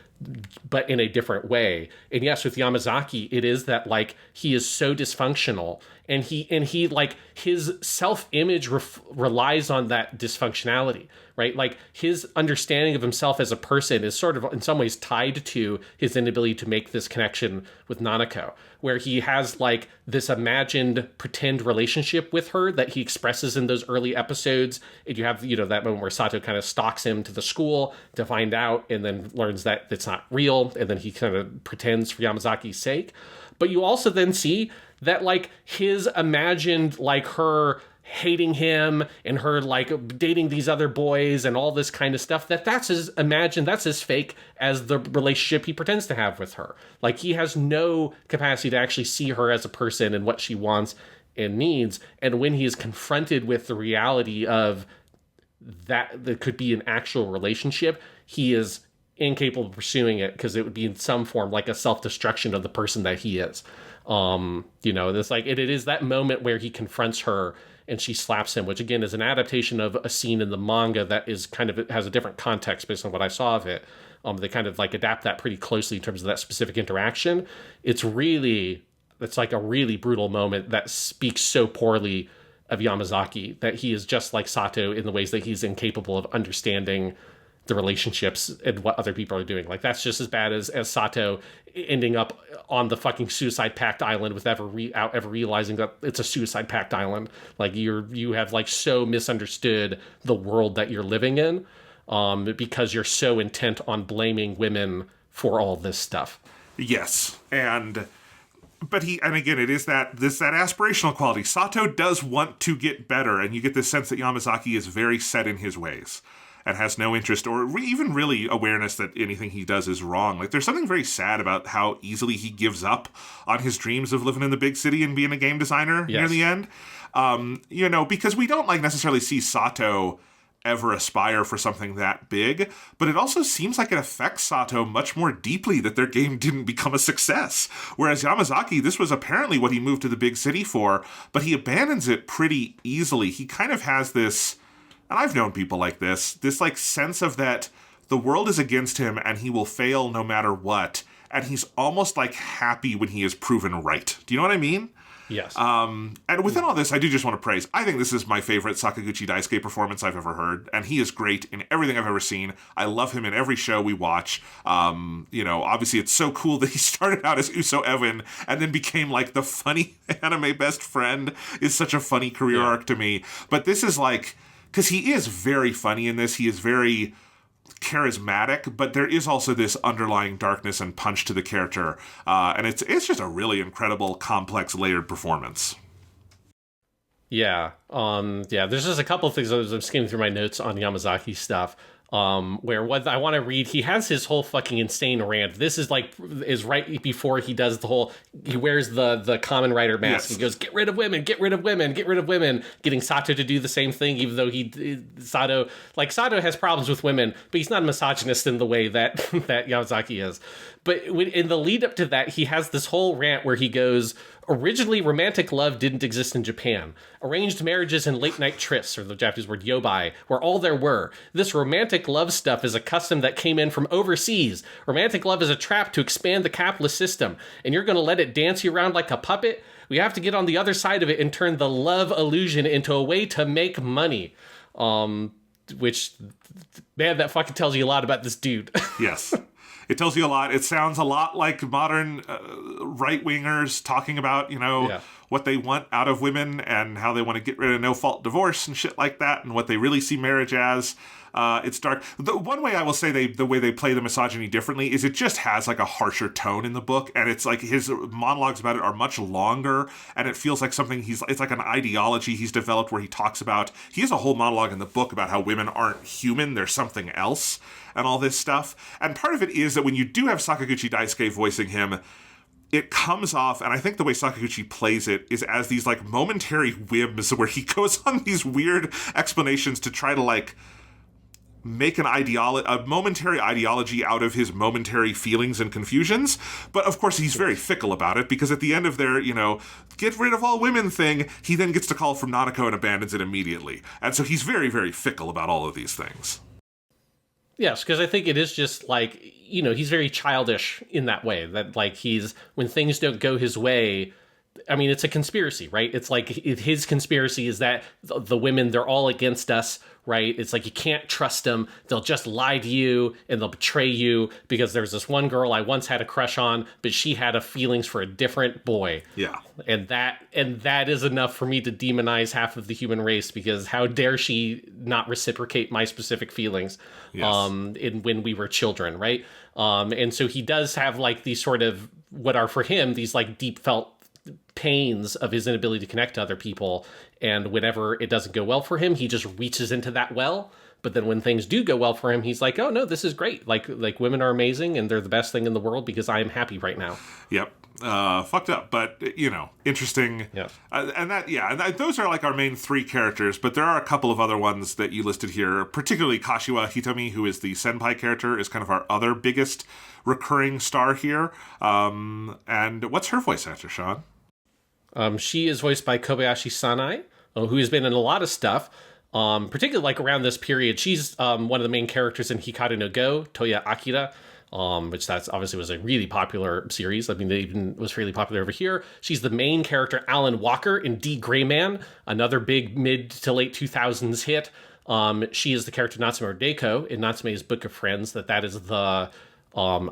B: but in a different way. And yes, with Yamazaki, it is that, like, he is so dysfunctional, and he like, his self-image relies on that dysfunctionality, right? Like, his understanding of himself as a person is sort of, in some ways, tied to his inability to make this connection with Nanako, where he has, like, this imagined pretend relationship with her that he expresses in those early episodes. And you have, that moment where Sato kind of stalks him to the school to find out, and then learns that it's not real, and then he kind of pretends for Yamazaki's sake. But you also then see that, like, his imagined, like, her hating him and her, like, dating these other boys and all this kind of stuff, that's as fake as the relationship he pretends to have with her. Like, he has no capacity to actually see her as a person and what she wants and needs. And when he is confronted with the reality of that could be an actual relationship, he is incapable of pursuing it because it would be in some form like a self-destruction of the person that he is. It's like it is that moment where he confronts her and she slaps him, which again is an adaptation of a scene in the manga that is kind of, it has a different context based on what I saw of it. They kind of like adapt that pretty closely in terms of that specific interaction. It's like a really brutal moment that speaks so poorly of Yamazaki that he is just like Sato in the ways that he's incapable of understanding the relationships and what other people are doing. Like that's just as bad as Sato ending up on the fucking suicide pact island without ever realizing that it's a suicide pact island. Like you have like so misunderstood the world that you're living in, because you're so intent on blaming women for all this stuff.
C: Yes. But again, it is that aspirational quality. Sato does want to get better, and you get this sense that Yamazaki is very set in his ways and has no interest or even really awareness that anything he does is wrong. Like, there's something very sad about how easily he gives up on his dreams of living in the big city and being a game designer near the end. Because we don't necessarily see Sato ever aspire for something that big, but it also seems like it affects Sato much more deeply that their game didn't become a success. Whereas Yamazaki, this was apparently what he moved to the big city for, but he abandons it pretty easily. He kind of has this, and I've known people like this like sense of that the world is against him and he will fail no matter what, and he's almost like happy when he is proven right. Do you know what I mean?
B: Yes.
C: And within all this, I do just want to praise. I think this is my favorite Sakaguchi Daisuke performance I've ever heard, and he is great in everything I've ever seen. I love him in every show we watch. Obviously it's so cool that he started out as Uso Evan and then became like the funny anime best friend. Is such a funny career arc to me. But this is like, because he is very funny in this. He is very charismatic, but there is also this underlying darkness and punch to the character, and it's just a really incredible, complex, layered performance.
B: There's just a couple of things. I'm skimming through my notes on Yamazaki stuff, where what I want to read, he has his whole fucking insane rant. This is right before he does he wears the Kamen Rider mask. Yes. He goes, get rid of women, get rid of women, get rid of women, getting Sato to do the same thing, even though Sato has problems with women, but he's not a misogynist in the way that Yamazaki is. But in the lead up to that, he has this whole rant where he goes, originally, romantic love didn't exist in Japan. Arranged marriages and late-night trysts, or the Japanese word yobai, were all there were. This romantic love stuff is a custom that came in from overseas. Romantic love is a trap to expand the capitalist system, and you're going to let it dance you around like a puppet? We have to get on the other side of it and turn the love illusion into a way to make money. Which, man, that fucking tells you a lot about this dude.
C: Yes. It tells you a lot. It sounds a lot like modern right-wingers talking about, what they want out of women and how they want to get rid of no-fault divorce and shit like that, and what they really see marriage as. It's dark. The one way I will say the way they play the misogyny differently is it just has like a harsher tone in the book, and it's like his monologues about it are much longer, and it feels like something it's like an ideology he's developed where he talks about, he has a whole monologue in the book about how women aren't human, they're something else, and all this stuff. And part of it is that when you do have Sakaguchi Daisuke voicing him, it comes off, and I think the way Sakaguchi plays it is as these like momentary whims where he goes on these weird explanations to try to like make a momentary ideology out of his momentary feelings and confusions. But of course he's very fickle about it, because at the end of their, get rid of all women thing, he then gets the call from Nanako and abandons it immediately. And so he's very, very fickle about all of these things.
B: Yes, because I think it is just like, he's very childish in that way, that like when things don't go his way, I mean, it's a conspiracy, right? It's like his conspiracy is that the women, they're all against us, right? It's like you can't trust them. They'll just lie to you and they'll betray you, because there's this one girl I once had a crush on, but she had feelings for a different boy.
C: Yeah.
B: And that is enough for me to demonize half of the human race, because how dare she not reciprocate my specific feelings when we were children, right? And so he does have like these sort of what are for him these like deep felt pains of his inability to connect to other people, and whenever it doesn't go well for him, he just reaches into that well But then when things do go well for him, he's like, oh no, this is great. Like women are amazing and they're the best thing in the world because I am happy right now.
C: Yep. Fucked up, but interesting.
B: Yeah.
C: Those are like our main three characters, but there are a couple of other ones that you listed here, particularly Kashiwa Hitomi, who is the senpai character, is kind of our other biggest recurring star here. And what's her voice actor, Sean?
B: She is voiced by Kobayashi Sanai, who has been in a lot of stuff. Particularly like around this period, she's one of the main characters in Hikaru no Go, Toya Akira, which that's obviously was a really popular series. I mean, it even was really popular over here. She's the main character, Alan Walker, in D. Gray Man, another big mid to late 2000s hit. She is the character Natsume Deko in Natsume's Book of Friends. That is the...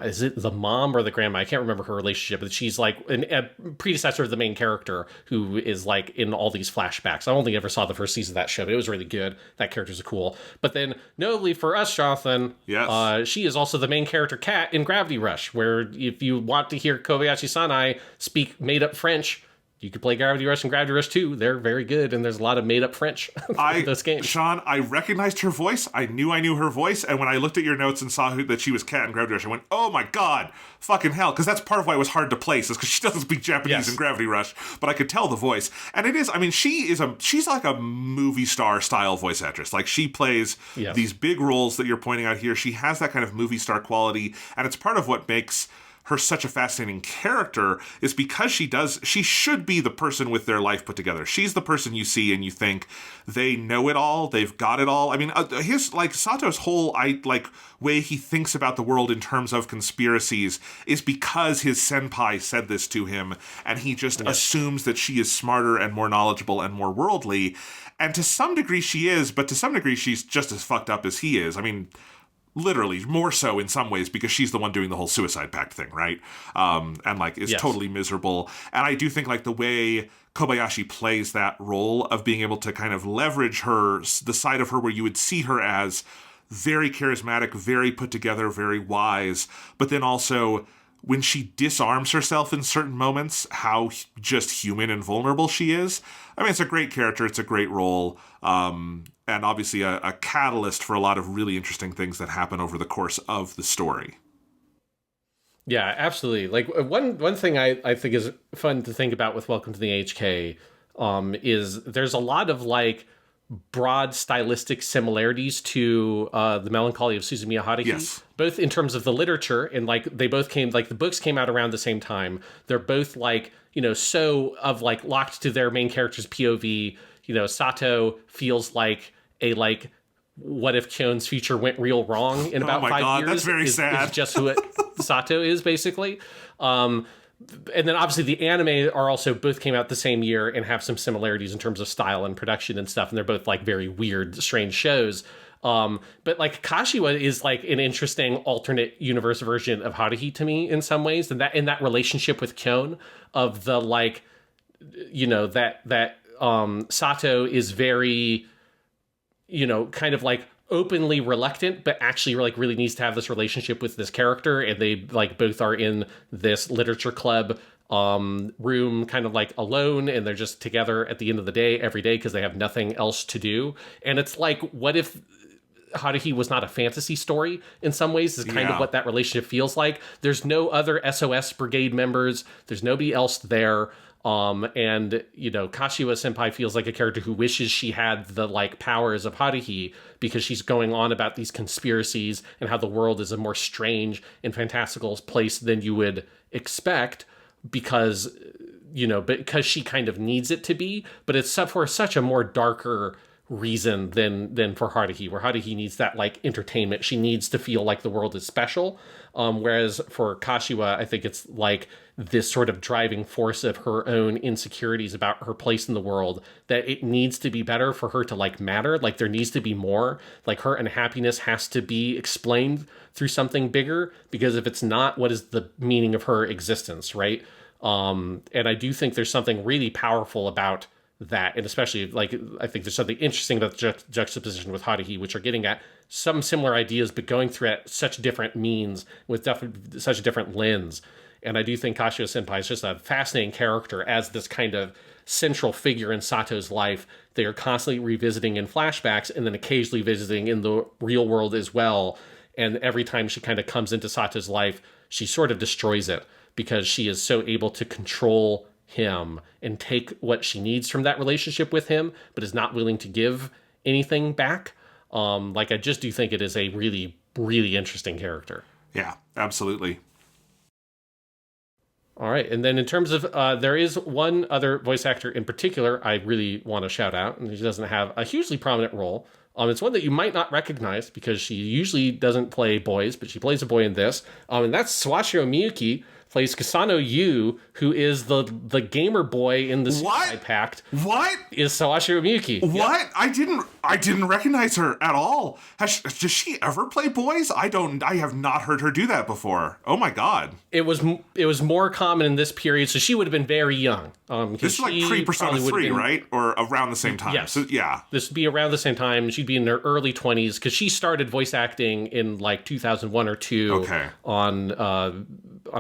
B: is it the mom or the grandma? I can't remember her relationship, but she's like a predecessor of the main character who is like in all these flashbacks. I only ever saw the first season of that show, but it was really good. That character's cool. But then, notably for us, Jonathan,
C: yes.
B: She is also the main character, Kat, in Gravity Rush, where if you want to hear Kobayashi Sanai speak made-up French, you could play Gravity Rush and Gravity Rush 2. They're very good, and there's a lot of made-up French in those games.
C: Sean, I recognized her voice. I knew her voice, and when I looked at your notes and saw that she was Kat in Gravity Rush, I went, oh my god, fucking hell, because that's part of why it was hard to place, is because she doesn't speak Japanese in Gravity Rush, but I could tell the voice. And it is, I mean, she's like a movie star style voice actress. Like, she plays these big roles that you're pointing out here. She has that kind of movie star quality, and it's part of what makes her such a fascinating character, is because she should be the person with their life put together. She's the person you see and you think they know it all, they've got it all. I mean, Sato's whole way he thinks about the world in terms of conspiracies is because his senpai said this to him, and he just assumes that she is smarter and more knowledgeable and more worldly. And to some degree she is, but to some degree she's just as fucked up as he is. I mean, literally, more so in some ways, because she's the one doing the whole suicide pact thing, right? And is totally miserable. And I do think the way Kobayashi plays that role of being able to kind of leverage the side of her where you would see her as very charismatic, very put together, very wise, but then also when she disarms herself in certain moments, how just human and vulnerable she is. I mean, it's a great character. It's a great role. And obviously a catalyst for a lot of really interesting things that happen over the course of the story.
B: Yeah, absolutely. Like one thing I think is fun to think about with Welcome to the N.H.K. Is there's a lot of broad stylistic similarities to the Melancholy of Suzumiya Haruhi, both in terms of the literature, and they both came, the books came out around the same time. They're both so of locked to their main character's POV. Sato feels like a what if Kyon's future went real wrong in about 5 years?
C: That's very sad.
B: Is just who Sato is, basically. And then obviously the anime are also both came out the same year and have some similarities in terms of style and production and stuff. And they're both very weird, strange shows. But Kashiwa is an interesting alternate universe version of Haruhi to me in some ways. And that in that relationship with Kyon of the Sato is very, kind of openly reluctant, but actually really needs to have this relationship with this character. And they both are in this literature club room kind of alone, and they're just together at the end of the day, every day, because they have nothing else to do. And it's what if Haruhi was not a fantasy story in some ways is kind of what that relationship feels like. There's no other SOS brigade members. There's nobody else there. And Kashiwa senpai feels like a character who wishes she had the powers of Haruhi, because she's going on about these conspiracies and how the world is a more strange and fantastical place than you would expect, because she kind of needs it to be, but it's for such a more darker reason than for Haruhi, where Haruhi needs that entertainment. She needs to feel like the world is special. Whereas for Kashiwa, I think it's this sort of driving force of her own insecurities about her place in the world, that it needs to be better for her to matter. There needs to be more. Her unhappiness has to be explained through something bigger, because if it's not, what is the meaning of her existence, right? And I do think there's something really powerful about that, and especially I think there's something interesting about the juxtaposition with Haruhi, which are getting at some similar ideas but going through at such different means with such a different lens. And I do think Kashiwa senpai is just a fascinating character as this kind of central figure in Sato's life. They are constantly revisiting in flashbacks and then occasionally visiting in the real world as well. And every time she kind of comes into Sato's life, she sort of destroys it because she is so able to control him and take what she needs from that relationship with him, but is not willing to give anything back. I just do think it is a really, really interesting character.
C: Yeah, absolutely.
B: All right. And then in terms of, there is one other voice actor in particular I really want to shout out, and she doesn't have a hugely prominent role. It's one that you might not recognize because she usually doesn't play boys, but she plays a boy in this. And that's Sawashiro Miyuki, plays Kasano Yu, who is the gamer boy in the Suicide Pact.
C: What?
B: Is Sawashiro Miyuki.
C: What?
B: Yep.
C: I didn't recognize her at all. Does she ever play boys? I have not heard her do that before. Oh my god.
B: It was more common in this period, so she would have been very young.
C: This is like pre-Persona 3, right? Or around the same time.
B: Yes.
C: So, yeah.
B: This would be around the same time. She'd be in her early 20s because she started voice acting in like 2001 or 2 on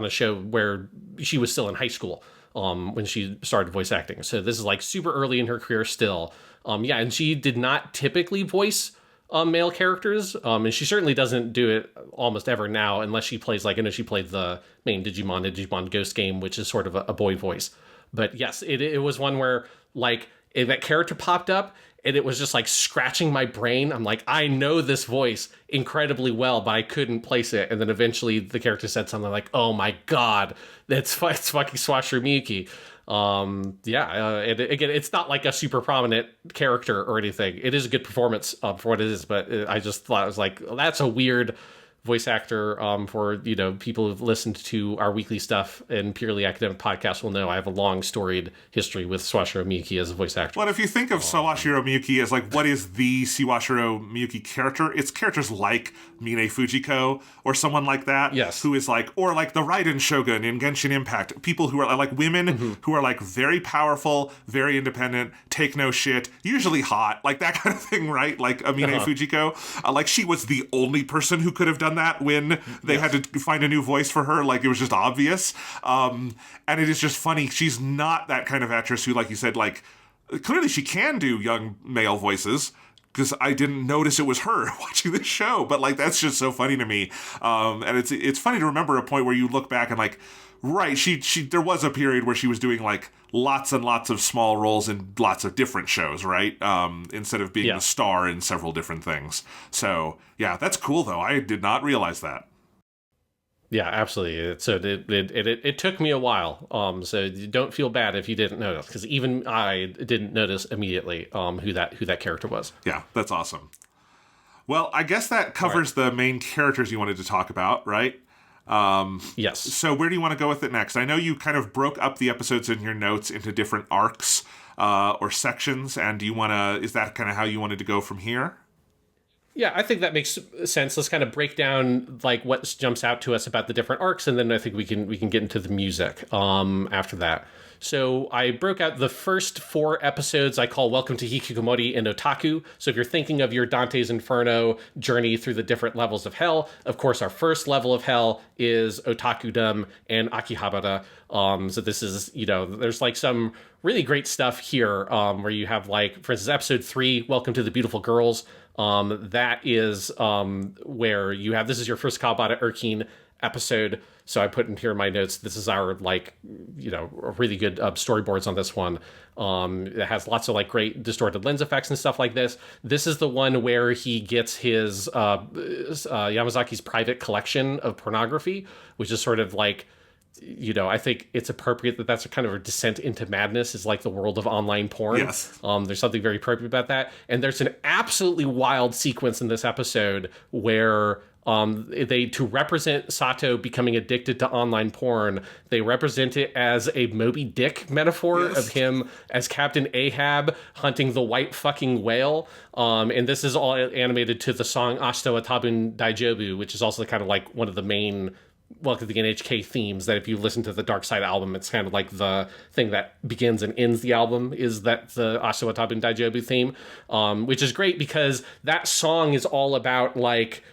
B: a show where she was still in high school when she started voice acting. So this is like super early in her career still. And she did not typically voice male characters, and she certainly doesn't do it almost ever now unless she plays, like, I know she played the main Digimon Ghost game, which is sort of a boy voice. But yes, it was one where, like, that character popped up, and it was just, like, scratching my brain. I'm like, I know this voice incredibly well, but I couldn't place it. And then eventually the character said something like, oh my god, it's fucking Sawashiro Miyuki. Again, it's not like a super prominent character or anything. It is a good performance for what it is, but I just thought, it was like, that's a weird voice actor for, people who've listened to our weekly stuff and purely academic podcasts will know I have a long storied history with Sawashiro Miyuki as a voice actor.
C: Well, if you think of Sawashiro Miyuki as like, what is the Sawashiro Miyuki character? It's characters like Mine Fujiko or someone like that.
B: Yes.
C: Who is like, or like the Raiden Shogun in Genshin Impact. People who are like women who are like very powerful, very independent, take no shit, usually hot, like that kind of thing, right? Like Mine Fujiko. Like she was the only person who could have done that when they had to find a new voice for her. Like it was just obvious. And it is just funny. She's not that kind of actress who, like you said, like clearly she can do young male voices, because I didn't notice it was her watching this show. But like that's just so funny to me. And it's funny to remember a point where you look back and like, right, she there was a period where she was doing like lots and lots of small roles in lots of different shows, right? Instead of being the star in several different things. So yeah, that's cool though. I did not realize that.
B: Yeah, absolutely. So it took me a while. So you don't feel bad if you didn't notice, because even I didn't notice immediately who that character was.
C: Yeah, that's awesome. Well, I guess that covers the main characters you wanted to talk about, right?
B: Yes.
C: So where do you want to go with it next? I know you kind of broke up the episodes in your notes into different arcs or sections, and is that kind of how you wanted to go from here?
B: Yeah, I think that makes sense. Let's kind of break down like what jumps out to us about the different arcs, and then I think we can get into the music after that. So I broke out the first 4 episodes I call Welcome to Hikkikomori and Otaku. So if you're thinking of your Dante's Inferno journey through the different levels of hell, of course, our first level of hell is Otakudom and Akihabara. So this is, there's like some really great stuff here where you have like, for instance, episode 3, Welcome to the Beautiful Girls. That is where you have, this is your first Kawabata Urkin episode. So I put in here in my notes, this is our really good storyboards on this one. It has lots of like great distorted lens effects and stuff like this. This is the one where he gets his Yamazaki's private collection of pornography, which is sort of like, I think it's appropriate that that's a kind of a descent into madness, is like the world of online porn.
C: Yes.
B: There's something very appropriate about that. And there's an absolutely wild sequence in this episode where they, to represent Sato becoming addicted to online porn, they represent it as a Moby Dick metaphor of him as Captain Ahab hunting the white fucking whale. And this is all animated to the song Ashita wa Tabun Daijobu, which is also kind of like one of the main Welcome to the N.H.K. themes, that if you listen to the Dark Side album, it's kind of like the thing that begins and ends the album, is that the Ashita wa Tabun Daijobu theme, which is great because that song is all about like,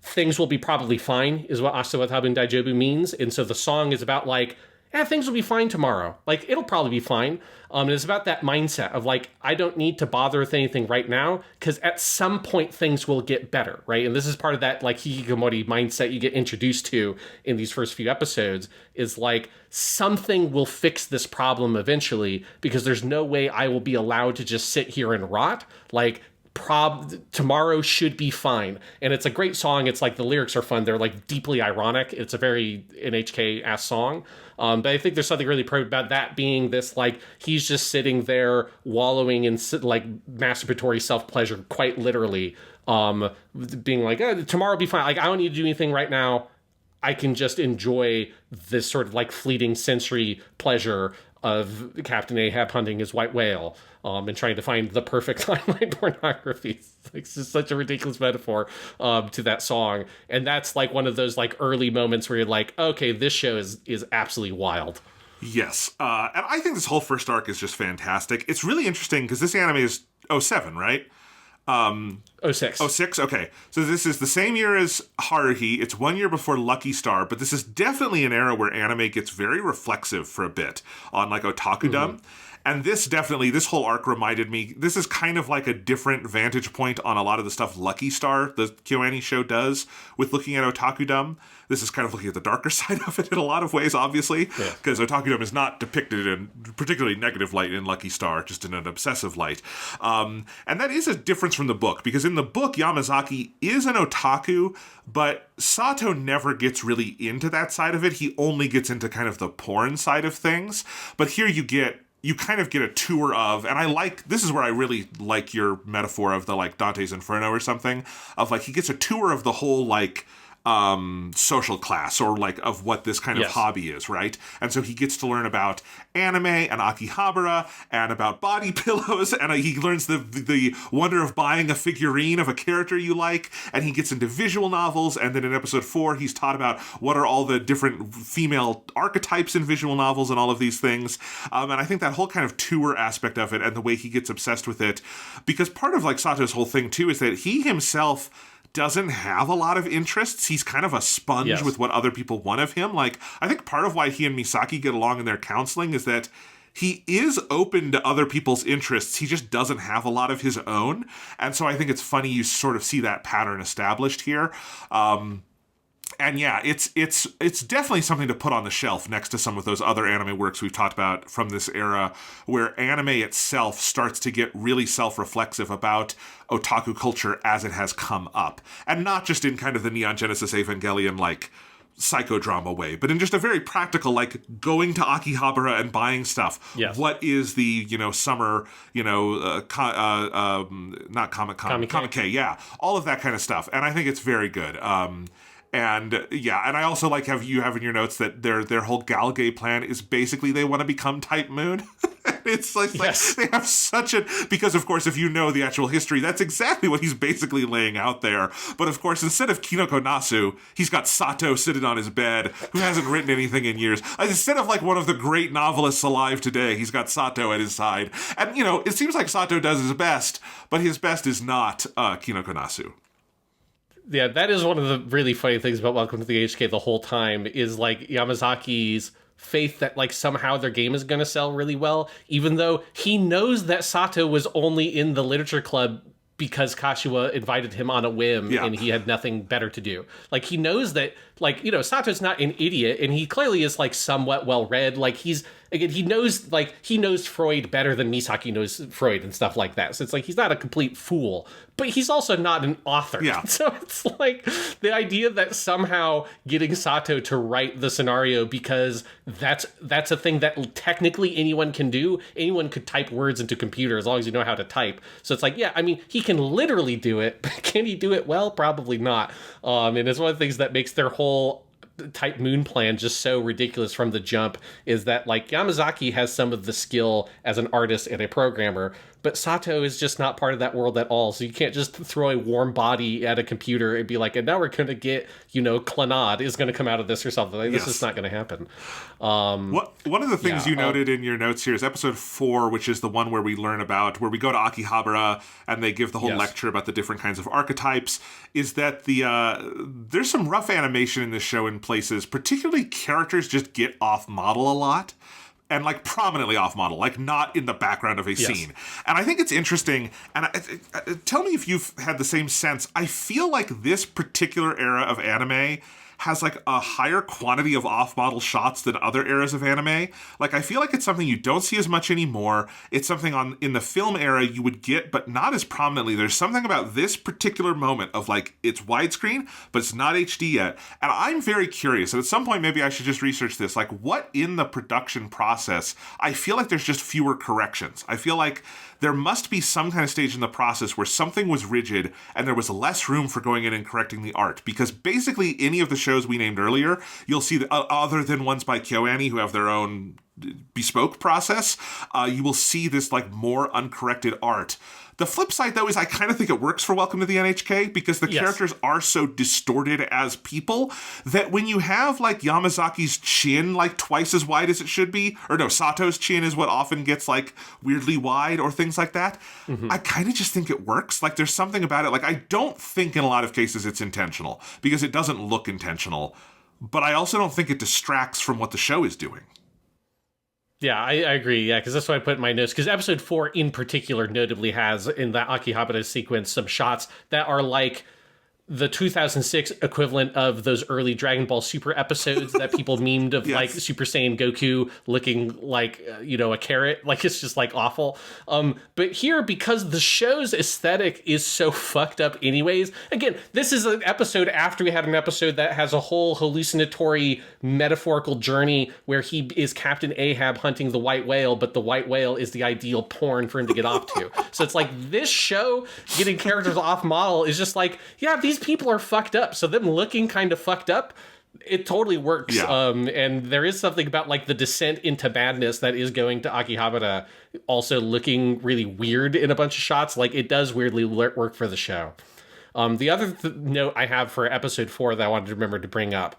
B: things will be probably fine, is what Ashita wa Tabun Daijobu means. And so the song is about like, things will be fine tomorrow. Like, it'll probably be fine. And it's about that mindset of like, I don't need to bother with anything right now, because at some point things will get better, right? And this is part of that like hikkikomori mindset you get introduced to in these first few episodes, is like, something will fix this problem eventually, because there's no way I will be allowed to just sit here and rot. Like, tomorrow should be fine. And it's a great song. It's like, the lyrics are fun. They're like deeply ironic. It's a very N.H.K ass song. But I think there's something really perfect about that being this, like, he's just sitting there wallowing in like masturbatory self-pleasure, quite literally, being like, tomorrow will be fine. Like, I don't need to do anything right now. I can just enjoy this sort of like fleeting sensory pleasure of Captain Ahab hunting his white whale, and trying to find the perfect online pornography. It's just such a ridiculous metaphor to that song. And that's like one of those like early moments where you're like, okay, this show is absolutely wild.
C: Yes. And I think this whole first arc is just fantastic. It's really interesting because this anime is 07, right?
B: 06.
C: 06? Okay. So this is the same year as Haruhi. It's 1 year before Lucky Star, but this is definitely an era where anime gets very reflexive for a bit on like otakudom. And this whole arc reminded me, this is kind of like a different vantage point on a lot of the stuff Lucky Star, the KyoAni show, does with looking at otakudom. This is kind of looking at the darker side of it in a lot of ways, obviously, because otakudom is not depicted in particularly negative light in Lucky Star, just in an obsessive light. And that is a difference from the book, because in the book, Yamazaki is an otaku, but Sato never gets really into that side of it. He only gets into kind of the porn side of things. But here you kind of get a tour of, and this is where I really like your metaphor of the like Dante's Inferno or something, of like he gets a tour of the whole like social class, or like of what this kind of hobby is, right? And so he gets to learn about anime and Akihabara and about body pillows, and he learns the wonder of buying a figurine of a character you like, and he gets into visual novels, and then in episode 4 he's taught about what are all the different female archetypes in visual novels and all of these things. And I think that whole kind of tour aspect of it and the way he gets obsessed with it, because part of like Sato's whole thing too is that he himself doesn't have a lot of interests. He's kind of a sponge with what other people want of him. Like, I think part of why he and Misaki get along in their counseling is that he is open to other people's interests. He just doesn't have a lot of his own. And so I think it's funny you sort of see that pattern established here. And yeah, it's definitely something to put on the shelf next to some of those other anime works we've talked about from this era, where anime itself starts to get really self-reflexive about otaku culture as it has come up. And not just in kind of the Neon Genesis Evangelion, like, psychodrama way, but in just a very practical, like going to Akihabara and buying stuff.
B: Yes.
C: What is the, summer, not Comic-Con, Comic-K, yeah. All of that kind of stuff. And I think it's very good. And I also like you have in your notes that their whole Galgay plan is basically they want to become Type Moon. It's like they have because of course if you know the actual history, that's exactly what he's basically laying out there. But of course, instead of Kinoko Nasu, he's got Sato sitting on his bed, who hasn't written anything in years. Instead of like one of the great novelists alive today, he's got Sato at his side. And it seems like Sato does his best, but his best is not Kinoko Nasu.
B: Yeah, that is one of the really funny things about Welcome to the N.H.K the whole time, is like Yamazaki's faith that like somehow their game is going to sell really well, even though he knows that Sato was only in the literature club because Kashiwa invited him on a whim and he had nothing better to do. Like, he knows that, like, Sato's not an idiot, and he clearly is like somewhat well read. Like, he knows Freud better than Misaki knows Freud and stuff like that. So it's like, he's not a complete fool, but he's also not an author.
C: Yeah.
B: So it's like the idea that somehow getting Sato to write the scenario, because that's a thing that technically anyone can do. Anyone could type words into computer as long as you know how to type. So it's like, yeah, I mean, he can literally do it, but can he do it well? Probably not. And it's one of the things that makes their whole Type Moon plan just so ridiculous from the jump, is that like Yamazaki has some of the skill as an artist and a programmer, but Sato is just not part of that world at all. So you can't just throw a warm body at a computer and be like, and now we're going to get, Clannad is going to come out of this or something. Like, this is not going to happen.
C: One of the things you noted in your notes here is episode 4, which is the one where we learn about, where we go to Akihabara and they give the whole lecture about the different kinds of archetypes, is that there's some rough animation in this show in places, particularly characters just get off model a lot. And like prominently off model, like not in the background of a scene. And I think it's interesting. And tell me if you've had the same sense. I feel like this particular era of anime has like a higher quantity of off-model shots than other eras of anime. Like, I feel like it's something you don't see as much anymore. It's something in the film era you would get, but not as prominently. There's something about this particular moment of like, it's widescreen, but it's not HD yet. And I'm very curious, and at some point maybe I should just research this, like what in the production process, I feel like there's just fewer corrections. I feel like there must be some kind of stage in the process where something was rigid and there was less room for going in and correcting the art. Because basically any of the shows we named earlier, you'll see that other than ones by KyoAni who have their own bespoke process, you will see this like more uncorrected art. The flip side, though, is I kind of think it works for Welcome to the N.H.K. because the characters are so distorted as people that when you have, like, Yamazaki's chin, like, twice as wide as it should be, or no, Sato's chin is what often gets, like, weirdly wide or things like that, I kind of just think it works. Like, there's something about it. Like, I don't think in a lot of cases it's intentional because it doesn't look intentional, but I also don't think it distracts from what the show is doing.
B: Yeah, I agree. Yeah, because that's what I put in my notes. Because episode 4 in particular notably has, in that Akihabara sequence, some shots that are like the 2006 equivalent of those early Dragon Ball Super episodes that people memed of like Super Saiyan Goku looking like, a carrot. Like, it's just like awful. But here, because the show's aesthetic is so fucked up anyways, again, this is an episode after we had an episode that has a whole hallucinatory metaphorical journey where he is Captain Ahab hunting the white whale, but the white whale is the ideal porn for him to get off to. So it's like this show getting characters off model is just like, yeah, these people are fucked up, so them looking kind of fucked up, it totally works. And there is something about like the descent into madness that is going to Akihabara also looking really weird in a bunch of shots. Like, it does weirdly work for the show. The other note I have for episode 4 that I wanted to remember to bring up,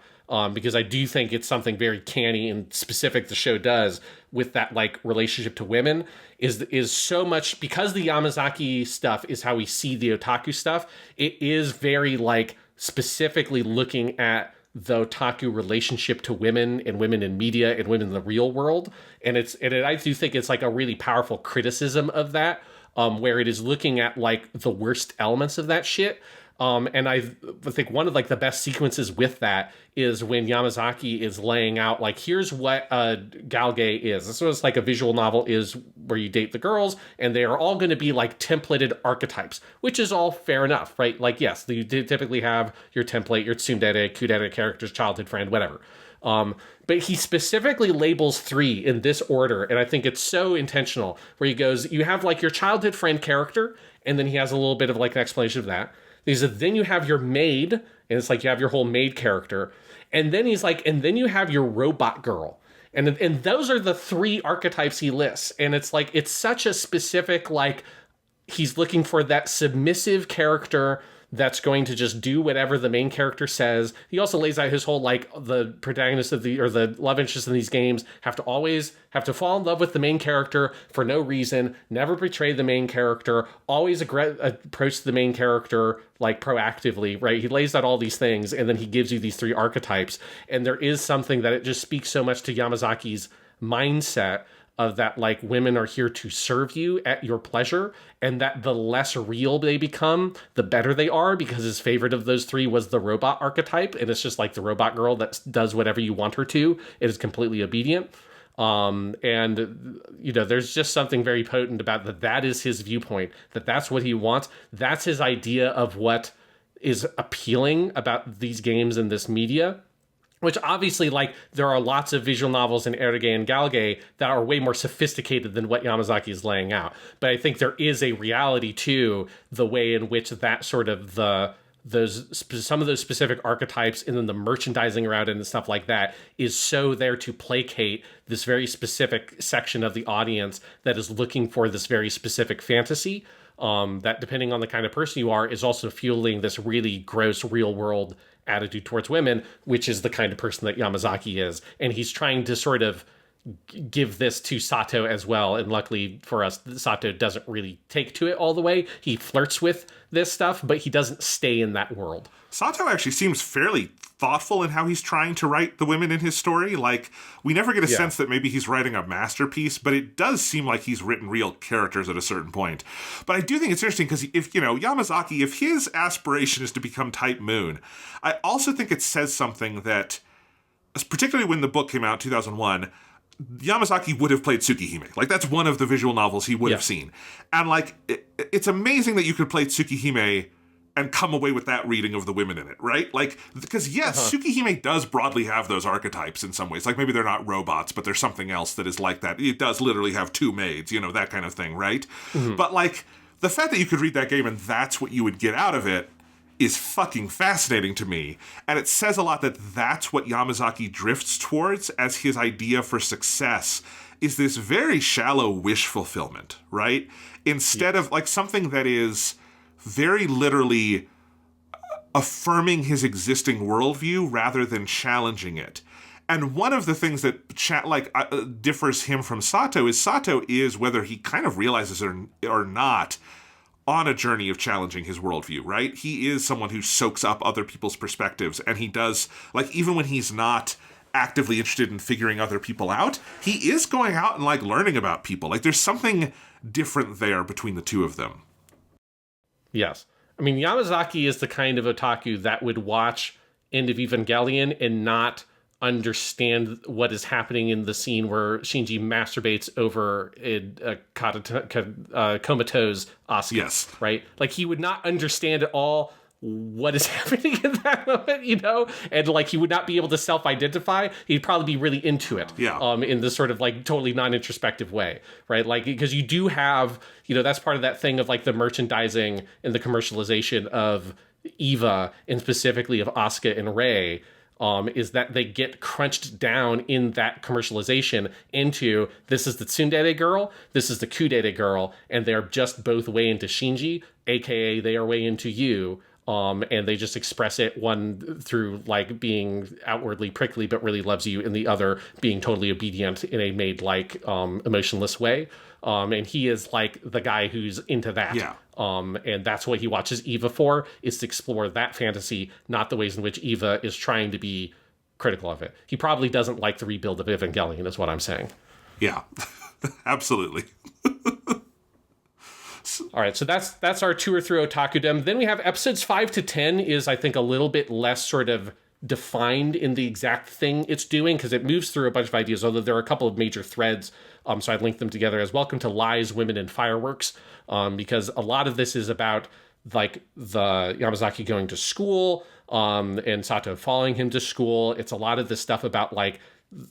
B: because I do think it's something very canny and specific the show does with that like relationship to women, is so much, because the Yamazaki stuff is how we see the otaku stuff. It is very like specifically looking at the otaku relationship to women and women in media and women in the real world. And I do think it's like a really powerful criticism of that, where it is looking at like the worst elements of that shit. And I think one of like the best sequences with that is when Yamazaki is laying out like, here's what galgay is. This was like a visual novel is where you date the girls and they are all going to be like templated archetypes, which is all fair enough, right? Like, yes, you typically have your template, your tsundere, kudere characters, childhood friend, whatever. But he specifically labels 3 in this order, and I think it's so intentional, where he goes, you have like your childhood friend character, and then he has a little bit of like an explanation of that. He said, then you have your maid, and it's like you have your whole maid character. And then he's like, and then you have your robot girl. And those are the 3 archetypes he lists. And it's like, it's such a specific, like, he's looking for that submissive character that's going to just do whatever the main character says. He also lays out his whole, like, the protagonist of the love interest in these games have to fall in love with the main character for no reason, never betray the main character, always approach the main character, like, proactively, right? He lays out all these things, and then he gives you these 3 archetypes. And there is something that it just speaks so much to Yamazaki's mindset of that, like, women are here to serve you at your pleasure, and that the less real they become, the better they are, because his favorite of those 3 was the robot archetype, and it's just like the robot girl that does whatever you want her to. It is completely obedient. There's just something very potent about that is his viewpoint, that's what he wants. That's his idea of what is appealing about these games and this media. Which obviously, like, there are lots of visual novels in Erige and Galgay that are way more sophisticated than what Yamazaki is laying out. But I think there is a reality to the way in which that sort of the some of those specific archetypes, and then the merchandising around it and stuff like that is so there to placate this very specific section of the audience that is looking for this very specific fantasy. That, depending on the kind of person you are, is also fueling this really gross real world attitude towards women, which is the kind of person that Yamazaki is. And he's trying to sort of give this to Sato as well. And luckily for us, Sato doesn't really take to it all the way. He flirts with this stuff, but he doesn't stay in that world.
C: Sato actually seems fairly thoughtful in how he's trying to write the women in his story. Like, we never get a sense that maybe he's writing a masterpiece, but it does seem like he's written real characters at a certain point. But I do think it's interesting because if, Yamazaki, if his aspiration is to become Type Moon, I also think it says something that, particularly when the book came out, 2001, Yamazaki would have played Tsukihime. Like, that's one of the visual novels he would have seen. And, like, it's amazing that you could play Tsukihime and come away with that reading of the women in it, right? Like, because, yes, Tsukihime does broadly have those archetypes in some ways. Like, maybe they're not robots, but there's something else that is like that. It does literally have two maids, that kind of thing, right? Mm-hmm. But, like, the fact that you could read that game and that's what you would get out of it is fucking fascinating to me. And it says a lot that that's what Yamazaki drifts towards as his idea for success, is this very shallow wish fulfillment, right? Instead of, like, something that is very literally affirming his existing worldview rather than challenging it. And one of the things that differs him from Sato is, whether he kind of realizes it or not, on a journey of challenging his worldview, right? He is someone who soaks up other people's perspectives, and he does, like, even when he's not actively interested in figuring other people out, he is going out and, like, learning about people. Like, there's something different there between the two of them.
B: Yes. I mean, Yamazaki is the kind of otaku that would watch End of Evangelion and not understand what is happening in the scene where Shinji masturbates over comatose Asuka.
C: Yes.
B: Right? Like, he would not understand at all what is happening in that moment, and, like, he would not be able to self-identify. He'd probably be really into it.
C: Yeah.
B: In this sort of, like, totally non-introspective way, right? Like, because you do have, that's part of that thing of, like, the merchandising and the commercialization of Eva, and specifically of Asuka and Rei, is that they get crunched down in that commercialization into, this is the tsundere girl, this is the kudere girl, and they're just both way into Shinji, a.k.a. they are way into you, and they just express it, one through, like, being outwardly prickly but really loves you, and the other being totally obedient in a maid-like, emotionless way. And he is, like, the guy who's into that.
C: Yeah.
B: And that's what he watches Eva for, is to explore that fantasy, not the ways in which Eva is trying to be critical of it. He probably doesn't like the rebuild of Evangelion, is what I'm saying.
C: Yeah, absolutely.
B: All right, so that's our tour through Otakudom. Then we have episodes 5 to 10 is, I think, a little bit less sort of defined in the exact thing it's doing, because it moves through a bunch of ideas, although there are a couple of major threads. So I linked them together as Welcome to Lies, Women, and Fireworks, because a lot of this is about, like, the Yamazaki going to school, and Sato following him to school. It's a lot of this stuff about, like,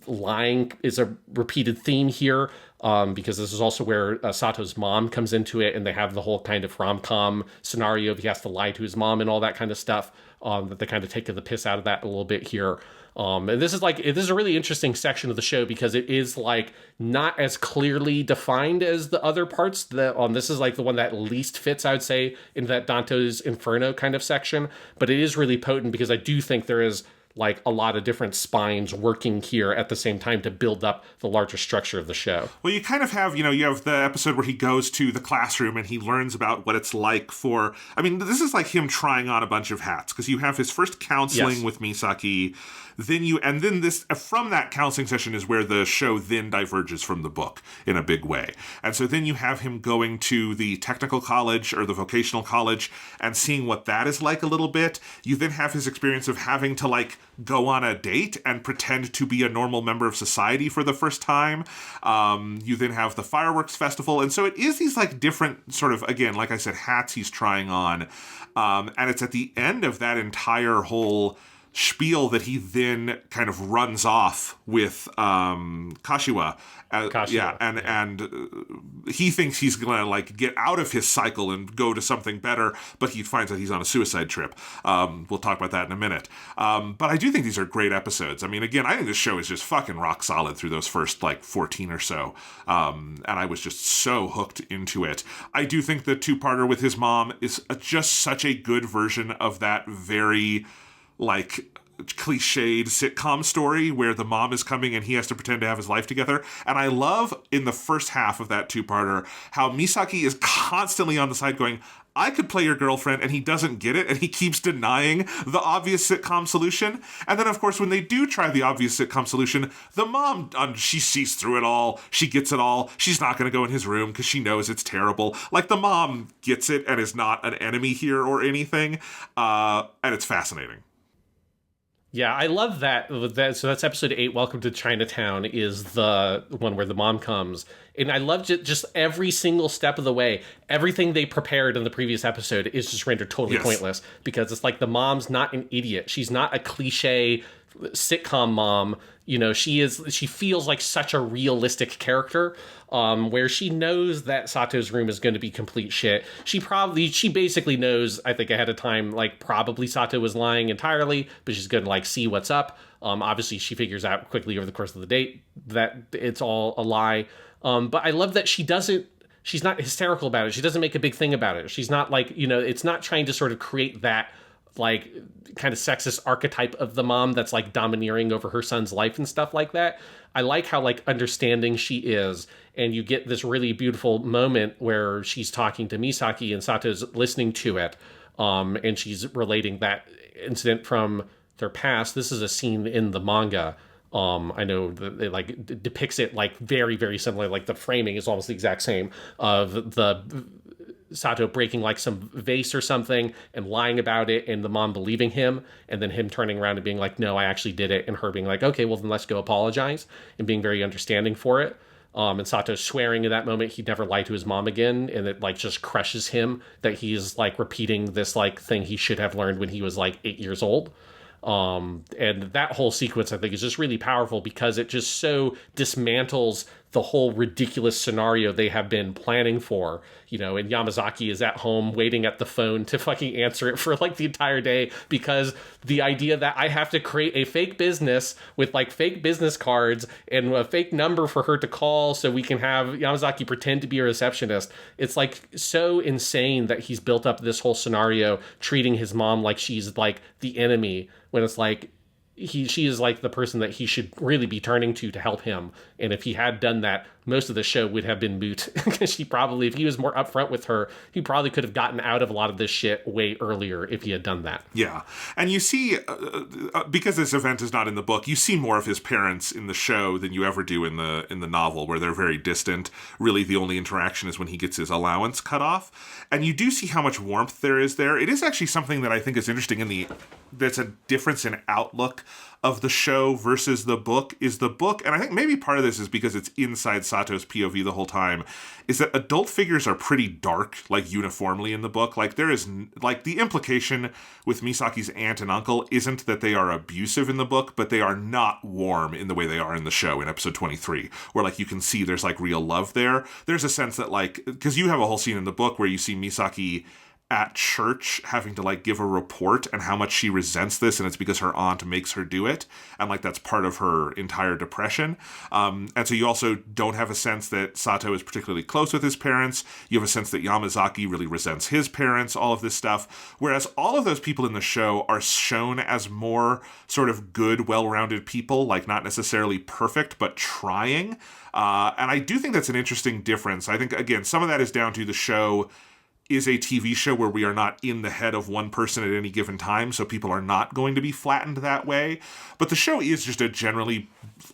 B: lying is a repeated theme here, because this is also where Sato's mom comes into it, and they have the whole kind of rom-com scenario of he has to lie to his mom and all that kind of stuff, that they kind of take the piss out of that a little bit here. And this is a really interesting section of the show, because it is, like, not as clearly defined as the other parts. This is, like, the one that least fits, I would say, in that Dante's Inferno kind of section, but it is really potent, because I do think there is, like, a lot of different spines working here at the same time to build up the larger structure of the show.
C: Well, you kind of have, you have the episode where he goes to the classroom and he learns about what it's like for, this is like him trying on a bunch of hats, because you have his first counseling with Misaki, then this, from that counseling session is where the show then diverges from the book in a big way. And so then you have him going to the technical college or the vocational college and seeing what that is like a little bit. You then have his experience of having to, like, go on a date and pretend to be a normal member of society for the first time. You then have the fireworks festival. And so it is these, like, different sort of, again, like I said, hats he's trying on. And it's at the end of that entire whole spiel that he then kind of runs off with Kashiwa. He thinks he's gonna like get out of his cycle and go to something better, but he finds that he's on a suicide trip. We'll talk about that in a minute. But I do think these are great episodes. I mean, again, I think this show is just fucking rock solid through those first like 14 or so. And I was just so hooked into it. I do think the two-parter with his mom is just such a good version of that very like cliched sitcom story where the mom is coming and he has to pretend to have his life together. And I love in the first half of that two-parter how Misaki is constantly on the side going, I could play your girlfriend, and he doesn't get it, and he keeps denying the obvious sitcom solution. And then, of course, when they do try the obvious sitcom solution, the mom, she sees through it all. She gets it all. She's not going to go in his room because she knows it's terrible. Like, the mom gets it and is not an enemy here or anything. And it's fascinating.
B: Yeah, I love that. So that's episode 8, Welcome to Chinatown, is the one where the mom comes. And I loved just every single step of the way. Everything they prepared in the previous episode is just rendered totally pointless. Because it's like the mom's not an idiot. She's not a cliche sitcom mom. You know, she feels like such a realistic character, where she knows that Sato's room is going to be complete shit. She basically knows, I think ahead of time, like probably Sato was lying entirely, but she's going to like see what's up. Obviously she figures out quickly over the course of the date that it's all a lie. But I love that she's not hysterical about it. She doesn't make a big thing about it. She's not like, you know, it's not trying to sort of create that like kind of sexist archetype of the mom that's like domineering over her son's life and stuff like that. I like how like understanding she is, and you get this really beautiful moment where she's talking to Misaki and Sato's listening to it, and she's relating that incident from their past. This is a scene in the manga. I know that it like depicts it like very, very similar. Like the framing is almost the exact same of the Sato breaking like some vase or something and lying about it, and the mom believing him, and then him turning around and being like, no, I actually did it, and her being like, okay, well then let's go apologize, and being very understanding for it. And Sato swearing in that moment he'd never lie to his mom again, and it like just crushes him that he's like repeating this like thing he should have learned when he was like 8 years old. And that whole sequence I think is just really powerful because it just so dismantles the whole ridiculous scenario they have been planning for, you know, and Yamazaki is at home waiting at the phone to fucking answer it for like the entire day, because the idea that I have to create a fake business with like fake business cards and a fake number for her to call so we can have Yamazaki pretend to be a receptionist. It's like so insane that he's built up this whole scenario treating his mom like she's like the enemy, when it's like she is like the person that he should really be turning to help him. And if he had done that, most of the show would have been moot. Because she probably, if he was more upfront with her, he probably could have gotten out of a lot of this shit way earlier if he had done that.
C: Yeah. And you see, because this event is not in the book, you see more of his parents in the show than you ever do in the novel, where they're very distant. Really, the only interaction is when he gets his allowance cut off. And you do see how much warmth there is there. It is actually something that I think is interesting that's a difference in outlook of the show versus the book, is the book, and I think maybe part of this is because it's inside Sato's POV the whole time, is that adult figures are pretty dark, like uniformly in the book. Like there is, like the implication with Misaki's aunt and uncle isn't that they are abusive in the book, but they are not warm in the way they are in the show in episode 23, where like you can see there's like real love there. There's a sense that like, because you have a whole scene in the book where you see Misaki at church having to like give a report and how much she resents this, and it's because her aunt makes her do it, and like that's part of her entire depression. And so you also don't have a sense that Sato is particularly close with his parents. You have a sense that Yamazaki really resents his parents, all of this stuff, whereas all of those people in the show are shown as more sort of good, well-rounded people, like not necessarily perfect but trying. And I do think that's an interesting difference. I think, again, some of that is down to the show is a TV show where we are not in the head of one person at any given time, so people are not going to be flattened that way. But the show is just a generally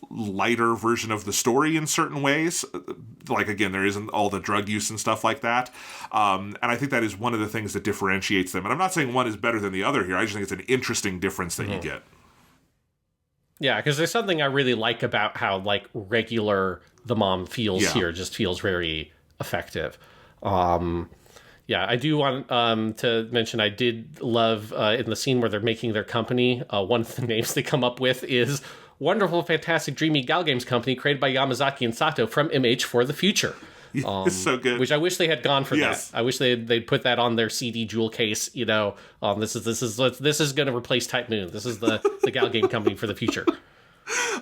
C: lighter version of the story in certain ways. Like, again, there isn't all the drug use and stuff like that. And I think that is one of the things that differentiates them. And I'm not saying one is better than the other here. I just think it's an interesting difference that you get.
B: Yeah, because there's something I really like about how, like, regular the mom feels here. Just feels very effective. Yeah, I do want to mention I did love in the scene where they're making their company, one of the names they come up with is Wonderful, Fantastic, Dreamy Gal Games Company, created by Yamazaki and Sato from MH for the future.
C: It's so good.
B: Which I wish they had gone for
C: Yes.
B: that. I wish they'd put that on their CD jewel case. This is going to replace Type Moon. This is the Gal Game Company for the future.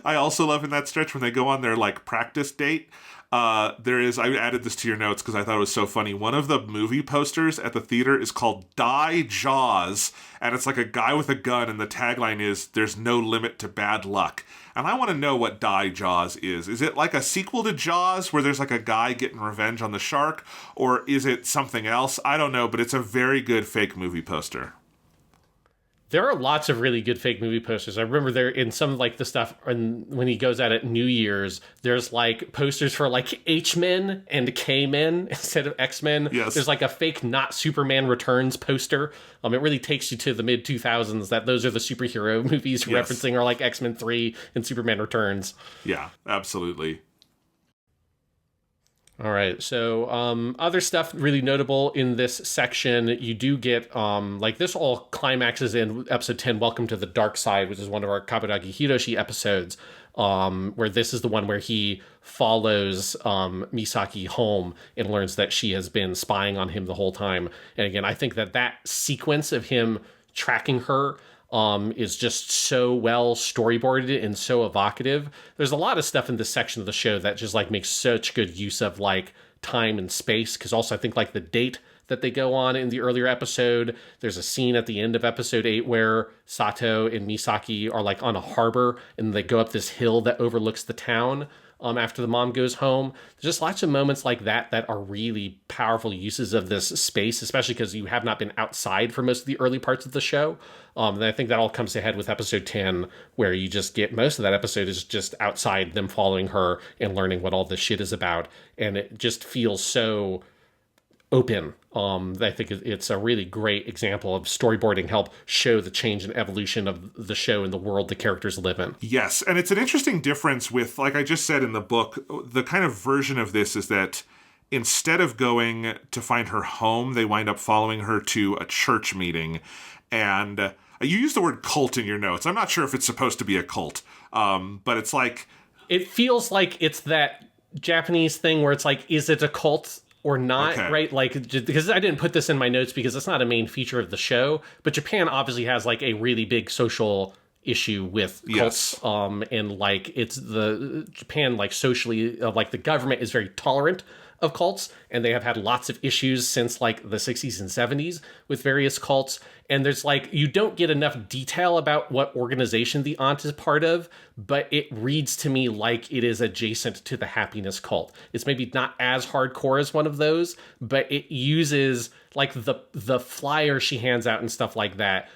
C: I also love in that stretch when they go on their like practice date. I added this to your notes because I thought it was so funny. One of the movie posters at the theater is called Die Jaws, and it's like a guy with a gun, and the tagline is "There's no limit to bad luck." And I want to know what Die Jaws is. Is it like a sequel to Jaws where there's like a guy getting revenge on the shark, or is it something else? I don't know, but it's a very good fake movie poster.
B: There are lots of really good fake movie posters. I remember there in some of like the stuff when he goes out at New Year's, there's like posters for like H-Men and K-Men instead of X-Men.
C: Yes.
B: There's like a fake not Superman Returns poster. It really takes you to the mid 2000s that those are the superhero movies
C: Yes.
B: referencing are like X-Men 3 and Superman Returns.
C: Yeah, absolutely.
B: All right, so other stuff really notable in this section, you do get, this all climaxes in episode 10, Welcome to the Dark Side, which is one of our Kaburagi Hiroshi episodes, where this is the one where he follows Misaki home and learns that she has been spying on him the whole time. And again, I think that sequence of him tracking her is just so well storyboarded and so evocative. There's a lot of stuff in this section of the show that just like makes such good use of like time and space. Because also I think like the date that they go on in the earlier episode, there's a scene at the end of episode 8 where Sato and Misaki are like on a harbor and they go up this hill that overlooks the town. After the mom goes home. There's just lots of moments like that are really powerful uses of this space, especially because you have not been outside for most of the early parts of the show. And I think that all comes ahead with episode 10, where you just get most of that episode is just outside, them following her and learning what all this shit is about. And it just feels so open. I think it's a really great example of storyboarding help show the change and evolution of the show and the world the characters live in.
C: Yes, and it's an interesting difference with, like I just said in the book, the kind of version of this is that instead of going to find her home, they wind up following her to a church meeting. And you use the word cult in your notes. I'm not sure if it's supposed to be a cult, but it's like...
B: It feels like it's that Japanese thing where it's like, is it a cult or not,
C: okay.
B: Right? Like, because I didn't put this in my notes because it's not a main feature of the show, but Japan obviously has like a really big social issue with cults.
C: Yes.
B: And like it's the Japan, like socially, like the government is very tolerant of cults, and they have had lots of issues since like the 60s and 70s with various cults. And there's like, you don't get enough detail about what organization the aunt is part of, but it reads to me like it is adjacent to the happiness cult. It's maybe not as hardcore as one of those, but it uses like the flyer she hands out and stuff like that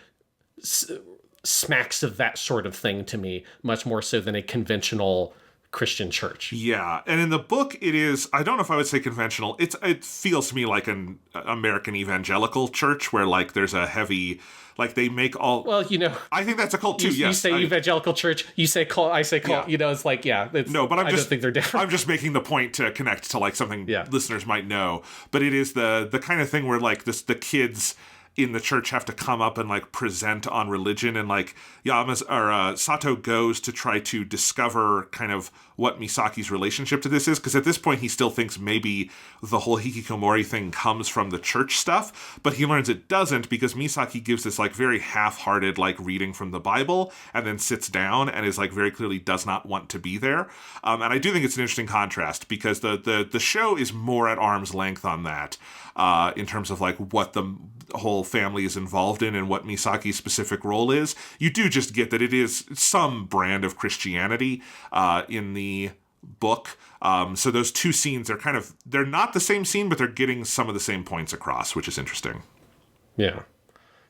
B: smacks of that sort of thing to me, much more so than a conventional Christian church.
C: Yeah, and in the book, it is, I don't know if I would say conventional, it feels to me like an American evangelical church where, like, there's a heavy, like, they make all...
B: Well,
C: I think that's a cult, too, yes.
B: You say evangelical church, you say cult, I say cult,
C: Yeah.
B: It's like, yeah.
C: No, but I
B: don't think they're different.
C: I'm just making the point to connect to, like, something listeners might know. But it is the kind of thing where, like, the kids in the church have to come up and like present on religion, and like Sato goes to try to discover kind of what Misaki's relationship to this is, because at this point he still thinks maybe the whole hikkikomori thing comes from the church stuff, but he learns it doesn't, because Misaki gives this like very half-hearted like reading from the Bible and then sits down and is like very clearly does not want to be there. And I do think it's an interesting contrast, because the show is more at arm's length on that in terms of like what the whole family is involved in and what Misaki's specific role is. You do just get that it is some brand of Christianity in the book. So those two scenes are they're not the same scene, but they're getting some of the same points across, which is interesting. Yeah.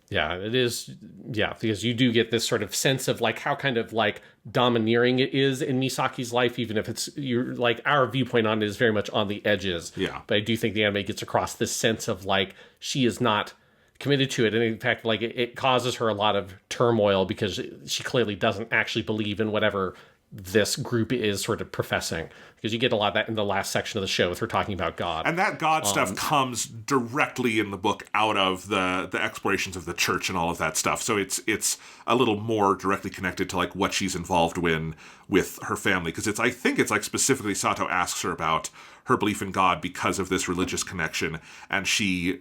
B: Yeah, it is. Yeah, because you do get this sort of sense of like how kind of like domineering it is in Misaki's life, even if it's like our viewpoint on it is very much on the edges.
C: Yeah.
B: But I do think the anime gets across this sense of like she is not committed to it, and in fact, like it causes her a lot of turmoil because she clearly doesn't actually believe in whatever this group is sort of professing, because you get a lot of that in the last section of the show with her talking about God.
C: And that God stuff comes directly in the book out of the explorations of the church and all of that stuff. So it's a little more directly connected to like what she's involved with her family, because I think it's like specifically Sato asks her about her belief in God because of this religious connection, and she's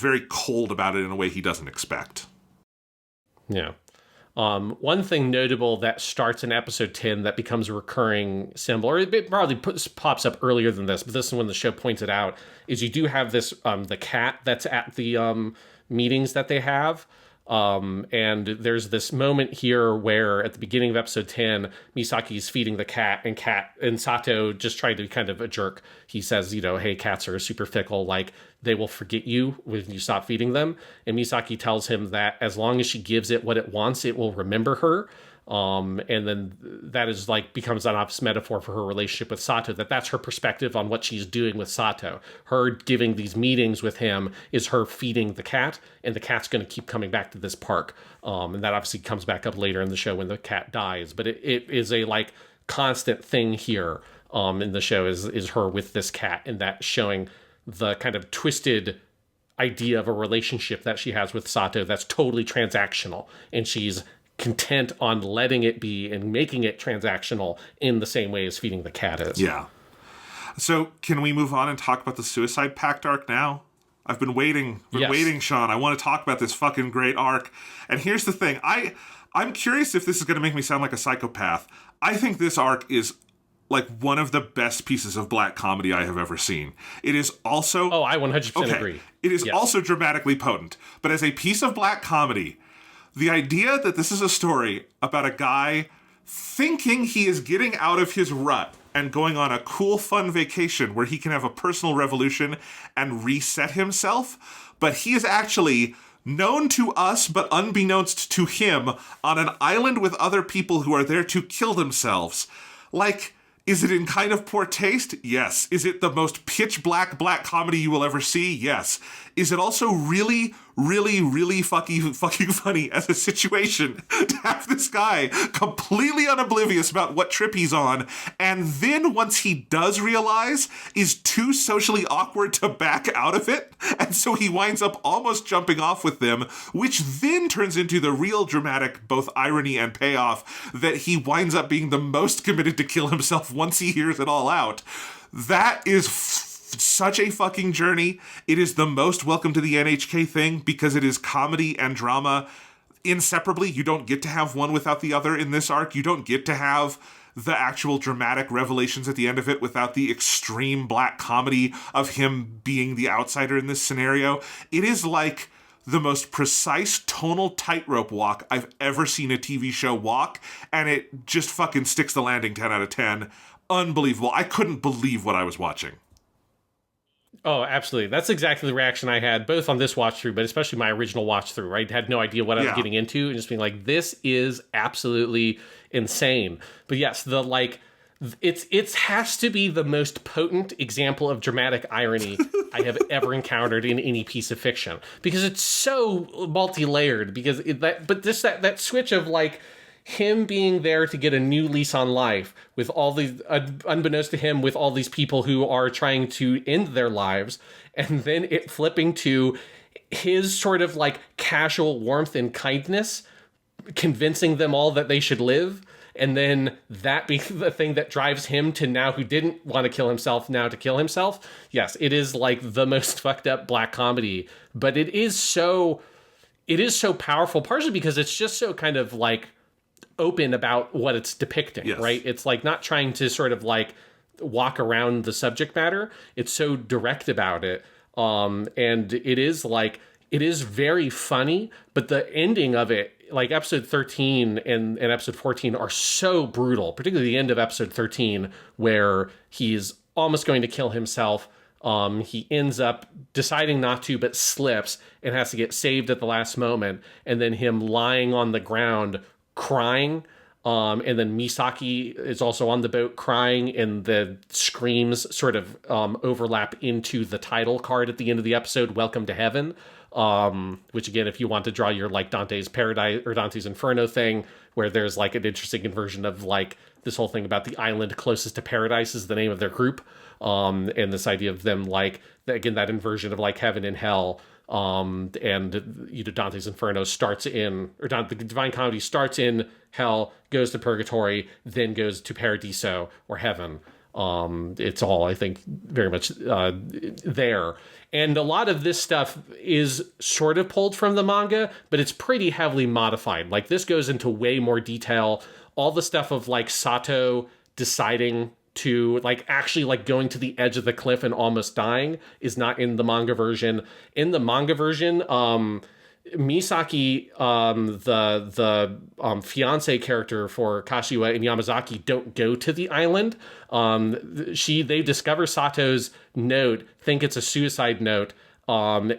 C: very cold about it in a way he doesn't expect.
B: Yeah. One thing notable that starts in episode 10 that becomes a recurring symbol, or it probably pops up earlier than this, but this is when the show points it out, is you do have this, the cat that's at the meetings that they have. And there's this moment here where at the beginning of episode 10, Misaki's feeding the cat, and Sato just tried to kind of a jerk. He says, hey, cats are super fickle. Like, they will forget you when you stop feeding them. And Misaki tells him that as long as she gives it what it wants, it will remember her. And then that is like becomes an obvious metaphor for her relationship with Sato, that's her perspective on what she's doing with Sato. Her giving these meetings with him is her feeding the cat, and the cat's going to keep coming back to this park. And that obviously comes back up later in the show when the cat dies. But it is a like constant thing here in the show is her with this cat, and that showing the kind of twisted idea of a relationship that she has with Sato that's totally transactional, and she's content on letting it be and making it transactional in the same way as feeding the cat is.
C: Yeah. So can we move on and talk about the Suicide Pact arc now? I've been waiting, Sean. I want to talk about this fucking great arc. And here's the thing. I'm curious if this is going to make me sound like a psychopath. I think this arc is like one of the best pieces of black comedy I have ever seen. It is also...
B: Oh, I 100% agree.
C: It is also dramatically potent. But as a piece of black comedy, the idea that this is a story about a guy thinking he is getting out of his rut and going on a cool, fun vacation where he can have a personal revolution and reset himself, but he is actually known to us but unbeknownst to him on an island with other people who are there to kill themselves. Like, is it in kind of poor taste? Yes. Is it the most pitch black comedy you will ever see? Yes. Is it also really, really, really fucking funny as a situation to have this guy completely unoblivious about what trip he's on, and then once he does realize, is too socially awkward to back out of it, and so he winds up almost jumping off with them, which then turns into the real dramatic both irony and payoff that he winds up being the most committed to kill himself once he hears it all out. That is such a fucking journey. It is the most welcome to the N.H.K. thing because it is comedy and drama inseparably. You don't get to have one without the other in this arc. You don't get to have the actual dramatic revelations at the end of it without the extreme black comedy of him being the outsider in this scenario. It is like the most precise tonal tightrope walk I've ever seen a TV show walk, and it just fucking sticks the landing 10 out of 10. Unbelievable. I couldn't believe what I was watching.
B: Oh, absolutely. That's exactly the reaction I had, both on this watch through, but especially my original watch through, right? I had no idea what I was getting into, and just being like, this is absolutely insane. But yes, it has to be the most potent example of dramatic irony I have ever encountered in any piece of fiction, because it's so multi-layered. That switch of like him being there to get a new lease on life with all these, unbeknownst to him, with all these people who are trying to end their lives, and then it flipping to his sort of like casual warmth and kindness, convincing them all that they should live. And then that being the thing that drives him to now, who didn't want to kill himself, now to kill himself. Yes, it is like the most fucked up black comedy, but it is so powerful, partially because it's just so kind of like open about what it's depicting, right? It's like not trying to sort of like walk around the subject matter. It's so direct about it. And it is very funny, but the ending of it, like episode 13 and episode 14 are so brutal, particularly the end of episode 13, where he's almost going to kill himself. He ends up deciding not to, but slips and has to get saved at the last moment. And then him lying on the ground crying. And then Misaki is also on the boat crying, and the screams sort of overlap into the title card at the end of the episode, Welcome to Heaven. Which again, if you want to draw your like Dante's Paradise or Dante's Inferno thing, where there's like an interesting inversion of like this whole thing about the island closest to paradise is the name of their group. And this idea of them, like, again, that inversion of like heaven and hell. And Dante's Inferno starts in, or the Divine Comedy starts in hell, goes to purgatory, then goes to paradiso or heaven. It's all, I think, very much there. And a lot of this stuff is sort of pulled from the manga, but it's pretty heavily modified. Like, this goes into way more detail. All the stuff of, like, Sato deciding to, like, actually, like, going to the edge of the cliff and almost dying is not in the manga version. In the manga version, Misaki, the fiance character for Kashiwa and Yamazaki, don't go to the island. They discover Sato's note, think it's a suicide note, and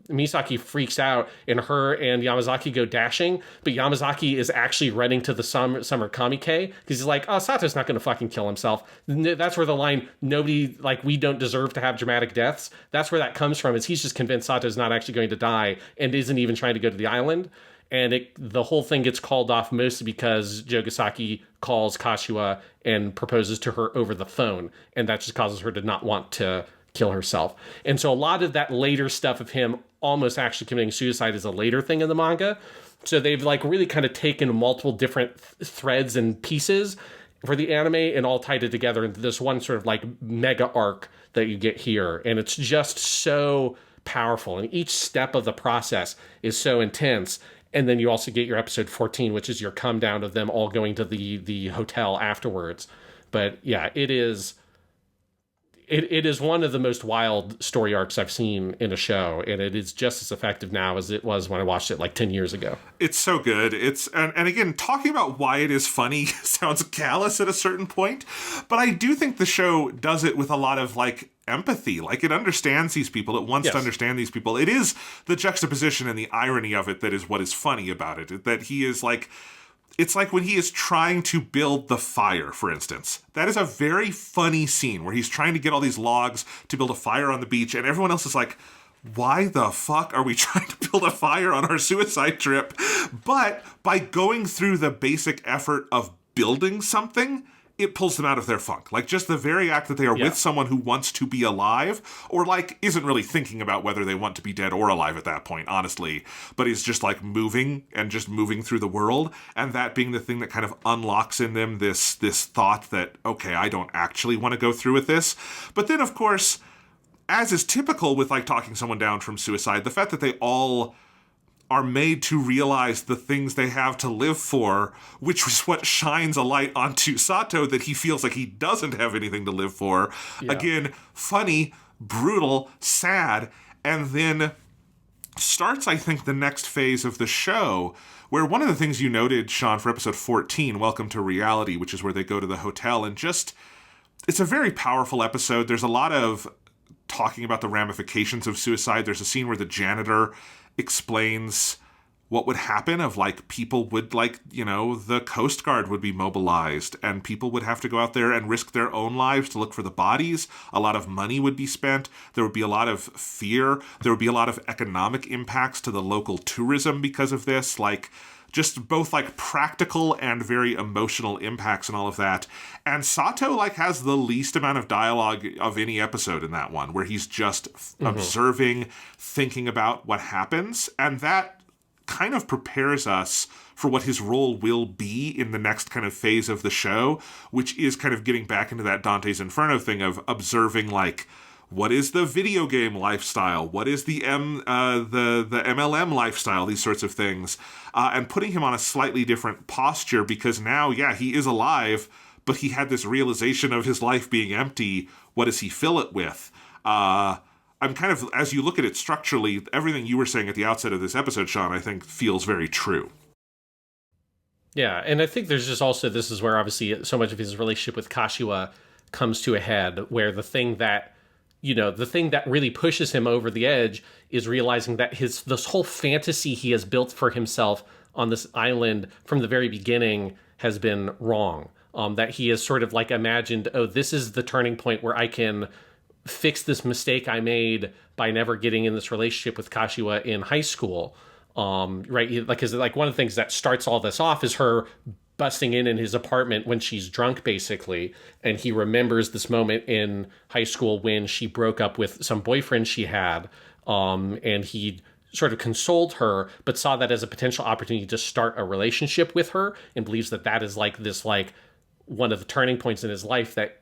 B: Misaki freaks out, and her and Yamazaki go dashing, but Yamazaki is actually running to the summer kamike, because he's like, oh, Sato's not going to fucking kill himself. That's where the line, nobody, like, we don't deserve to have dramatic deaths, that's where that comes from, is he's just convinced Sato's not actually going to die, and isn't even trying to go to the island. And the whole thing gets called off mostly because Jogasaki calls Kashiwa and proposes to her over the phone, and that just causes her to not want to kill herself. And so a lot of that later stuff of him almost actually committing suicide is a later thing in the manga. So they've, like, really kind of taken multiple different threads and pieces for the anime and all tied it together into this one sort of, like, mega arc that you get here. And it's just so powerful. And each step of the process is so intense. And then you also get your episode 14, which is your come down of them all going to the hotel afterwards. But yeah, it is one of the most wild story arcs I've seen in a show, and it is just as effective now as it was when I watched it like 10 years ago. It's
C: so good. And again, talking about why it is funny sounds callous at a certain point, but I do think the show does it with a lot of, like, empathy. Like, it understands these people. It wants to understand these people. It is the juxtaposition and the irony of it that is what is funny about it. That he is, like, it's like when he is trying to build the fire, for instance. That is a very funny scene where he's trying to get all these logs to build a fire on the beach, and everyone else is like, why the fuck are we trying to build a fire on our suicide trip? But by going through the basic effort of building something, it pulls them out of their funk. Like, just the very act that they are with someone who wants to be alive, or, like, isn't really thinking about whether they want to be dead or alive at that point, honestly, but is just, like, moving through the world, and that being the thing that kind of unlocks in them this thought that, okay, I don't actually want to go through with this. But then, of course, as is typical with, like, talking someone down from suicide, the fact that they all are made to realize the things they have to live for, which was what shines a light onto Sato, that he feels like he doesn't have anything to live for. Yeah. Again, funny, brutal, sad, and then starts, I think, the next phase of the show, where one of the things you noted, Sean, for episode 14, Welcome to Reality, which is where they go to the hotel, and just, it's a very powerful episode. There's a lot of talking about the ramifications of suicide. There's a scene where the janitor explains what would happen of, like, people would, like, you know, the Coast Guard would be mobilized and people would have to go out there and risk their own lives to look for the bodies. A lot of money would be spent. There would be a lot of fear. There would be a lot of economic impacts to the local tourism because of this, like, just both, like, practical and very emotional impacts and all of that. And Sato, like, has the least amount of dialogue of any episode in that one, where he's just observing, thinking about what happens. And that kind of prepares us for what his role will be in the next kind of phase of the show, which is kind of getting back into that Dante's Inferno thing of observing, like, what is the video game lifestyle? What is the MLM lifestyle? These sorts of things. And putting him on a slightly different posture, because now, yeah, he is alive, but he had this realization of his life being empty. What does he fill it with? I'm kind of, as you look at it structurally, everything you were saying at the outset of this episode, Sean, I think feels very true.
B: Yeah, and I think there's just also, this is where obviously so much of his relationship with Kashiwa comes to a head, where the thing that really pushes him over the edge is realizing that this whole fantasy he has built for himself on this island from the very beginning has been wrong. That he has sort of, like, imagined, oh, this is the turning point where I can fix this mistake I made by never getting in this relationship with Kashiwa in high school. Right? Because, like, one of the things that starts all this off is her busting in his apartment when she's drunk, basically. And he remembers this moment in high school when she broke up with some boyfriend she had. And he sort of consoled her, but saw that as a potential opportunity to start a relationship with her, and believes that that is like this, like, one of the turning points in his life that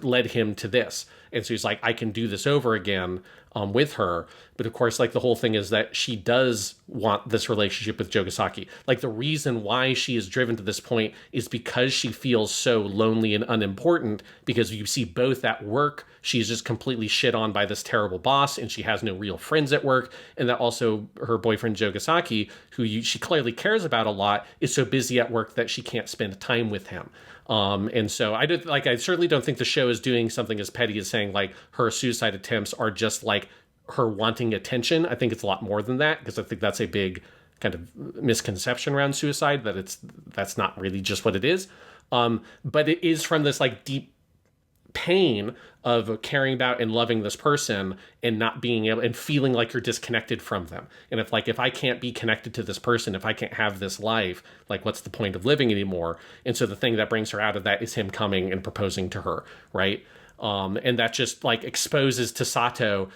B: led him to this. And so he's like, I can do this over again with her. But of course, like, the whole thing is that she does want this relationship with Jogasaki. Like, the reason why she is driven to this point is because she feels so lonely and unimportant, because you see both at work, she's just completely shit on by this terrible boss, and she has no real friends at work. And that also her boyfriend Jogasaki, who she clearly cares about a lot, is so busy at work that she can't spend time with him. And so I certainly don't think the show is doing something as petty as saying, like, her suicide attempts are just like her wanting attention. I think it's a lot more than that, because I think that's a big kind of misconception around suicide, that that's not really just what it is. But it is from this, like, deep pain of caring about and loving this person and not being able, and feeling like you're disconnected from them. And if I can't be connected to this person, if I can't have this life, like, what's the point of living anymore? And so the thing that brings her out of that is him coming and proposing to her, right? And that just, like, exposes to Sato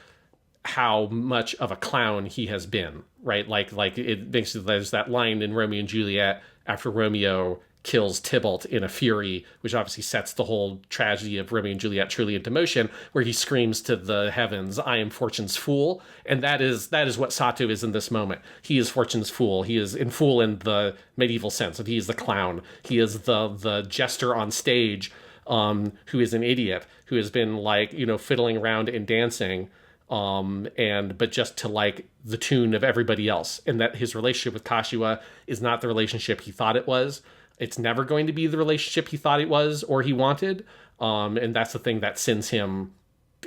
B: how much of a clown he has been, right? Like it makes, there's that line in Romeo and Juliet after Romeo kills Tybalt in a fury, which obviously sets the whole tragedy of Romeo and Juliet truly into motion, where he screams to the heavens, I am Fortune's fool. And that is what Sato is in this moment. He is Fortune's fool. He is in fool in the medieval sense of he is the clown. He is the jester on stage, who is an idiot, who has been, like, fiddling around and dancing, but just to, like, the tune of everybody else. And that his relationship with Kashiwa is not the relationship he thought it was. It's never going to be the relationship he thought it was or he wanted. And that's the thing that sends him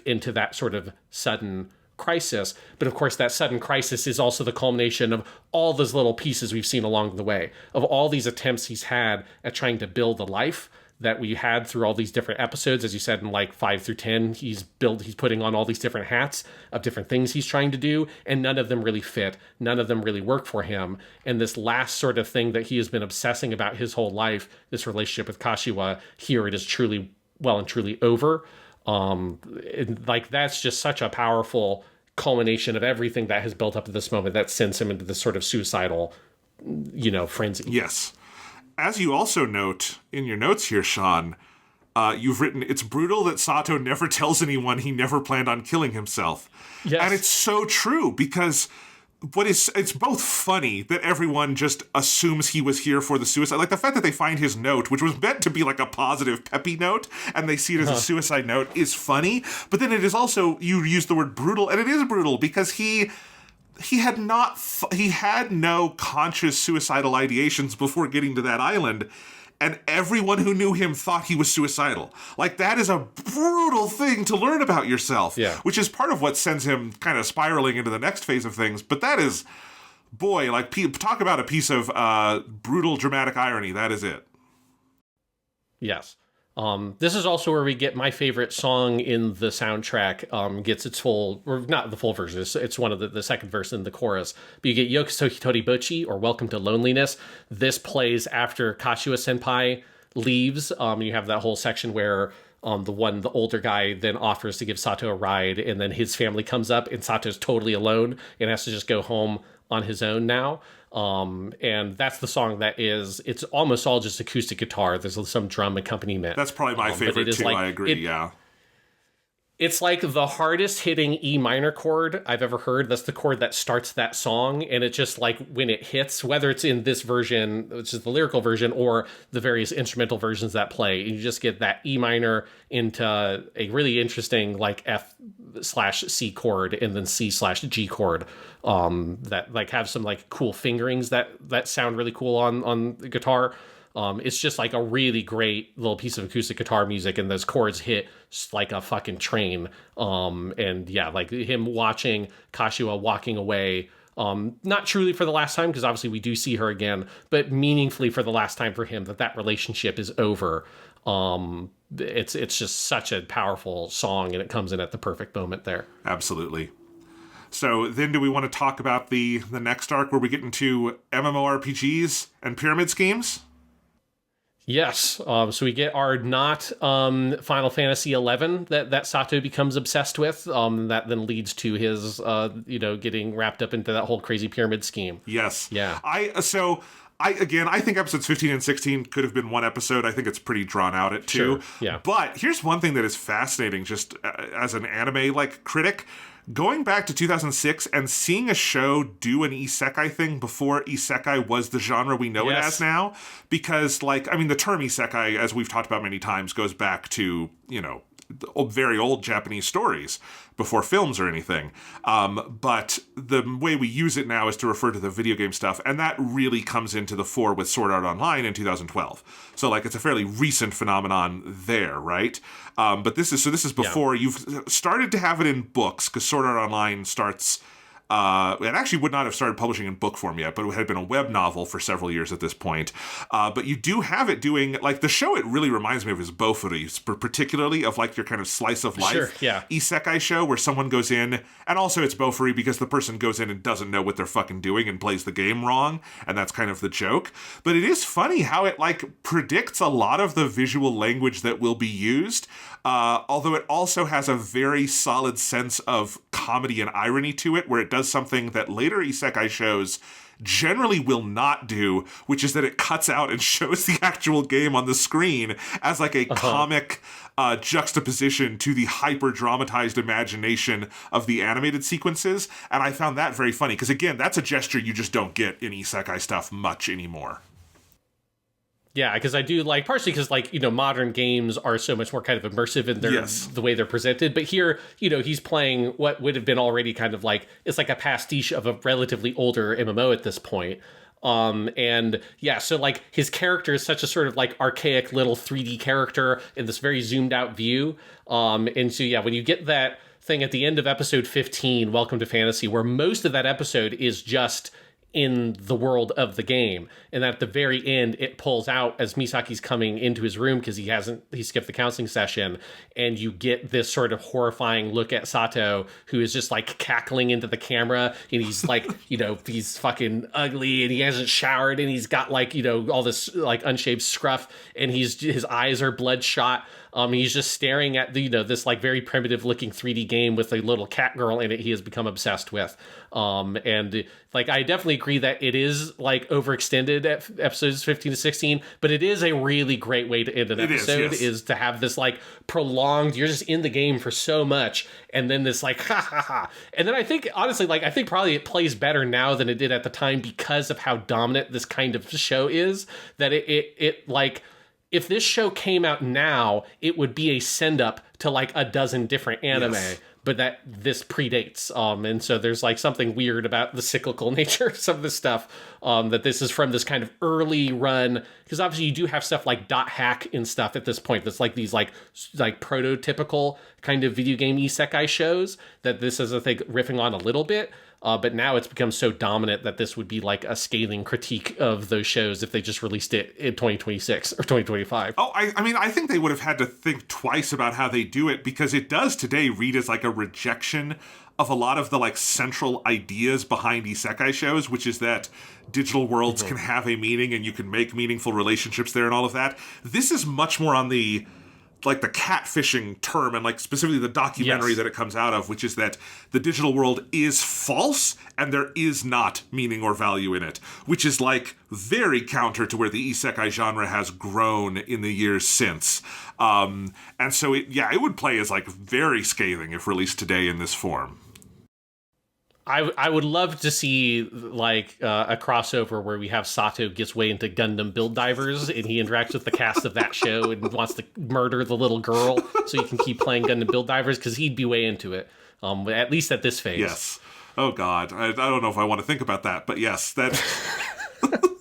B: into that sort of sudden crisis. But of course, that sudden crisis is also the culmination of all those little pieces we've seen along the way, of all these attempts he's had at trying to build a life that we had through all these different episodes. As you said, in like 5 through 10, he's putting on all these different hats of different things he's trying to do, and none of them really fit. None of them really work for him. And this last sort of thing that he has been obsessing about his whole life, this relationship with Kashiwa, here it is truly, well and truly over. That's just such a powerful culmination of everything that has built up to this moment that sends him into this sort of suicidal, frenzy.
C: Yes. As you also note in your notes here, Sean, you've written, it's brutal that Sato never tells anyone he never planned on killing himself.
B: Yes.
C: And it's so true, because it's both funny that everyone just assumes he was here for the suicide. Like, the fact that they find his note, which was meant to be like a positive, peppy note, and they see it as a suicide note, is funny. But then it is also, you use the word brutal, and it is brutal, because he had no conscious suicidal ideations before getting to that island, and everyone who knew him thought he was suicidal. Like, that is a brutal thing to learn about yourself, which is part of what sends him kind of spiraling into the next phase of things. But that is, boy, like, talk about a piece of brutal dramatic irony. That is it.
B: Yes. This is also where we get my favorite song in the soundtrack, gets its full, or not the full version, it's one of the second verse in the chorus, but you get Yokuso Hitori Bochi, or Welcome to Loneliness. This plays after Kashiwa Senpai leaves. You have that whole section where the older guy then offers to give Sato a ride, and then his family comes up, and Sato's totally alone and has to just go home on his own now. And that's the song it's almost all just acoustic guitar. There's some drum accompaniment.
C: That's probably my favorite too, I agree, yeah.
B: It's like the hardest hitting E minor chord I've ever heard. That's the chord that starts that song. And it just, like, when it hits, whether it's in this version, which is the lyrical version, or the various instrumental versions that play, you just get that E minor into a really interesting, like, F/C chord and then C/G chord, that, like, have some, like, cool fingerings that sound really cool on the guitar. It's just like a really great little piece of acoustic guitar music, and those chords hit like a fucking train. And yeah, like him watching Kashiwa walking away, not truly for the last time, because obviously we do see her again, but meaningfully for the last time for him, that relationship is over. It's just such a powerful song, and it comes in at the perfect moment there.
C: Absolutely. So then do we want to talk about the next arc where we get into MMORPGs and pyramid schemes?
B: Yes. So we get our not Final Fantasy XI that Sato becomes obsessed with. That then leads to his, getting wrapped up into that whole crazy pyramid scheme.
C: Yes.
B: Yeah.
C: I think episodes 15 and 16 could have been one episode. I think it's pretty drawn out at two.
B: Sure, yeah.
C: But here's one thing that is fascinating, just as an anime critic. Going back to 2006 and seeing a show do an isekai thing before isekai was the genre we know it as now. Because, the term isekai, as we've talked about many times, goes back to, very old Japanese stories before films or anything. But the way we use it now is to refer to the video game stuff, and that really comes into the fore with Sword Art Online in 2012. So, it's a fairly recent phenomenon there, right? But this is before you've started to have it in books, because Sword Art Online starts... it actually would not have started publishing in book form yet, but it had been a web novel for several years at this point. But you do have it doing, the show it really reminds me of is Bofuri, particularly of, your kind of slice of life isekai show where someone goes in, and also it's Bofuri because the person goes in and doesn't know what they're fucking doing and plays the game wrong, and that's kind of the joke. But it is funny how it, predicts a lot of the visual language that will be used, although it also has a very solid sense of comedy and irony to it, where it does something that later isekai shows generally will not do, which is that it cuts out and shows the actual game on the screen as a comic juxtaposition to the hyper-dramatized imagination of the animated sequences. And I found that very funny, because again, that's a gesture you just don't get in isekai stuff much anymore.
B: Yeah, because I do partially because modern games are so much more kind of immersive in their the way they're presented. But here, he's playing what would have been already kind of it's like a pastiche of a relatively older MMO at this point. So his character is such a sort of archaic little 3D character in this very zoomed out view. And so when you get that thing at the end of episode 15, Welcome to Fantasy, where most of that episode is just in the world of the game, and at the very end it pulls out as Misaki's coming into his room because he skipped the counseling session, and you get this sort of horrifying look at Sato, who is just cackling into the camera, and he's he's fucking ugly, and he hasn't showered, and he's got all this unshaved scruff, and his eyes are bloodshot. He's just staring at this very primitive looking 3D game with a little cat girl in it he has become obsessed with. And I definitely agree that it is overextended at episodes 15 to 16, but it is a really great way to end an episode, is to have this prolonged, you're just in the game for so much, and then this ha ha ha. And then I think honestly, I think probably it plays better now than it did at the time because of how dominant this kind of show is, that it if this show came out now, it would be a send-up to a dozen different anime, but that this predates. And so there's something weird about the cyclical nature of some of this stuff, that this is from this kind of early run, because obviously you do have stuff like Dot Hack and stuff at this point that's these prototypical kind of video game isekai shows that this is, I think, riffing on a little bit. But now it's become so dominant that this would be a scathing critique of those shows if they just released it in 2026 or 2025.
C: Oh, I think they would have had to think twice about how they do it, because it does today read as a rejection of a lot of the central ideas behind isekai shows, which is that digital worlds can have a meaning and you can make meaningful relationships there and all of that. This is much more on the the catfishing term, and specifically the documentary that it comes out of, which is that the digital world is false and there is not meaning or value in it, which is very counter to where the isekai genre has grown in the years since. And so it would play as very scathing if released today in this form.
B: I would love to see a crossover where we have Sato gets way into Gundam Build Divers, and he interacts with the cast of that show and wants to murder the little girl so he can keep playing Gundam Build Divers, because he'd be way into it, at least at this phase.
C: Yes. Oh God, I don't know if I want to think about that, but yes, that.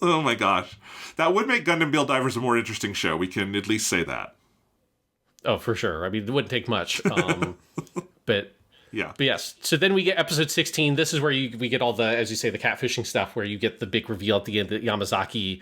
C: Oh my gosh, that would make Gundam Build Divers a more interesting show. We can at least say that.
B: Oh, for sure. I mean, it wouldn't take much, but.
C: Yeah.
B: But yes, so then we get episode 16. This is where we get all the, as you say, the catfishing stuff, where you get the big reveal at the end that Yamazaki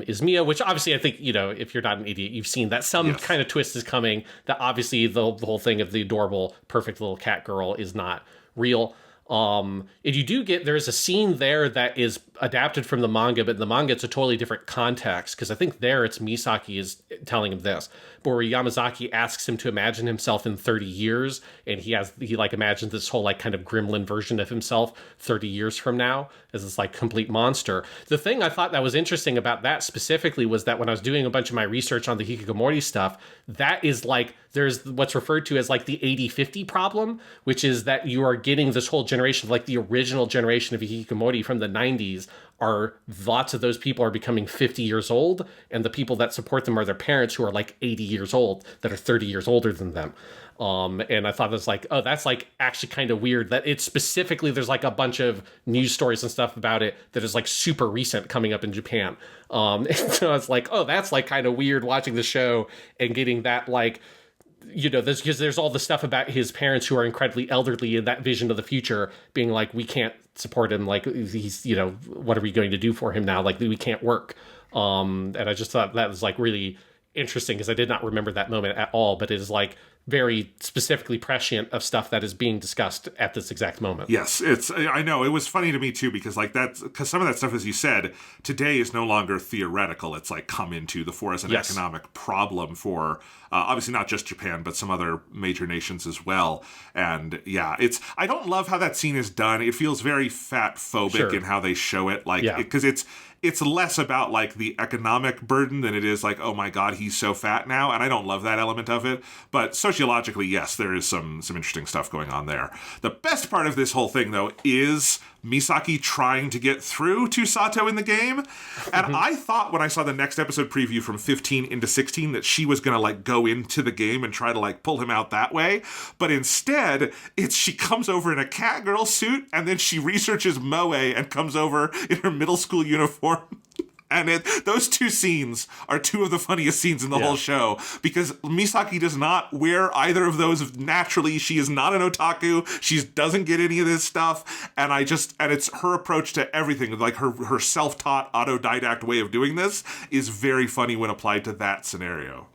B: is Mia, which obviously I think, if you're not an idiot, you've seen that some kind of twist is coming, that obviously the whole thing of the adorable, perfect little cat girl is not real. And you do get, there's a scene there that is adapted from the manga, but in the manga it's a totally different context, because I think there it's Misaki is telling him this, but where Yamazaki asks him to imagine himself in 30 years, and he like imagines this whole like kind of gremlin version of himself 30 years from now as this like complete monster. The thing I thought that was interesting about that specifically was that when I was doing a bunch of my research on the hikkikomori stuff, that is like, there's what's referred to as like the 80-50 problem, which is that you are getting this whole generation, like the original generation of hikikomori from the 90s, are lots of those people are becoming 50 years old, and the people that support them are their parents who are like 80 years old that are 30 years older than them. And I thought that's like, oh, that's like actually kind of weird that it's specifically, there's like a bunch of news stories and stuff about it that is like super recent coming up in Japan. And so it's like, oh, that's like kind of weird watching the show and getting that like, you know, because there's all the stuff about his parents who are incredibly elderly in that vision of the future being like, we can't support him. Like he's, you know, what are we going to do for him now? Like we can't work. And I just thought that was like really interesting because I did not remember that moment at all, but it is like very specifically prescient of stuff that is being discussed at this exact moment.
C: Yes, I know, it was funny to me too, because like because some of that stuff, as you said, today is no longer theoretical. It's like come into the fore as an economic problem for obviously not just Japan, but some other major nations as well. And yeah, I don't love how that scene is done. It feels very fat phobic in how they show it, like because it's less about like the economic burden than it is like, oh my God, he's so fat now. And I don't love that element of it. But sociologically, yes, there is some interesting stuff going on there. The best part of this whole thing, though, is Misaki trying to get through to Sato in the game. And I thought when I saw the next episode preview from 15 into 16 that she was going to like go into the game and try to like pull him out that way. But instead, she comes over in a Catgirl suit and then she researches Moe and comes over in her middle school uniform. And those two scenes are two of the funniest scenes in the whole show, because Misaki does not wear either of those naturally. She is not an otaku. She doesn't get any of this stuff. And it's her approach to everything, like her self-taught autodidact way of doing this is very funny when applied to that scenario.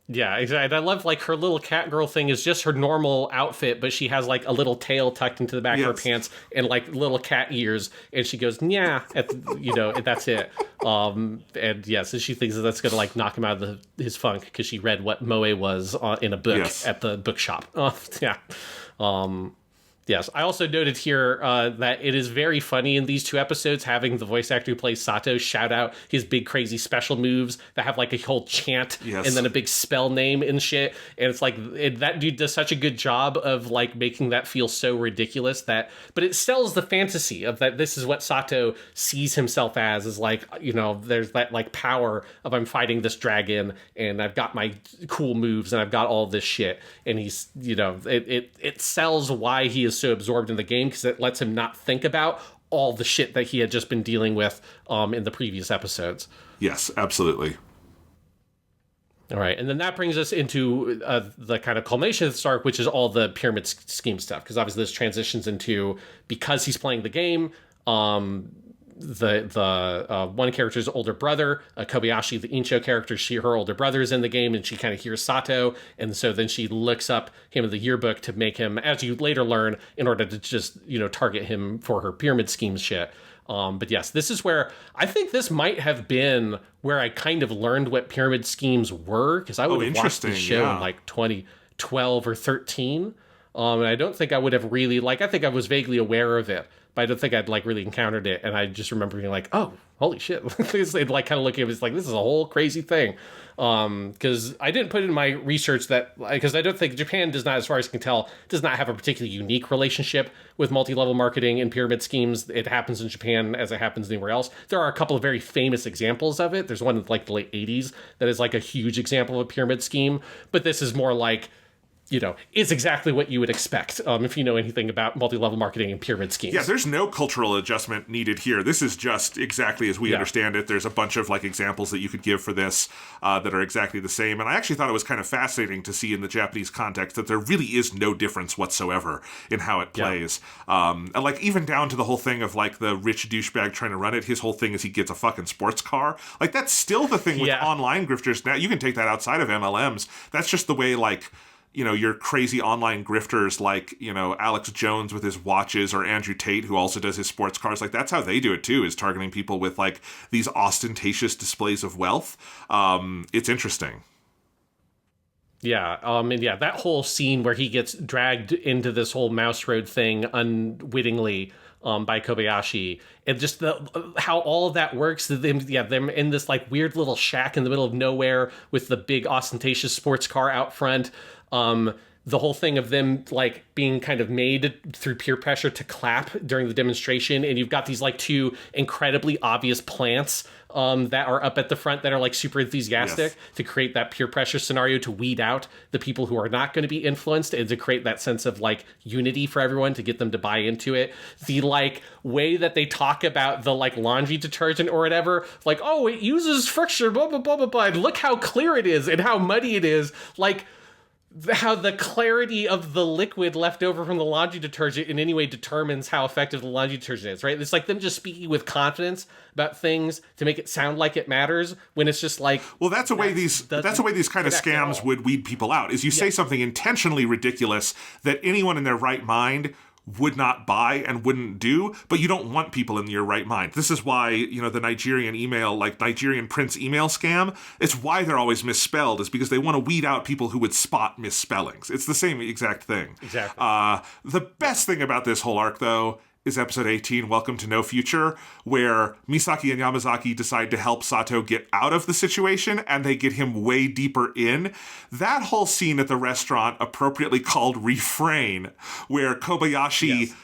B: Yeah, exactly. I love like her little cat girl thing is just her normal outfit, but she has like a little tail tucked into the back of her pants and like little cat ears, and she goes, "Yeah," you know, and that's it. And yes, and she thinks that's gonna like knock him out of his funk because she read what Moe was in a book at the bookshop. Yes, I also noted here that it is very funny in these two episodes having the voice actor who plays Sato shout out his big crazy special moves that have like a whole chant and then a big spell name and shit. And it's like that dude does such a good job of like making that feel so ridiculous but it sells the fantasy of that this is what Sato sees himself as, is like, you know, there's that like power of I'm fighting this dragon and I've got my cool moves and I've got all this shit. And he's, you know, it sells why he is so absorbed in the game, because it lets him not think about all the shit that he had just been dealing with in the previous episodes.
C: Yes, absolutely.
B: All right, and then that brings us into the kind of culmination of the arc, which is all the pyramid scheme stuff, because obviously this transitions into, because he's playing the game, the one character's older brother, Kobayashi, the N.H.K character, her older brother is in the game, and she kind of hears Sato, and so then she looks up him in the yearbook to make him, as you later learn, in order to just, you know, target him for her pyramid scheme shit. But yes, this is where I think this might have been where I kind of learned what pyramid schemes were, because I would have watched the show in like 2012 or 13. And I don't think I would have really, like, I think I was vaguely aware of it, but I don't think I'd like really encountered it. And I just remember being like, oh, holy shit. They'd like kind of looking at it, it's like, this is a whole crazy thing. Because I didn't put in my research that, because I don't think Japan does not, as far as I can tell, does not have a particularly unique relationship with multi-level marketing and pyramid schemes. It happens in Japan as it happens anywhere else. There are a couple of very famous examples of it. There's one in like the late 80s that is like a huge example of a pyramid scheme, but this is more like, you know, is exactly what you would expect if you know anything about multi-level marketing and pyramid schemes.
C: Yeah, there's no cultural adjustment needed here. This is just exactly as we understand it. There's a bunch of like examples that you could give for this that are exactly the same. And I actually thought it was kind of fascinating to see in the Japanese context that there really is no difference whatsoever in how it plays. And like even down to the whole thing of like the rich douchebag trying to run it. His whole thing is he gets a fucking sports car. Like that's still the thing with online grifters. Now you can take that outside of MLMs. That's just the way like, your crazy online grifters like, Alex Jones with his watches, or Andrew Tate, who also does his sports cars. Like, that's how they do it too, is targeting people with like these ostentatious displays of wealth. It's interesting.
B: Yeah, and yeah, that whole scene where he gets dragged into this whole Mouse Road thing unwittingly by Kobayashi, and just how all of that works. Them in this like weird little shack in the middle of nowhere with the big ostentatious sports car out front. The whole thing of them like being kind of made through peer pressure to clap during the demonstration, and you've got these like two incredibly obvious plants that are up at the front that are like super enthusiastic to create that peer pressure scenario to weed out the people who are not going to be influenced, and to create that sense of like unity for everyone, to get them to buy into it. The like way that they talk about the like laundry detergent or whatever, like, oh, it uses friction, blah blah blah blah blah, and look how clear it is and how muddy it is, like how the clarity of the liquid left over from the laundry detergent in any way determines how effective the laundry detergent is, right? It's like them just speaking with confidence about things to make it sound like it matters, when it's just like,
C: well, that's the way these kind of scams would weed people out, is you say something intentionally ridiculous that anyone in their right mind would not buy and wouldn't do, but you don't want people in your right mind. This is why, the Nigerian Prince email scam, it's why they're always misspelled, is because they want to weed out people who would spot misspellings. It's the same exact thing.
B: Exactly.
C: The best thing about this whole arc, though, is episode 18, Welcome to No Future, where Misaki and Yamazaki decide to help Sato get out of the situation, and they get him way deeper in. That whole scene at the restaurant, appropriately called Refrain, where Kobayashi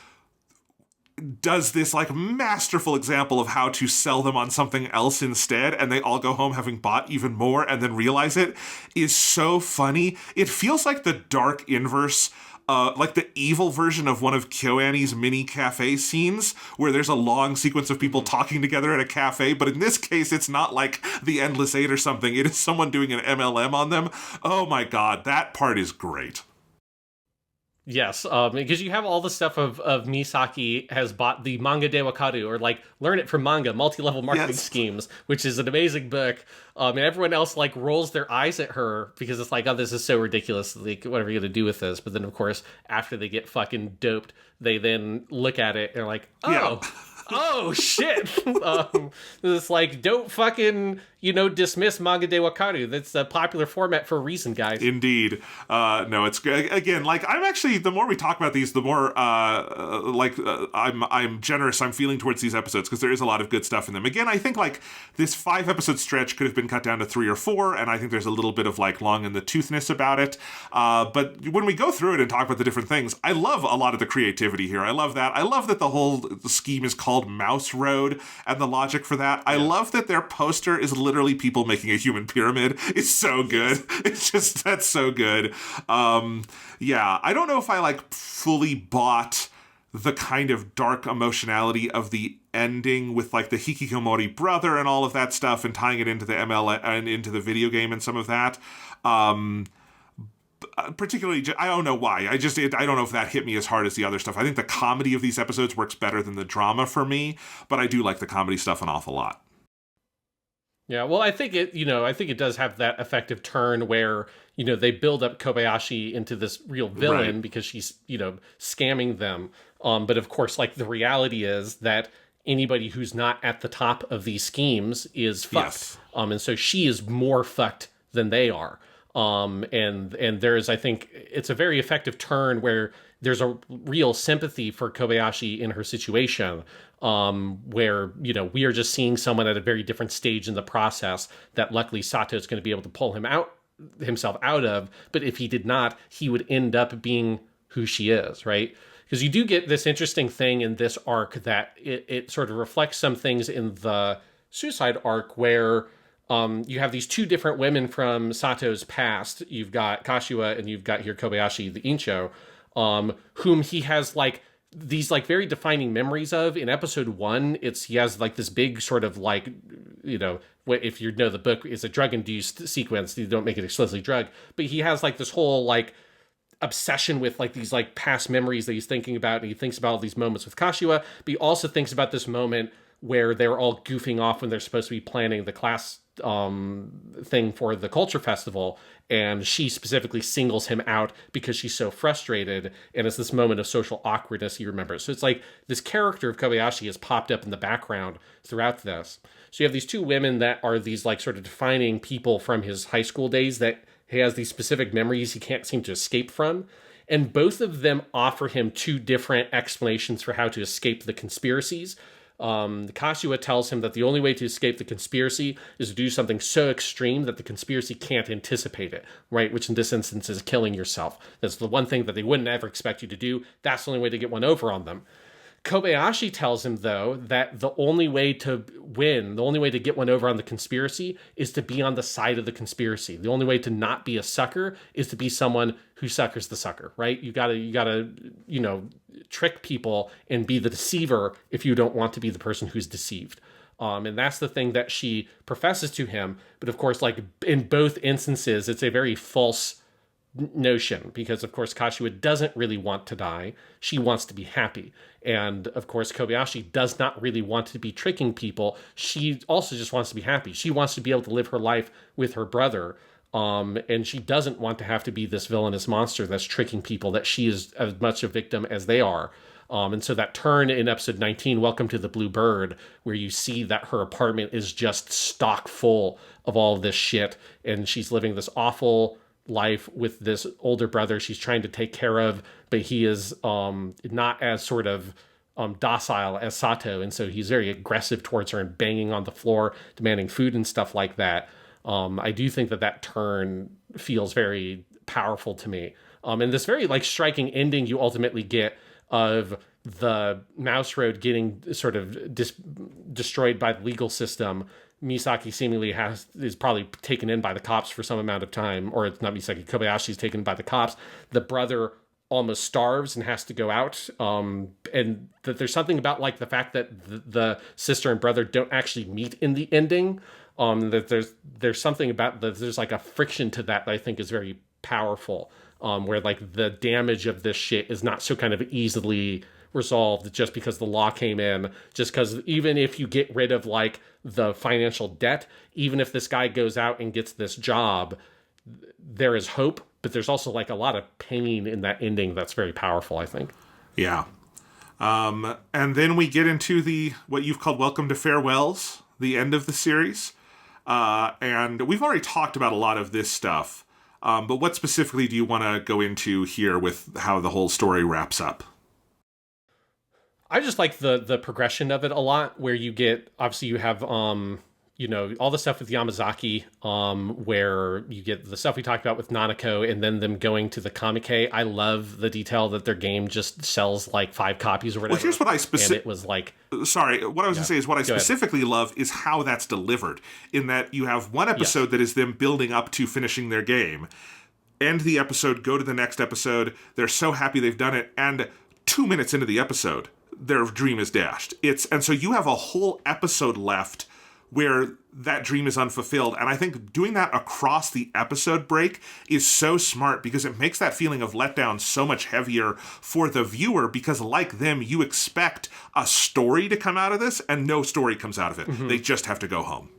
C: does this like masterful example of how to sell them on something else instead, and they all go home having bought even more and then realize it, is so funny. It feels like the dark inverse, like the evil version of one of KyoAni's mini cafe scenes, where there's a long sequence of people talking together at a cafe, but in this case, it's not like the Endless Eight or something. It is someone doing an MLM on them. Oh my god, that part is great.
B: Yes, because you have all the stuff of Misaki has bought the Manga de Wakaru, or like Learn It from Manga, multi-level marketing schemes, which is an amazing book. And everyone else like rolls their eyes at her because it's like, oh, this is so ridiculous. Like, what are we going to do with this? But then, of course, after they get fucking doped, they then look at it and are like, oh, oh shit. It's like, don't fucking, dismiss Manga de Wakaru. That's a popular format for a reason, guys.
C: Indeed. No, it's again, like, I'm actually, the more we talk about these, the more I'm generous I'm feeling towards these episodes, because there is a lot of good stuff in them. Again, I think like this 5-episode stretch could have been cut down to 3 or 4, and I think there's a little bit of like long in the toothness about it. But when we go through it and talk about the different things, I love a lot of the creativity here. I love that. I love that the whole scheme is called Mouse Road, and the logic for that. I love that their poster is literally people making a human pyramid. It's so good. It's just, that's so good. I don't know if I like fully bought the kind of dark emotionality of the ending with like the Hikkikomori brother and all of that stuff, and tying it into the ML and into the video game and some of that. Particularly, I don't know why. I don't know if that hit me as hard as the other stuff. I think the comedy of these episodes works better than the drama for me, but I do like the comedy stuff an awful lot.
B: Yeah, well, I think it does have that effective turn where, they build up Kobayashi into this real villain because she's, scamming them. But of course, like, the reality is that anybody who's not at the top of these schemes is fucked.
C: Yes.
B: And so she is more fucked than they are. And there's, I think, it's a very effective turn where there's a real sympathy for Kobayashi in her situation, where, we are just seeing someone at a very different stage in the process that luckily Sato is going to be able to pull himself out of. But if he did not, he would end up being who she is, right? Because you do get this interesting thing in this arc that it sort of reflects some things in the Suicide arc where you have these two different women from Sato's past. You've got Kashiwa and you've got here Kobayashi, the Incho, whom he has like these like very defining memories of. In episode 1, he has like this big sort of like, if you know the book, is a drug-induced sequence. You don't make it explicitly drug, but he has like this whole like obsession with like these like past memories that he's thinking about, and he thinks about all these moments with Kashiwa, but he also thinks about this moment where they're all goofing off when they're supposed to be planning the class thing for the culture festival, and she specifically singles him out because she's so frustrated, and it's this moment of social awkwardness he remembers. So it's like this character of Kobayashi has popped up in the background throughout this. So you have these two women that are these like sort of defining people from his high school days that he has these specific memories he can't seem to escape from. And both of them offer him two different explanations for how to escape the conspiracies. Kashiwa tells him that the only way to escape the conspiracy is to do something so extreme that the conspiracy can't anticipate it, right? Which in this instance is killing yourself. That's the one thing that they wouldn't ever expect you to do. That's the only way to get one over on them. Kobayashi tells him, though, that the only way to win, the only way to get one over on the conspiracy is to be on the side of the conspiracy. The only way to not be a sucker is to be someone who suckers the sucker, right? You gotta, trick people and be the deceiver if you don't want to be the person who's deceived. And that's the thing that she professes to him. But of course, like in both instances, it's a very false notion, because of course Kashiwa doesn't really want to die. She wants to be happy. And of course Kobayashi does not really want to be tricking people. She also just wants to be happy. She wants to be able to live her life with her brother. And she doesn't want to have to be this villainous monster that's tricking people, that she is as much a victim as they are. And so that turn in episode 19, Welcome to the Blue Bird, where you see that her apartment is just stock full of all of this shit, and she's living this awful life with this older brother she's trying to take care of, but he is not as sort of docile as Sato, and so he's very aggressive towards her and banging on the floor, demanding food and stuff like that. I do think that turn feels very powerful to me. And this very like striking ending you ultimately get of the Mouse Road getting sort of destroyed by the legal system. Misaki seemingly is probably taken in by the cops for some amount of time, or it's not Misaki, Kobayashi's taken by the cops. The brother almost starves and has to go out. And that there's something about like the fact that the sister and brother don't actually meet in the ending. That there's something about there's like a friction to that I think is very powerful. Where like the damage of this shit is not so kind of easily resolved just because the law came in, just because even if you get rid of like the financial debt, even if this guy goes out and gets this job, there is hope, but there's also like a lot of pain in that ending that's very powerful, I think.
C: Yeah. And then we get into what you've called Welcome to Farewells, the end of the series. And we've already talked about a lot of this stuff. But what specifically do you want to go into here with how the whole story wraps up?
B: I just like the progression of it a lot, where you get, obviously you have, all the stuff with Yamazaki, where you get the stuff we talked about with Nanako and then them going to the Kamike. I love the detail that their game just sells like 5 copies or whatever.
C: Well, here's what I
B: and it was like...
C: Sorry, what I was going to say is what I specifically love is how that's delivered, in that you have one episode that is them building up to finishing their game, end the episode, go to the next episode, they're so happy they've done it, and 2 minutes into the episode, their dream is dashed. And so you have a whole episode left where that dream is unfulfilled. And I think doing that across the episode break is so smart, because it makes that feeling of letdown so much heavier for the viewer, because like them, you expect a story to come out of this, and no story comes out of it. Mm-hmm. They just have to go home.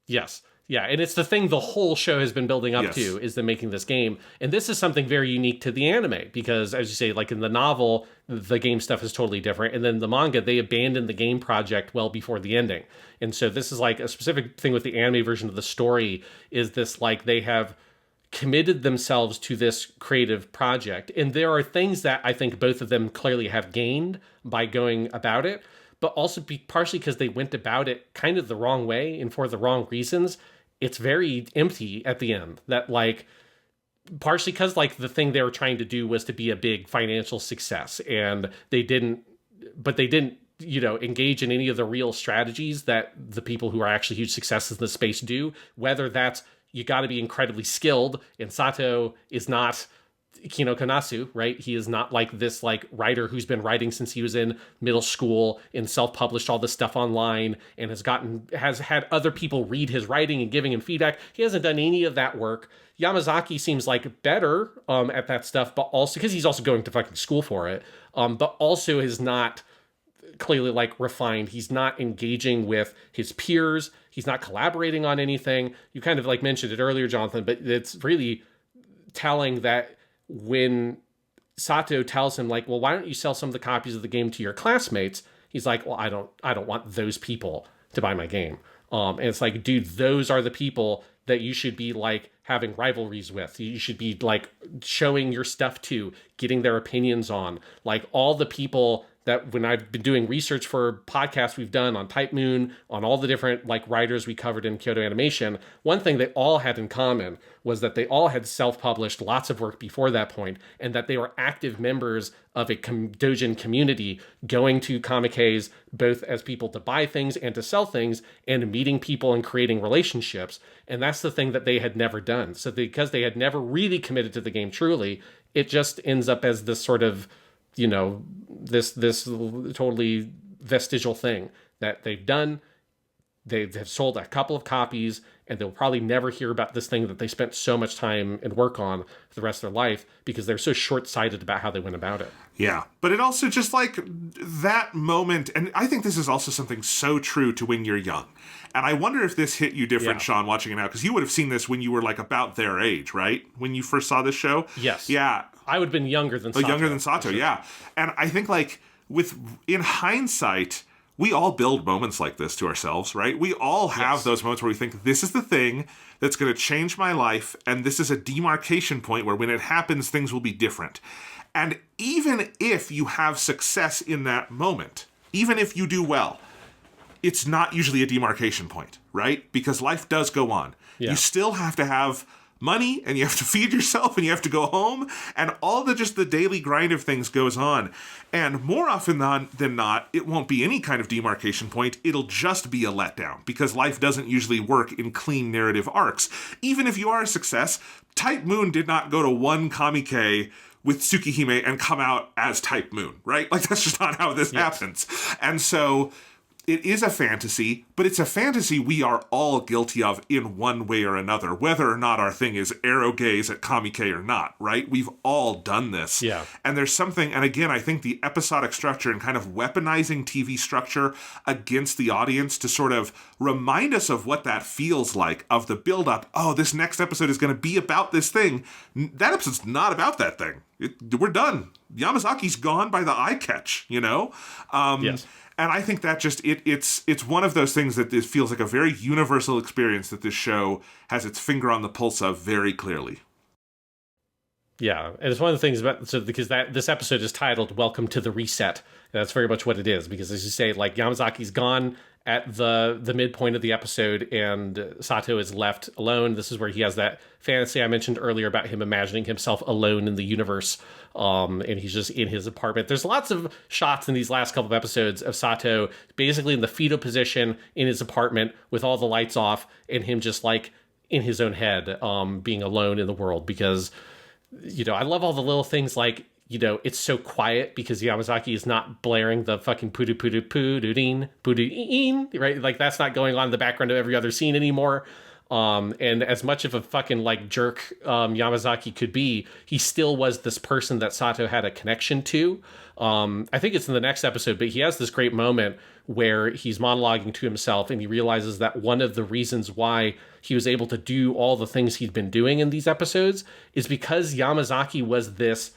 B: Yes. Yeah, and it's the thing the whole show has been building up to, is them making this game. And this is something very unique to the anime, because, as you say, like in the novel, the game stuff is totally different. And then the manga, they abandoned the game project well before the ending. And so this is like a specific thing with the anime version of the story, is this like they have committed themselves to this creative project. And there are things that I think both of them clearly have gained by going about it, but also partially because they went about it kind of the wrong way and for the wrong reasons. It's very empty at the end. That like, partially because like the thing they were trying to do was to be a big financial success, and they didn't engage in any of the real strategies that the people who are actually huge successes in the space do. Whether that's, you got to be incredibly skilled, and Sato is not Kino Kanasu, right? He is not like this like writer who's been writing since he was in middle school and self-published all this stuff online and has had other people read his writing and giving him feedback. He hasn't done any of that work. Yamazaki seems like better at that stuff, but also because he's also going to fucking school for it, but also is not clearly like refined. He's not engaging with his peers. He's not collaborating on anything. You kind of like mentioned it earlier, Jonathan, but it's really telling that when Sato tells him like, well, why don't you sell some of the copies of the game to your classmates? He's like, well, I don't want those people to buy my game. And it's like, dude, those are the people that you should be like having rivalries with. You should be like showing your stuff to, getting their opinions on. Like all the people that when I've been doing research for podcasts we've done on Type Moon, on all the different like writers we covered in Kyoto Animation, one thing they all had in common was that they all had self-published lots of work before that point, and that they were active members of a doujin community, going to comiques both as people to buy things and to sell things, and meeting people and creating relationships. And that's the thing that they had never done. So because they had never really committed to the game truly, it just ends up as this sort of, you know, this totally vestigial thing that they've done. They have sold a couple of copies, and they'll probably never hear about this thing that they spent so much time and work on for the rest of their life, because they're so short-sighted about how they went about it.
C: Yeah, but it also just like that moment, and I think this is also something so true to when you're young. And I wonder if this hit you different, Sean, watching it now, because you would have seen this when you were like about their age, right? When you first saw this show?
B: Yes.
C: Yeah.
B: I would have been younger than Sato.
C: Younger than Sato, sure. Yeah. And I think like in hindsight, we all build moments like this to ourselves, right? We all have those moments where we think, this is the thing that's going to change my life, and this is a demarcation point where when it happens, things will be different. And even if you have success in that moment, even if you do well, it's not usually a demarcation point, right? Because life does go on. Yeah. You still have to have money, and you have to feed yourself, and you have to go home, and all the just the daily grind of things goes on. And more often than not, it won't be any kind of demarcation point. It'll just be a letdown, because life doesn't usually work in clean narrative arcs. Even if you are a success, Type Moon did not go to one comique with Tsukihime and come out as Type Moon, right? Like, that's just not how this happens. And so it is a fantasy, but it's a fantasy we are all guilty of in one way or another, whether or not our thing is arrow gaze at comique or not, right? We've all done this.
B: Yeah.
C: And there's something, and again, I think the episodic structure and kind of weaponizing TV structure against the audience to sort of remind us of what that feels like, of the build-up. Oh, this next episode is going to be about this thing. That episode's not about that thing. We're done. Yamazaki's gone by the Eyecatch, you know?
B: Yes.
C: And I think that just, it's one of those things that it feels like a very universal experience that this show has its finger on the pulse of very clearly.
B: Yeah, and it's one of the things about, because this episode is titled "Welcome to the Reset," and that's very much what it is. Because as you say, like Yamazaki's gone at the midpoint of the episode, and Sato is left alone. This is where he has that fantasy I mentioned earlier about him imagining himself alone in the universe, and he's just in his apartment. There's lots of shots in these last couple of episodes of Sato basically in the fetal position in his apartment with all the lights off, and him just like in his own head, being alone in the world. Because, you know, I love all the little things like, you know, it's so quiet because Yamazaki is not blaring the fucking pudu pudu pududin pududin, right? Like that's not going on in the background of every other scene anymore. And as much of a fucking like jerk Yamazaki could be, he still was this person that Sato had a connection to. I think it's in the next episode, but he has this great moment where he's monologuing to himself, and he realizes that one of the reasons why he was able to do all the things he'd been doing in these episodes is because Yamazaki was this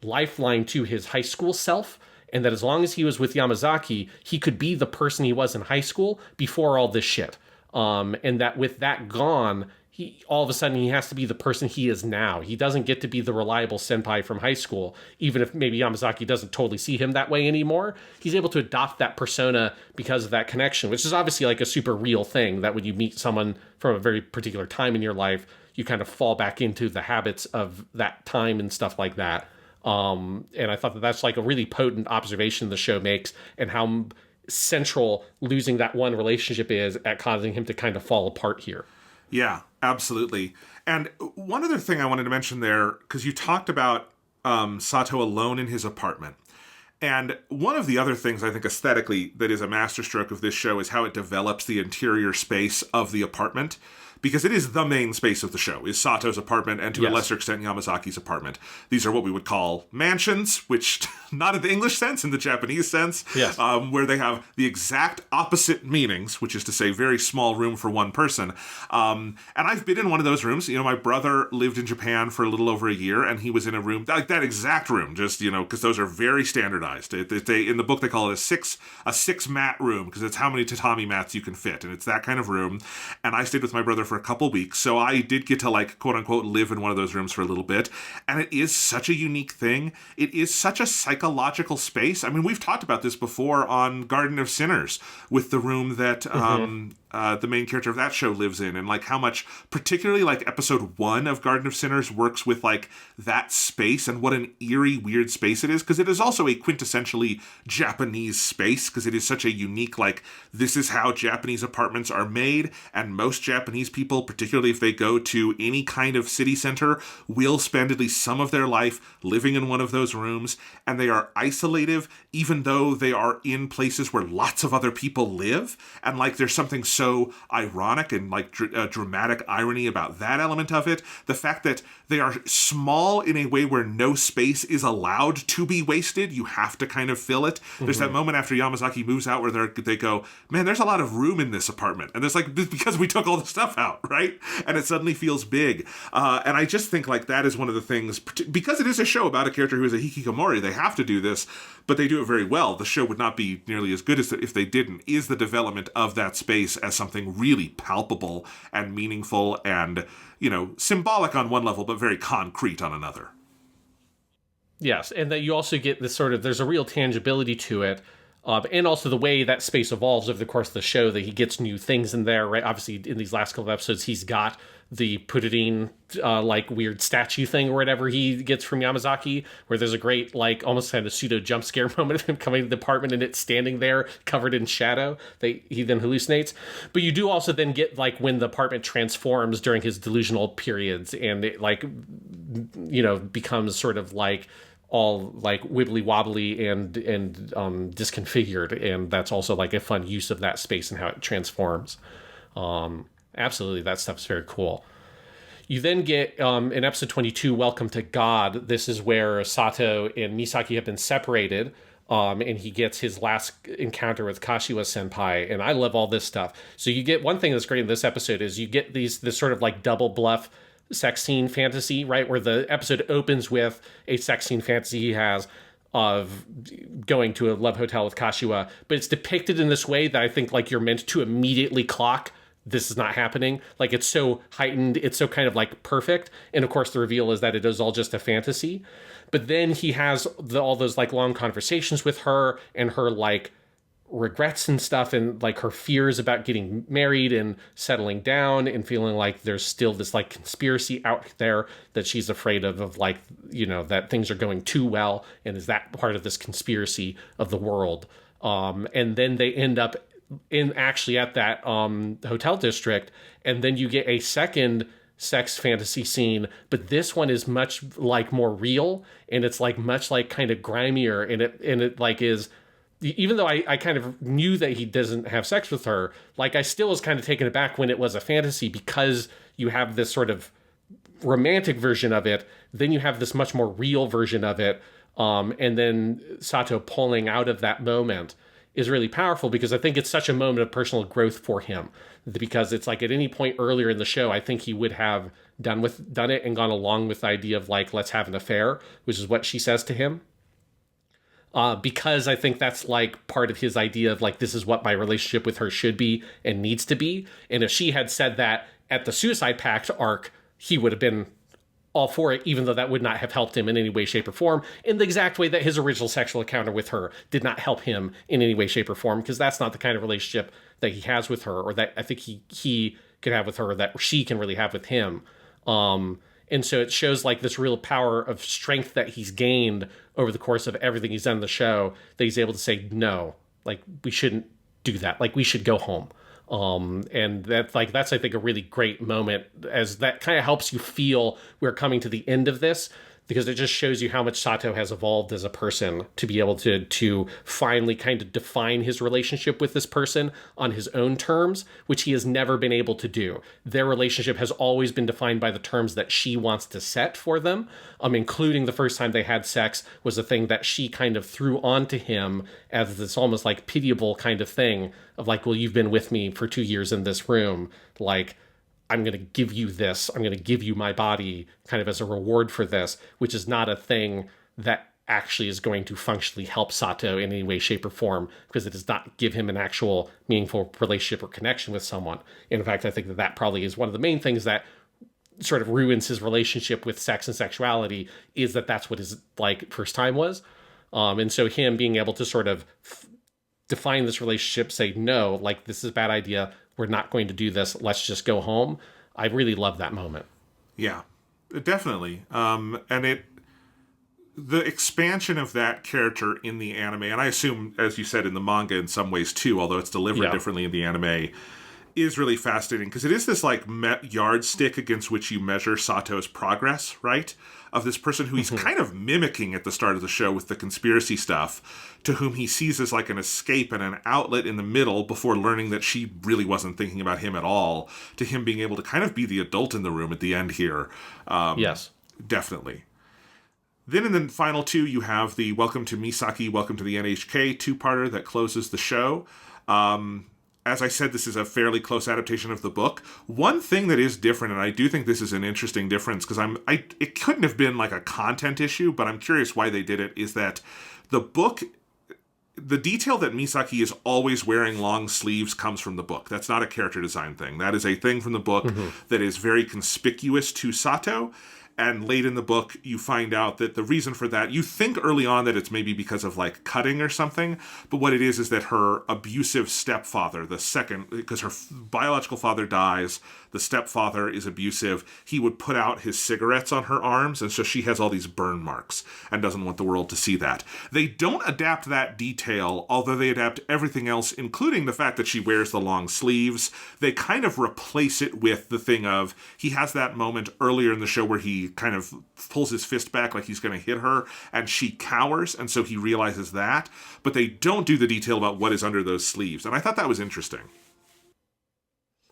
B: lifeline to his high school self, and that as long as he was with Yamazaki, he could be the person he was in high school before all this shit. And that with that gone, he all of a sudden he has to be the person he is now. He doesn't get to be the reliable senpai from high school, even if maybe Yamazaki doesn't totally see him that way anymore. He's able to adopt that persona because of that connection, which is obviously like a super real thing, that when you meet someone from a very particular time in your life, you kind of fall back into the habits of that time and stuff like that. And I thought that that's like a really potent observation the show makes, and how central losing that one relationship is at causing him to kind of fall apart here.
C: Yeah, absolutely. And one other thing I wanted to mention there, because you talked about Sato alone in his apartment. And one of the other things I think aesthetically that is a masterstroke of this show is how it develops the interior space of the apartment. because it is the main space of the show, is Sato's apartment and to a lesser extent Yamazaki's apartment. These are what we would call mansions, which not in the English sense, in the Japanese sense, where they have the exact opposite meanings, which is to say very small room for one person. And I've been in one of those rooms. My brother lived in Japan for a little over a year, and he was in a room, like that exact room, just, because those are very standardized. In the book, they call it a six mat room, because it's how many tatami mats you can fit, and it's that kind of room. And I stayed with my brother for a couple weeks, so I did get to, like, quote unquote, live in one of those rooms for a little bit. And it is such a unique thing. It is such a psychological space. I mean, we've talked about this before on Garden of Sinners with the room that the main character of that show lives in, and like how much, particularly like episode 1 of Garden of Sinners, works with like that space and what an eerie, weird space it is, because it is also a quintessentially Japanese space, because it is such a unique, like, this is how Japanese apartments are made, and most Japanese people, particularly if they go to any kind of city center, will spend at least some of their life living in one of those rooms, and they are isolative, even though they are in places where lots of other people live, and like there's something so ironic and like dramatic irony about that element of it. The fact that they are small in a way where no space is allowed to be wasted. You have to kind of fill it. There's that moment after Yamazaki moves out where they go, man, there's a lot of room in this apartment. And it's like, because we took all the stuff out, right? And it suddenly feels big. And I just think like that is one of the things, because it is a show about a character who is a hikkikomori, they have to do this, but they do it very well. The show would not be nearly as good as if they didn't, is the development of that space as something really palpable and meaningful and, symbolic on one level, but very concrete on another.
B: Yes, and that you also get this sort of, there's a real tangibility to it, and also the way that space evolves over the course of the show, that he gets new things in there, right? Obviously, in these last couple of episodes, he's got the Pudding, like, weird statue thing or whatever he gets from Yamazaki, where there's a great, like, almost kind of pseudo jump scare moment of him coming to the apartment and it's standing there covered in shadow. He then hallucinates. But you do also then get, like, when the apartment transforms during his delusional periods and it, like, becomes sort of, like, all like wibbly wobbly and disconfigured, and that's also like a fun use of that space and how it transforms. Absolutely, that stuff's very cool. You then get in episode 22, Welcome to God. This is where Sato and Misaki have been separated, and he gets his last encounter with Kashiwa senpai, and I love all this stuff. So you get one thing that's great in this episode is you get this sort of like double bluff sex scene fantasy, right? Where the episode opens with a sex scene fantasy he has of going to a love hotel with Kashiwa, but it's depicted in this way that I think like you're meant to immediately clock this is not happening. Like it's so heightened, it's so kind of like perfect. And of course the reveal is that it is all just a fantasy. But then he has all those like long conversations with her and her like regrets and stuff, and like her fears about getting married and settling down and feeling like there's still this like conspiracy out there that she's afraid of like, that things are going too well, and is that part of this conspiracy of the world. And then they end up actually at that hotel district, and then you get a second sex fantasy scene, but this one is much like more real, and it's like much like kind of grimier, and it like is, even though I kind of knew that he doesn't have sex with her, like I still was kind of taken aback when it was a fantasy, because you have this sort of romantic version of it, then you have this much more real version of it, and then Sato pulling out of that moment is really powerful, because I think it's such a moment of personal growth for him, because it's like at any point earlier in the show, I think he would have done it and gone along with the idea of like, let's have an affair, which is what she says to him. Because I think that's like part of his idea of like, this is what my relationship with her should be and needs to be. And if she had said that at the Suicide Pact arc, he would have been all for it, even though that would not have helped him in any way, shape, or form, in the exact way that his original sexual encounter with her did not help him in any way, shape, or form, because that's not the kind of relationship that he has with her, or that I think he could have with her, or that she can really have with him. And so it shows like this real power of strength that he's gained over the course of everything he's done in the show, that he's able to say, no, like we shouldn't do that. Like we should go home. And that's I think a really great moment, as that kind of helps you feel we're coming to the end of this, because it just shows you how much Sato has evolved as a person to be able to finally kind of define his relationship with this person on his own terms, which he has never been able to do. Their relationship has always been defined by the terms that she wants to set for them, including the first time they had sex was a thing that she kind of threw onto him as this almost like pitiable kind of thing of like, well, you've been with me for 2 years in this room, like, I'm going to give you this. I'm going to give you my body kind of as a reward for this, which is not a thing that actually is going to functionally help Sato in any way, shape, or form, because it does not give him an actual meaningful relationship or connection with someone. In fact, I think that that probably is one of the main things that sort of ruins his relationship with sex and sexuality, is that that's what his like first time was. And so him being able to sort of define this relationship, say, no, like, this is a bad idea. We're not going to do this. Let's just go home. I really love that moment.
C: Yeah, definitely. And the expansion of that character in the anime, and I assume, as you said, in the manga in some ways too, although it's delivered differently in the anime, is really fascinating because it is this like yardstick against which you measure Sato's progress, right? Of this person who he's kind of mimicking at the start of the show with the conspiracy stuff, to whom he sees as like an escape and an outlet in the middle before learning that she really wasn't thinking about him at all, to him being able to kind of be the adult in the room at the end here.
B: Yes.
C: Definitely. Then in the final two, you have the Welcome to Misaki, Welcome to the N.H.K. two-parter that closes the show. As I said, this is a fairly close adaptation of the book. One thing that is different, and I do think this is an interesting difference, because it couldn't have been like a content issue, but I'm curious why they did it, is that the book, the detail that Misaki is always wearing long sleeves comes from the book. That's not a character design thing. That is a thing from the book that is very conspicuous to Sato. And late in the book, you find out that the reason for that, you think early on that it's maybe because of like cutting or something, but what it is that her abusive stepfather, because her biological father dies, the stepfather is abusive, he would put out his cigarettes on her arms, and so she has all these burn marks and doesn't want the world to see that. They don't adapt that detail, although they adapt everything else, including the fact that she wears the long sleeves. They kind of replace it with the thing of, he has that moment earlier in the show where he kind of pulls his fist back like he's going to hit her, and she cowers, and so he realizes that, but they don't do the detail about what is under those sleeves, and I thought that was interesting.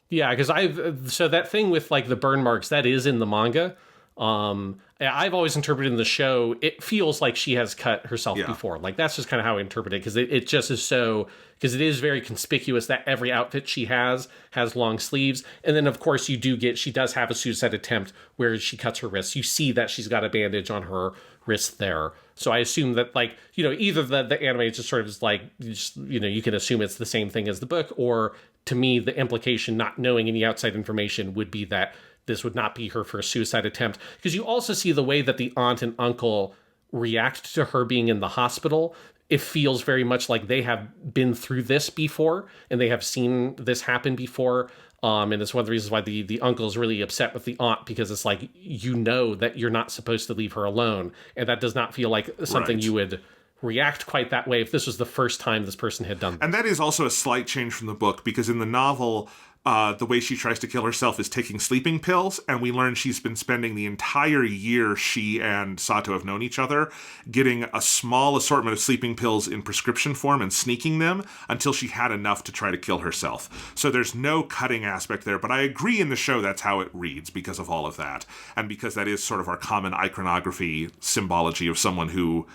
B: Yeah, because so that thing with like the burn marks, that is in the manga. I've always interpreted in the show, it feels like she has cut herself before. Like, that's just kind of how I interpret it, because it just is so, because it is very conspicuous that every outfit she has long sleeves. And then, of course, she does have a suicide attempt where she cuts her wrist. You see that she's got a bandage on her wrist there. So I assume that, like, either the anime just sort of is like, you can assume it's the same thing as the book, or to me, the implication, not knowing any outside information, would be that this would not be her first suicide attempt. Because you also see the way that the aunt and uncle react to her being in the hospital. It feels very much like they have been through this before, and they have seen this happen before. And it's one of the reasons why the uncle is really upset with the aunt, because it's like, that you're not supposed to leave her alone. And that does not feel like something you would react quite that way if this was the first time this person had done that.
C: And that is also a slight change from the book, because in the novel, the way she tries to kill herself is taking sleeping pills, and we learn she's been spending the entire year she and Sato have known each other getting a small assortment of sleeping pills in prescription form and sneaking them until she had enough to try to kill herself. So there's no cutting aspect there, but I agree in the show that's how it reads because of all of that, and because that is sort of our common iconography symbology of someone who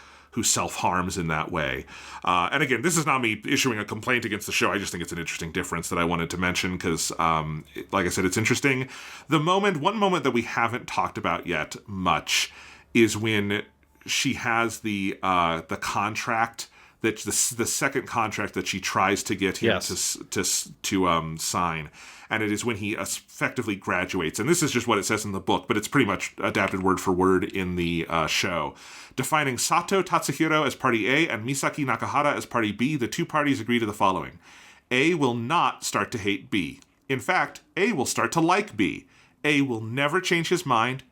C: self-harms in that way. And again, this is not me issuing a complaint against the show. I just think it's an interesting difference that I wanted to mention because, like I said, it's interesting. One moment that we haven't talked about yet much is when she has the contract, that the second contract that she tries to get him to sign. And it is when he effectively graduates. And this is just what it says in the book, but it's pretty much adapted word for word in the show. Defining Sato Tatsuhiko as Party A and Misaki Nakahara as Party B, the two parties agree to the following. A will not start to hate B. In fact, A will start to like B. A will never change his mind.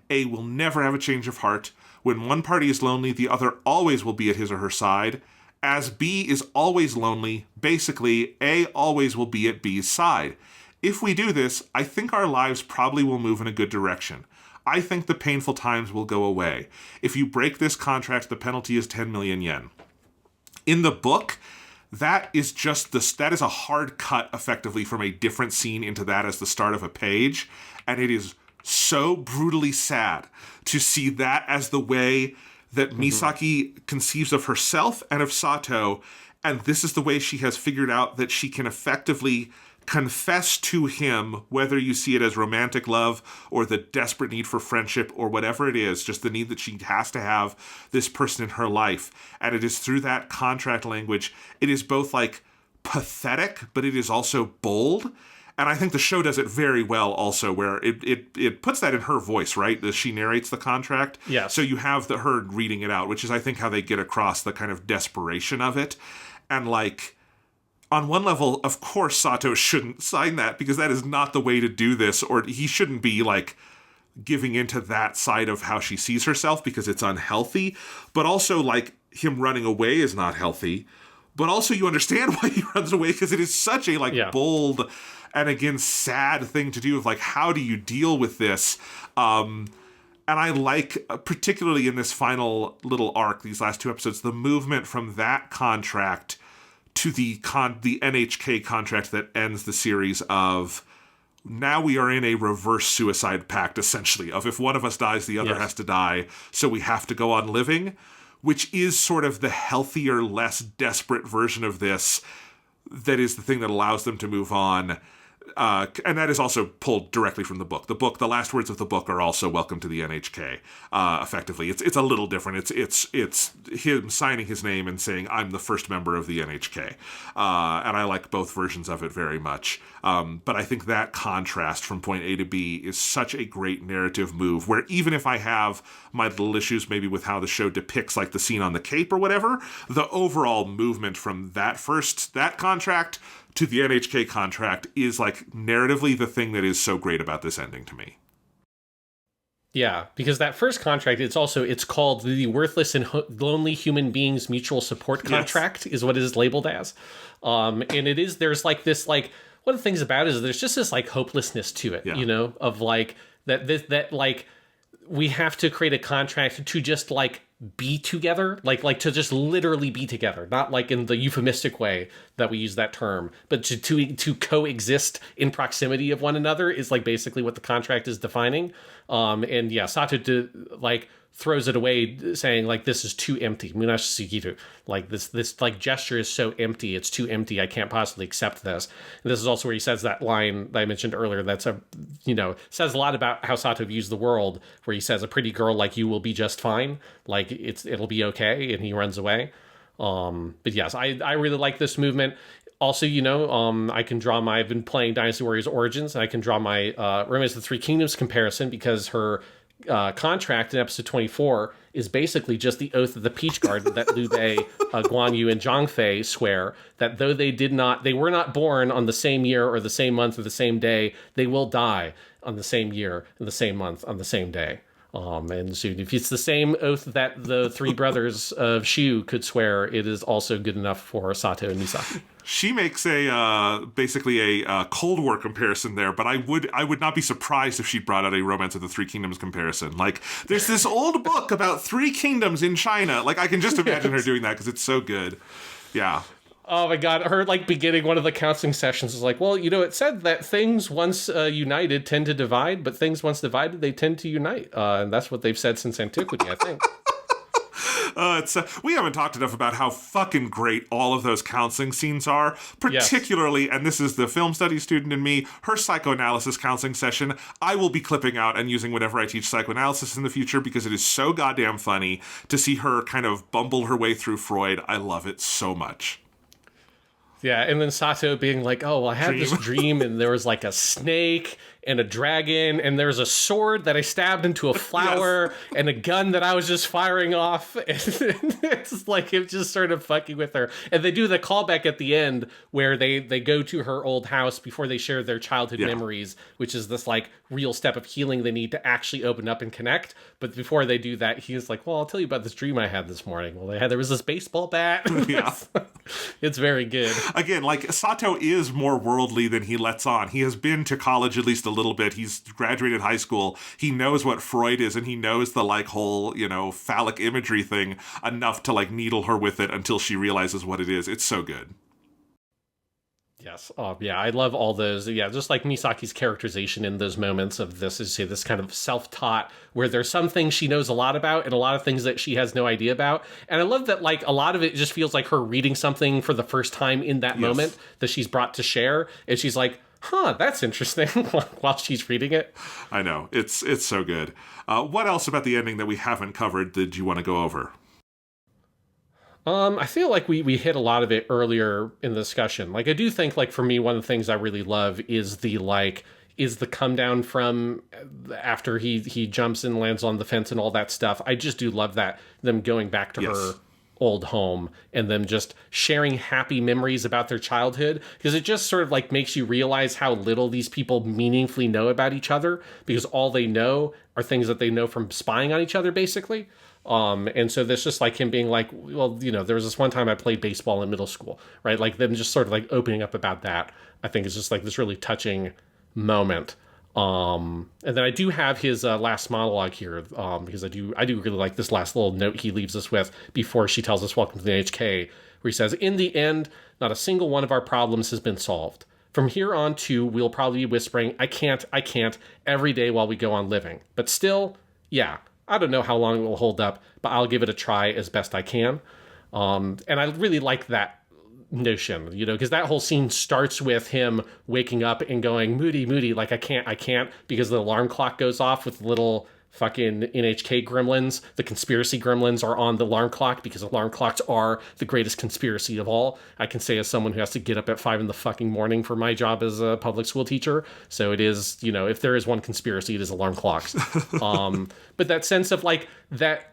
C: A will never have a change of heart. When one party is lonely, the other always will be at his or her side. As B is always lonely, basically, A always will be at B's side. If we do this, I think our lives probably will move in a good direction. I think the painful times will go away. If you break this contract, the penalty is 10 million yen. In the book, that is a hard cut effectively from a different scene into that as the start of a page. And it is so brutally sad to see that as the way that Misaki conceives of herself and of Sato. And this is the way she has figured out that she can effectively confess to him, whether you see it as romantic love or the desperate need for friendship or whatever it is, just the need that she has to have this person in her life. And it is through that contract language. It is both like pathetic, but it is also bold. And I think the show does it very well also, where it puts that in her voice, right? As she narrates the contract.
B: Yeah.
C: So you have her reading it out, which is, I think, how they get across the kind of desperation of it. And like, on one level, of course, Sato shouldn't sign that because that is not the way to do this, or he shouldn't be like giving into that side of how she sees herself because it's unhealthy. But also, like, him running away is not healthy. But also, you understand why he runs away because it is such a bold and again sad thing to do. Of like, how do you deal with this? And I like, particularly in this final little arc, these last 2 episodes, the movement from that contract to the N.H.K. contract that ends the series of, now we are in a reverse suicide pact, essentially, of if one of us dies, the other has to die, so we have to go on living, which is sort of the healthier, less desperate version of this that is the thing that allows them to move on. And that is also pulled directly from the book. The last words of the book are also welcome to the N.H.K. Effectively, it's a little different. It's him signing his name and saying, "I'm the first member of the N.H.K." And I like both versions of it very much. But I think that contrast from point A to B is such a great narrative move. Where even if I have my little issues maybe with how the show depicts like the scene on the Cape or whatever, the overall movement from that contract to the N.H.K. contract is like narratively the thing that is so great about this ending to me.
B: Yeah, because that first contract, it's called the Worthless and Lonely Human Beings Mutual Support Contract, is what it is labeled as. And it is, there's like this, like, one of the things about it is there's just this like hopelessness to it, you know, of like, that like, we have to create a contract to just like be together, like to just literally be together, not like in the euphemistic way that we use that term, but to coexist in proximity of one another is like basically what the contract is defining. And yeah, Sato throws it away, saying like, this is too empty. Munashigiru. Like this like gesture is so empty. It's too empty. I can't possibly accept this. And this is also where he says that line that I mentioned earlier. That's says a lot about how Sato views the world, where he says a pretty girl like you will be just fine. Like it'll be okay. And he runs away. But yes, I really like this movement. Also, I've been playing Dynasty Warriors Origins, and I can draw my Romance of the Three Kingdoms comparison, because her contract in episode 24 is basically just the oath of the Peach Garden that Liu Bei, Guan Yu, and Zhang Fei swear that though they were not born on the same year or the same month or the same day, they will die on the same year and the same month on the same day. And so if it's the same oath that the three brothers of Shu could swear, it is also good enough for Sato and Misaki.
C: She makes basically a Cold War comparison there, but I would not be surprised if she brought out a Romance of the Three Kingdoms comparison. Like, there's this old book about three kingdoms in China. Like, I can just imagine her doing that because it's so good. Yeah.
B: Oh my God, her beginning one of the counseling sessions is like, well, it said that things once united tend to divide, but things once divided, they tend to unite. And that's what they've said since antiquity, I think.
C: We haven't talked enough about how fucking great all of those counseling scenes are, particularly, and this is the film studies student in me, her psychoanalysis counseling session. I will be clipping out and using whenever I teach psychoanalysis in the future, because it is so goddamn funny to see her kind of bumble her way through Freud. I love it so much.
B: Yeah, and then Sato being like, oh, well, I had this dream, and there was like a snake and a dragon, and there's a sword that I stabbed into a flower, and a gun that I was just firing off. And it's like, it just sort of fucking with her. And they do the callback at the end where they go to her old house before they share their childhood memories, which is this like real step of healing they need to actually open up and connect. But before they do that, he's like, well, I'll tell you about this dream I had this morning. Well, there was this baseball bat.
C: Yeah.
B: It's very good.
C: Again, like, Sato is more worldly than he lets on. He has been to college at least a little bit. He's graduated high school. He knows what Freud is, and he knows the like whole, phallic imagery thing enough to like needle her with it until she realizes what it is. It's so good.
B: Yes. Yeah, I love all those. Yeah, just like Misaki's characterization in those moments of this is this kind of self-taught where there's some things she knows a lot about and a lot of things that she has no idea about. And I love that like a lot of it just feels like her reading something for the first time in that moment that she's brought to share. And she's like, that's interesting while she's reading it.
C: I know. It's so good. What else about the ending that we haven't covered did you want to go over?
B: I feel like we hit a lot of it earlier in the discussion. Like, I do think, like, for me, one of the things I really love is the come down from after he jumps and lands on the fence and all that stuff. I just do love that, them going back to her old home and them just sharing happy memories about their childhood, because it just sort of like makes you realize how little these people meaningfully know about each other, because all they know are things that they know from spying on each other, basically. And so there's just like him being like, well, there was this one time I played baseball in middle school, right? Like them just sort of like opening up about that, I think is just like this really touching moment. And then I do have his last monologue here, because I do really like this last little note he leaves us with before she tells us welcome to the N.H.K, where he says, in the end, not a single one of our problems has been solved. From here on to, we'll probably be whispering, I can't, every day while we go on living. But still, yeah, I don't know how long it will hold up, but I'll give it a try as best I can. And I really like that notion, because that whole scene starts with him waking up and going, Moody, like, I can't, because the alarm clock goes off with little fucking N.H.K gremlins. The conspiracy gremlins are on the alarm clock because alarm clocks are the greatest conspiracy of all. I can say as someone who has to get up at 5 in the fucking morning for my job as a public school teacher. So it is, if there is one conspiracy, it is alarm clocks. But that sense of like that,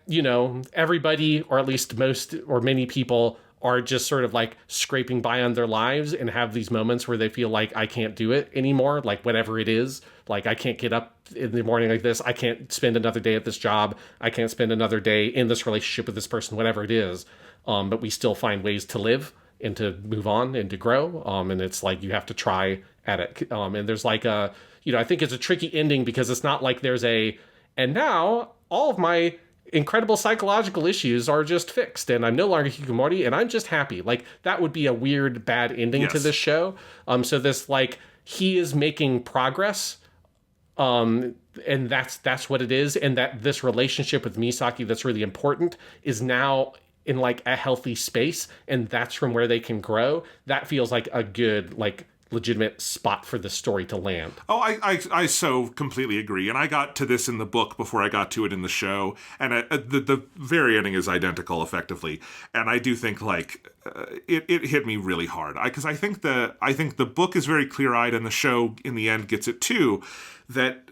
B: everybody, or at least most or many people, are just sort of like scraping by on their lives and have these moments where they feel like I can't do it anymore, like whatever it is. Like, I can't get up in the morning like this. I can't spend another day at this job. I can't spend another day in this relationship with this person, whatever it is. But we still find ways to live and to move on and to grow. And it's like, you have to try at it. And there's like I think it's a tricky ending because it's not like there's and now all of my incredible psychological issues are just fixed and I'm no longer hikkikomori and I'm just happy. Like, that would be a weird, bad ending to this show. So this, like, he is making progress. And that's what it is. And that this relationship with Misaki that's really important is now in like a healthy space. And that's from where they can grow. That feels like a good, like, legitimate spot for the story to land.
C: Oh, I so completely agree. And I got to this in the book before I got to it in the show. And the very ending is identical, effectively. And I do think, like, it hit me really hard. Because I think the book is very clear-eyed, and the show, in the end, gets it too, that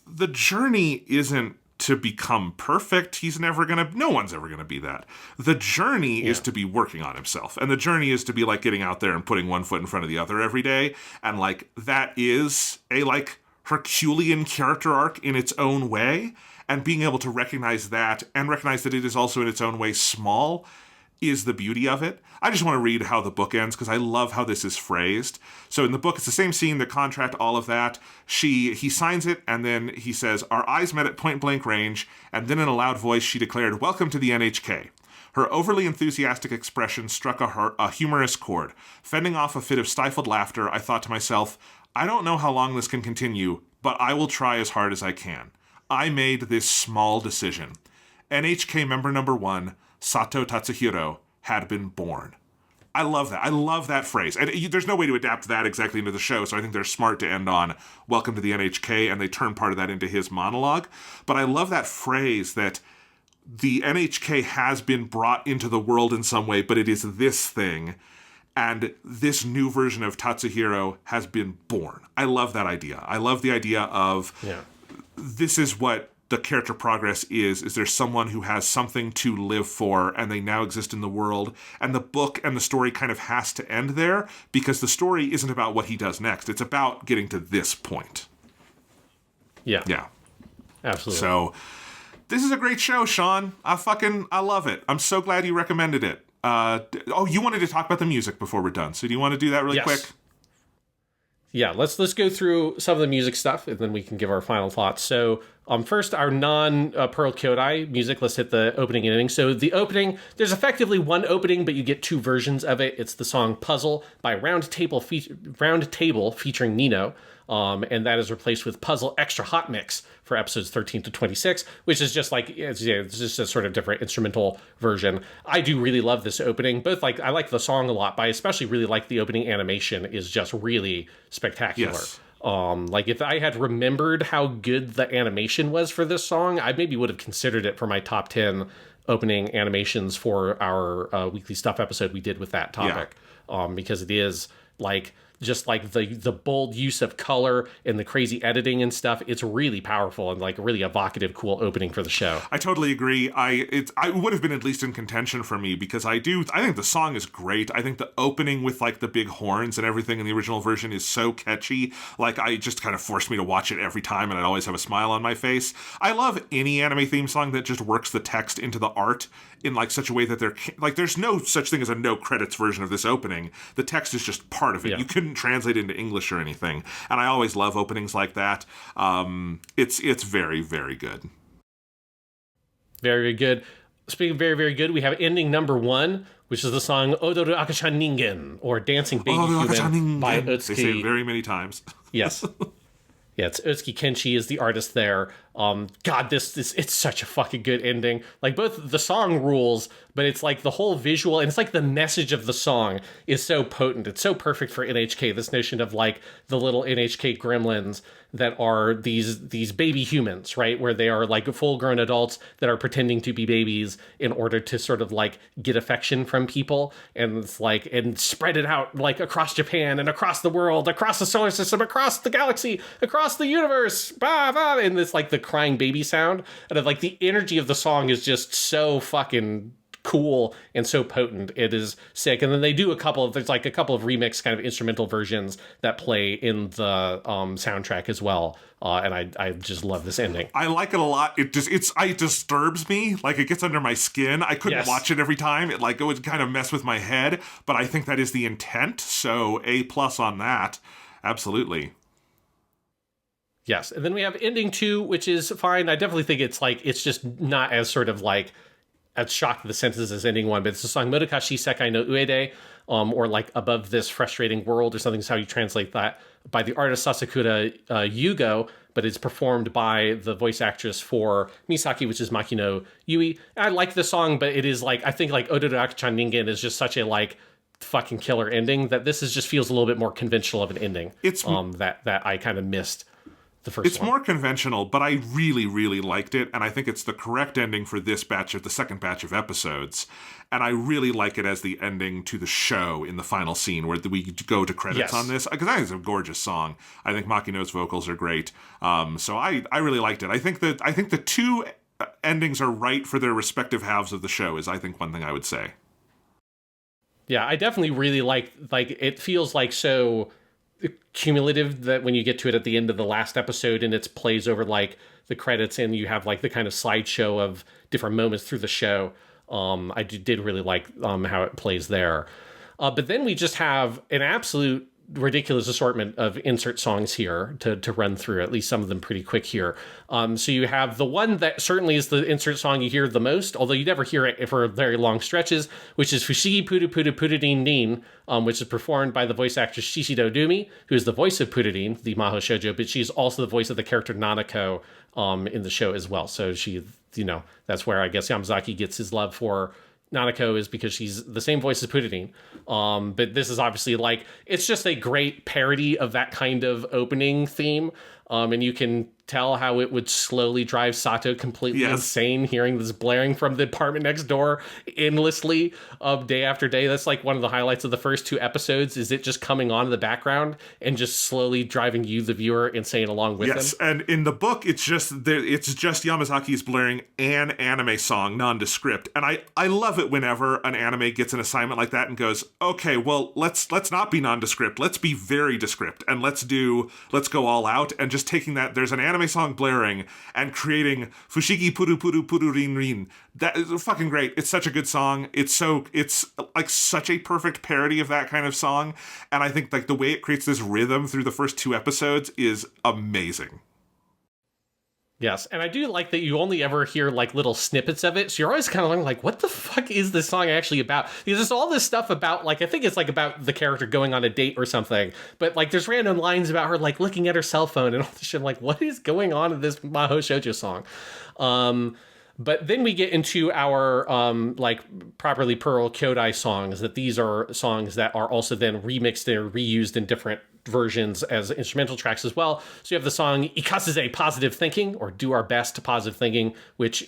C: the journey isn't to become perfect. No one's ever gonna be that. The journey is to be working on himself. And the journey is to be like getting out there and putting one foot in front of the other every day. And like, that is a like Herculean character arc in its own way. And being able to recognize that and recognize that it is also in its own way small is the beauty of it. I just want to read how the book ends because I love how this is phrased. So in the book, it's the same scene, the contract, all of that. He signs it, and then he says, our eyes met at point blank range, and then in a loud voice she declared, welcome to the N.H.K. Her overly enthusiastic expression struck a humorous chord. Fending off a fit of stifled laughter, I thought to myself, I don't know how long this can continue, but I will try as hard as I can. I made this small decision. N.H.K. member number 1, Sato Tatsuhiko, had been born. I love that. I love that phrase. And there's no way to adapt that exactly into the show, so I think they're smart to end on welcome to the N.H.K, and they turn part of that into his monologue. But I love that phrase that the N.H.K has been brought into the world in some way, but it is this thing, and this new version of Tatsuhiko has been born. I love that idea. I love the idea of this is what the character progress is there's someone who has something to live for and they now exist in the world, and the book and the story kind of has to end there because the story isn't about what he does next. It's about getting to this point. Yeah.
B: Absolutely.
C: So this is a great show, Sean. I love it. I'm so glad you recommended it. You wanted to talk about the music before we're done. So do you want to do that really quick?
B: Yeah, let's go through some of the music stuff, and then we can give our final thoughts. So, first, our non-Pearl Kyodai music. Let's hit the opening and ending. So, the opening, there's effectively one opening, but you get two versions of it. It's the song "Puzzle" by Round Table featuring Nino, and that is replaced with "Puzzle Extra Hot Mix" for episodes 13 to 26, which is just like it's just a sort of different instrumental version. I do really love this opening. Both I like the song a lot, but I especially really like the opening animation is just really spectacular.
C: Yes.
B: If I had remembered how good the animation was for this song, I maybe would have considered it for my top 10 opening animations for our weekly stuff episode we did with that topic. Because it is just like the bold use of color and the crazy editing and stuff. It's really powerful and like really evocative, cool opening for the show.
C: I totally agree. I would have been at least in contention for me because I think the song is great. I think the opening with like the big horns and everything in the original version is so catchy. Like I just kind of forced me to watch it every time and I'd always have a smile on my face. I love any anime theme song that just works the text into the art in like such a way that there's no such thing as a no credits version of this opening. The text is just part of it. Yeah. You couldn't translate into English or anything. And I always love openings like that. It's very, very good.
B: Very, very good. Speaking of very, very good, we have ending number 1, which is the song Odoru Akasha Ningen, or Dancing Baby Human by N.H.K.
C: They say it very many times.
B: Yes. Yeah, it's N.H.K. Kenshi is the artist there. God, this it's such a fucking good ending. Like both the song rules, but it's like the whole visual and it's like the message of the song is so potent. It's so perfect for N.H.K. This notion of like the little N.H.K. gremlins that are these baby humans, right? Where they are like full grown adults that are pretending to be babies in order to sort of like get affection from people. And it's like, and spread it out like across Japan and across the world, across the solar system, across the galaxy, across the universe, bah, bah, and this like the crying baby sound. And like the energy of the song is just so fucking cool and so potent. It is sick. And then they do there's like a couple of remix kind of instrumental versions that play in the soundtrack as well. And I just love this ending.
C: I like it a lot. It disturbs me. Like it gets under my skin. I couldn't watch it every time. It would kind of mess with my head, but I think that is the intent. So A+ on that. Absolutely.
B: Yes. And then we have ending 2, which is fine. I definitely think it's just not as sort of like as shocked to the senses as ending 1, but it's the song Motokashi Sekai no Uede, or like Above This Frustrating World or something is how you translate that, by the artist Sasakura Yugo, but it's performed by the voice actress for Misaki, which is Makino Yui. I like the song, but it is like, I think like Odoru Akachan Ningen is just such a like fucking killer ending that this just feels a little bit more conventional of an ending. It's that I kind of missed. It's
C: more conventional, but I really, really liked it, and I think it's the correct ending for the second batch of episodes, and I really like it as the ending to the show in the final scene where we go to credits on this, because I think it's a gorgeous song. I think Makino's vocals are great, so I really liked it. I think the two endings are right for their respective halves of the show is, I think, one thing I would say.
B: Yeah, I definitely really like it feels like so cumulative that when you get to it at the end of the last episode and it plays over like the credits and you have like the kind of slideshow of different moments through the show. I did really like how it plays there. But then we just have an absolute ridiculous assortment of insert songs here to run through, at least some of them pretty quick here. So you have the one that certainly is the insert song you hear the most, although you never hear it for very long stretches, which is Fushigi Puru Puru Pururin Nin, which is performed by the voice actress Shishido Dumi, who is the voice of Pururin, the Maho Shoujo, but she's also the voice of the character Nanako in the show as well. So she, that's where I guess Yamazaki gets his love for Nanako, is because she's the same voice as Pururin. But this is obviously like, it's just a great parody of that kind of opening theme. And you can tell how it would slowly drive Sato completely insane hearing this blaring from the apartment next door endlessly day after day. That's like one of the highlights of the first 2 episodes, is it just coming on in the background and just slowly driving you, the viewer, insane along with him.
C: Yes, and in the book, it's just Yamazaki's blaring an anime song, nondescript. And I love it whenever an anime gets an assignment like that and goes, okay, well, let's not be nondescript. Let's be very descript, and let's go all out and just taking that, there's an anime song blaring and creating Fushigi Puru Puru Puru Rin Rin. That is fucking great. It's such a good song. It's like such a perfect parody of that kind of song. And I think like the way it creates this rhythm through the first 2 episodes is amazing.
B: Yes, and I do like that you only ever hear like little snippets of it, so you're always kind of like, what the fuck is this song actually about? Because there's all this stuff about, like, I think it's like about the character going on a date or something, but like there's random lines about her like looking at her cell phone and all this shit. I'm like, what is going on in this Maho Shoujo song? But then we get into our like properly Pearl Kyodai songs, that these are songs that are also then remixed and reused in different versions as instrumental tracks as well. So you have the song Ikasuze Positive Thinking, or Do Our Best to Positive Thinking, which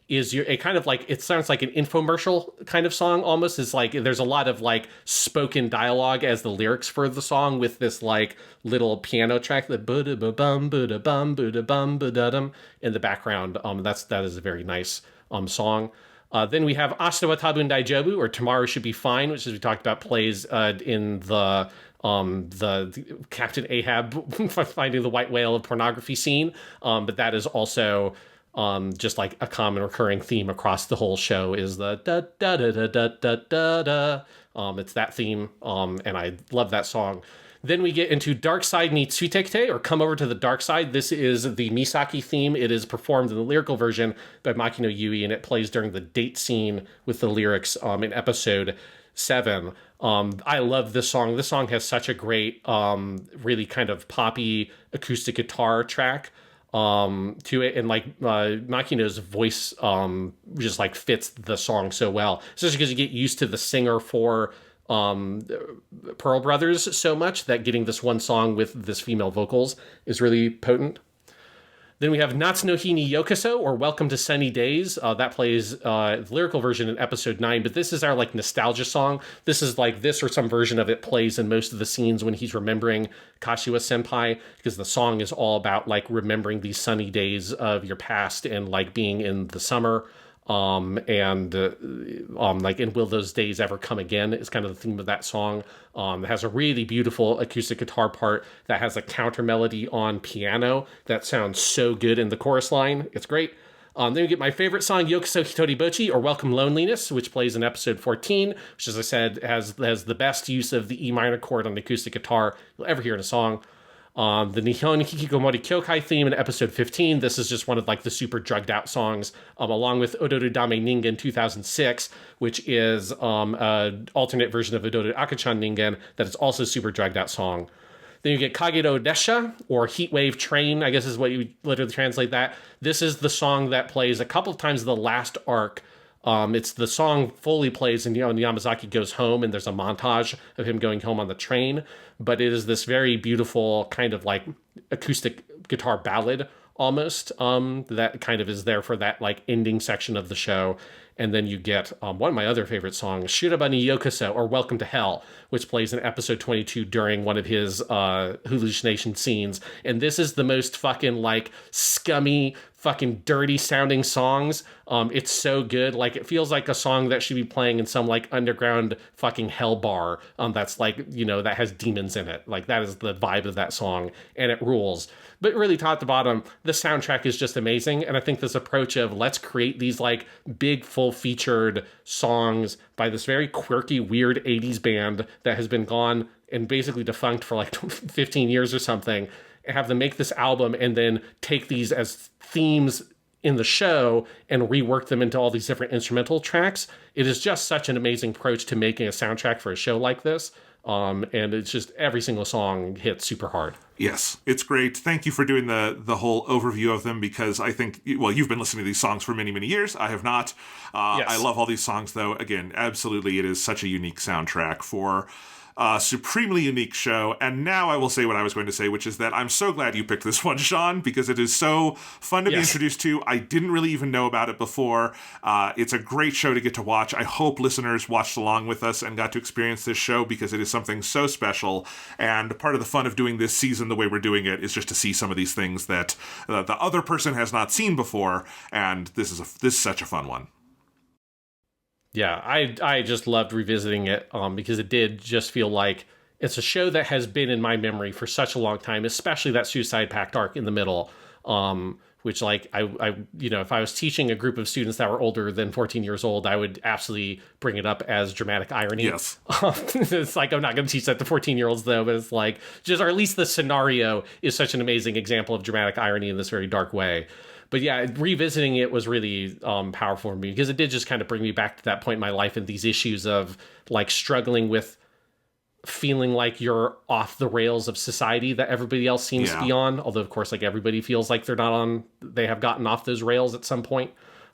B: is a kind of like, it sounds like an infomercial kind of song almost. It's like there's a lot of like spoken dialogue as the lyrics for the song, with this like little piano track, the buda bum buda bum buda bum buda in the background. That is a very nice song. Then we have Ashita wa Tabun Daijobu, or Tomorrow Should Be Fine, which, as we talked about, plays in the Captain Ahab finding the white whale of pornography scene. But that is also just like a common recurring theme across the whole show, is the da da da da da da da da. It's that theme, and I love that song. Then we get into Dark Side ni Tsutekite, or Come Over to the Dark Side. This is the Misaki theme. It is performed in the lyrical version by Makino Yui, and it plays during the date scene with the lyrics in episode 7. I love this song. This song has such a great, really kind of poppy acoustic guitar track to it, and like Makino's voice just like fits the song so well, especially because you get used to the singer for Pearl Brothers so much that getting this one song with this female vocals is really potent. Then we have Natsu no Hi ni Yokoso, or Welcome to Sunny Days. That plays the lyrical version in episode 9, but this is our like nostalgia song. This is like this, or some version of it plays in most of the scenes when he's remembering Kashiwa Senpai, because the song is all about like remembering these sunny days of your past and like being in the summer. Like, and will those days ever come again is kind of the theme of that song. It has a really beautiful acoustic guitar part that has a counter melody on piano that sounds so good in the chorus line. It's great. Then we get my favorite song, Yokoso Hitori Bochi, or Welcome Loneliness, which plays in episode 14, which, as I said, has the best use of the E minor chord on the acoustic guitar you'll ever hear in a song. The Nihon Hikkikomori Kyokai theme in episode 15. This is just one of like the super drugged out songs, along with Odoru Dame Ningen 2006, which is an alternate version of Odoru Akachan Ningen that is also a super drugged out song. Then you get Kagero Desha, or Heatwave Train, I guess is what you would literally translate that. This is the song that plays a couple of times in the last arc. It's the song fully plays and Yamazaki goes home, and there's a montage of him going home on the train. But it is this very beautiful kind of like acoustic guitar ballad almost, that kind of is there for that like ending section of the show. And then you get one of my other favorite songs, Shiraba ni Yokoso, or Welcome to Hell, which plays in episode 22 during one of his hallucination scenes. And this is the most fucking like scummy, fucking dirty sounding songs. It's so good. Like, it feels like a song that should be playing in some like underground fucking hell bar that's like, that has demons in it. Like, that is the vibe of that song, and it rules. But really, top to bottom, the soundtrack is just amazing. And I think this approach of let's create these like big full-featured songs by this very quirky, weird 80s band that has been gone and basically defunct for like 15 years or something, and have them make this album and then take these as themes in the show and rework them into all these different instrumental tracks. It is just such an amazing approach to making a soundtrack for a show like this. And it's just every single song hits super hard.
C: Yes, it's great. Thank you for doing the whole overview of them, because I think, well, you've been listening to these songs for many, many years. I have not. Yes. I love all these songs, though. Again, absolutely, it is such a unique soundtrack for a supremely unique show. And now I will say what I was going to say, which is that I'm so glad you picked this one, Sean, because it is so fun to be introduced to. I didn't really even know about it before. It's a great show to get to watch. I hope listeners watched along with us and got to experience this show, because it is something so special. And part of the fun of doing this season the way we're doing it is just to see some of these things that the other person has not seen before. And this is such a fun one.
B: Yeah, I just loved revisiting it because it did just feel like it's a show that has been in my memory for such a long time, especially that Suicide Pact arc in the middle. Which like I if I was teaching a group of students that were older than 14 years old, I would absolutely bring it up as dramatic irony.
C: Yes.
B: It's like, I'm not going to teach that to 14-year-olds though, but it's like, or at least the scenario is such an amazing example of dramatic irony in this very dark way. But yeah, revisiting it was really powerful for me, because it did just kind of bring me back to that point in my life and these issues of like struggling with feeling like you're off the rails of society that everybody else seems to be on. Although, of course, like everybody feels like they have gotten off those rails at some point.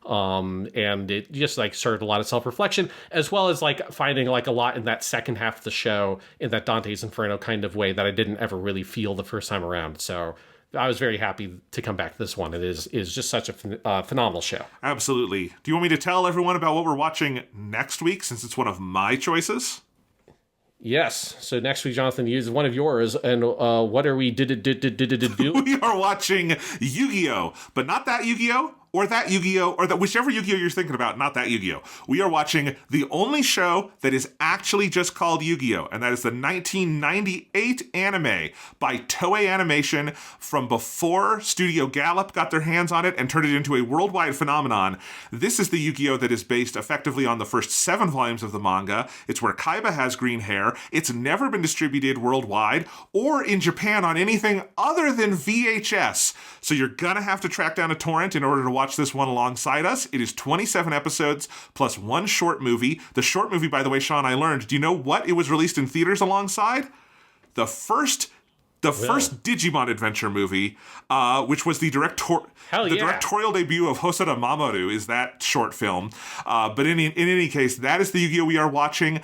B: And it just like started a lot of self-reflection, as well as like finding like a lot in that second half of the show in that Dante's Inferno kind of way that I didn't ever really feel the first time around. So I was very happy to come back to this one. It is just such a phenomenal show.
C: Absolutely. Do you want me to tell everyone about what we're watching next week, since it's one of my choices?
B: Yes. So next week, Jonathan, use one of yours. And what are we do?
C: We are watching Yu-Gi-Oh! But not that Yu-Gi-Oh! Or that Yu-Gi-Oh! Or that whichever Yu-Gi-Oh! You're thinking about, not that Yu-Gi-Oh! We are watching the only show that is actually just called Yu-Gi-Oh! And that is the 1998 anime by Toei Animation, from before Studio Gallop got their hands on it and turned it into a worldwide phenomenon. This is the Yu-Gi-Oh! That is based effectively on the first 7 volumes of the manga. It's where Kaiba has green hair. It's never been distributed worldwide or in Japan on anything other than VHS. So you're gonna have to track down a torrent in order to watch this one alongside us. It is 27 episodes plus 1 short movie. The short movie, by the way, Sean, I learned, do you know what it was released in theaters alongside? The first Digimon adventure movie, which was the directorial debut of Hosoda Mamoru, is that short film. But in any case, that is the Yu-Gi-Oh! We are watching.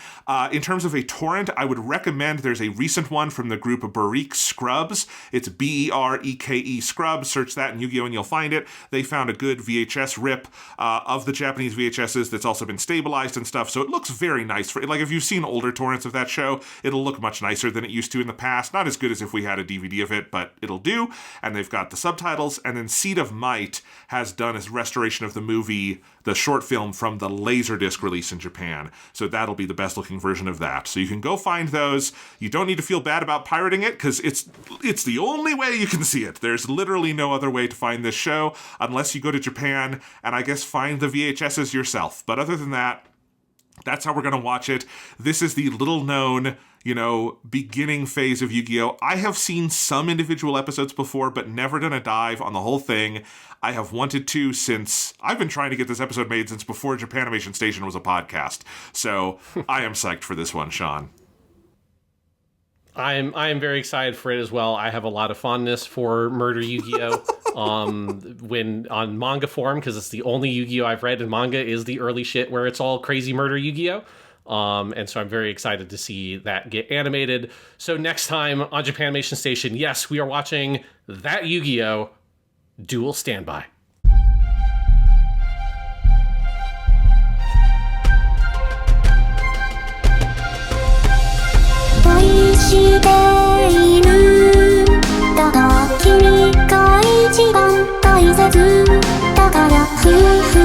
C: In terms of a torrent, I would recommend, there's a recent one from the group of Barik Scrubs. It's Bereke Scrubs. Search that in Yu-Gi-Oh! And you'll find it. They found a good VHS rip of the Japanese VHSs that's also been stabilized and stuff. So it looks very nice. Like, if you've seen older torrents of that show, it'll look much nicer than it used to in the past. Not as good as if we had a DVD of it, but it'll do. And they've got the subtitles. And then Seed of Might has done a restoration of the movie, the short film, from the Laserdisc release in Japan. So that'll be the best looking version of that. So you can go find those. You don't need to feel bad about pirating it, because it's the only way you can see it. There's literally no other way to find this show unless you go to Japan and I guess find the VHSs yourself. But other than that, that's how we're going to watch it. This is the little known, beginning phase of Yu-Gi-Oh! I have seen some individual episodes before, but never done a dive on the whole thing. I have wanted to since I've been trying to get this episode made since before Japanimation Station was a podcast. So I am psyched for this one, Sean.
B: I am very excited for it as well. I have a lot of fondness for Murder Yu-Gi-Oh! When on manga form, because it's the only Yu-Gi-Oh! I've read in manga is the early shit where it's all crazy murder Yu-Gi-Oh! And so I'm very excited to see that get animated. So next time on Japanimation Station, yes, we are watching that Yu-Gi-Oh! Dual Standby.
A: 恋しているだが君が一番大切だから夫婦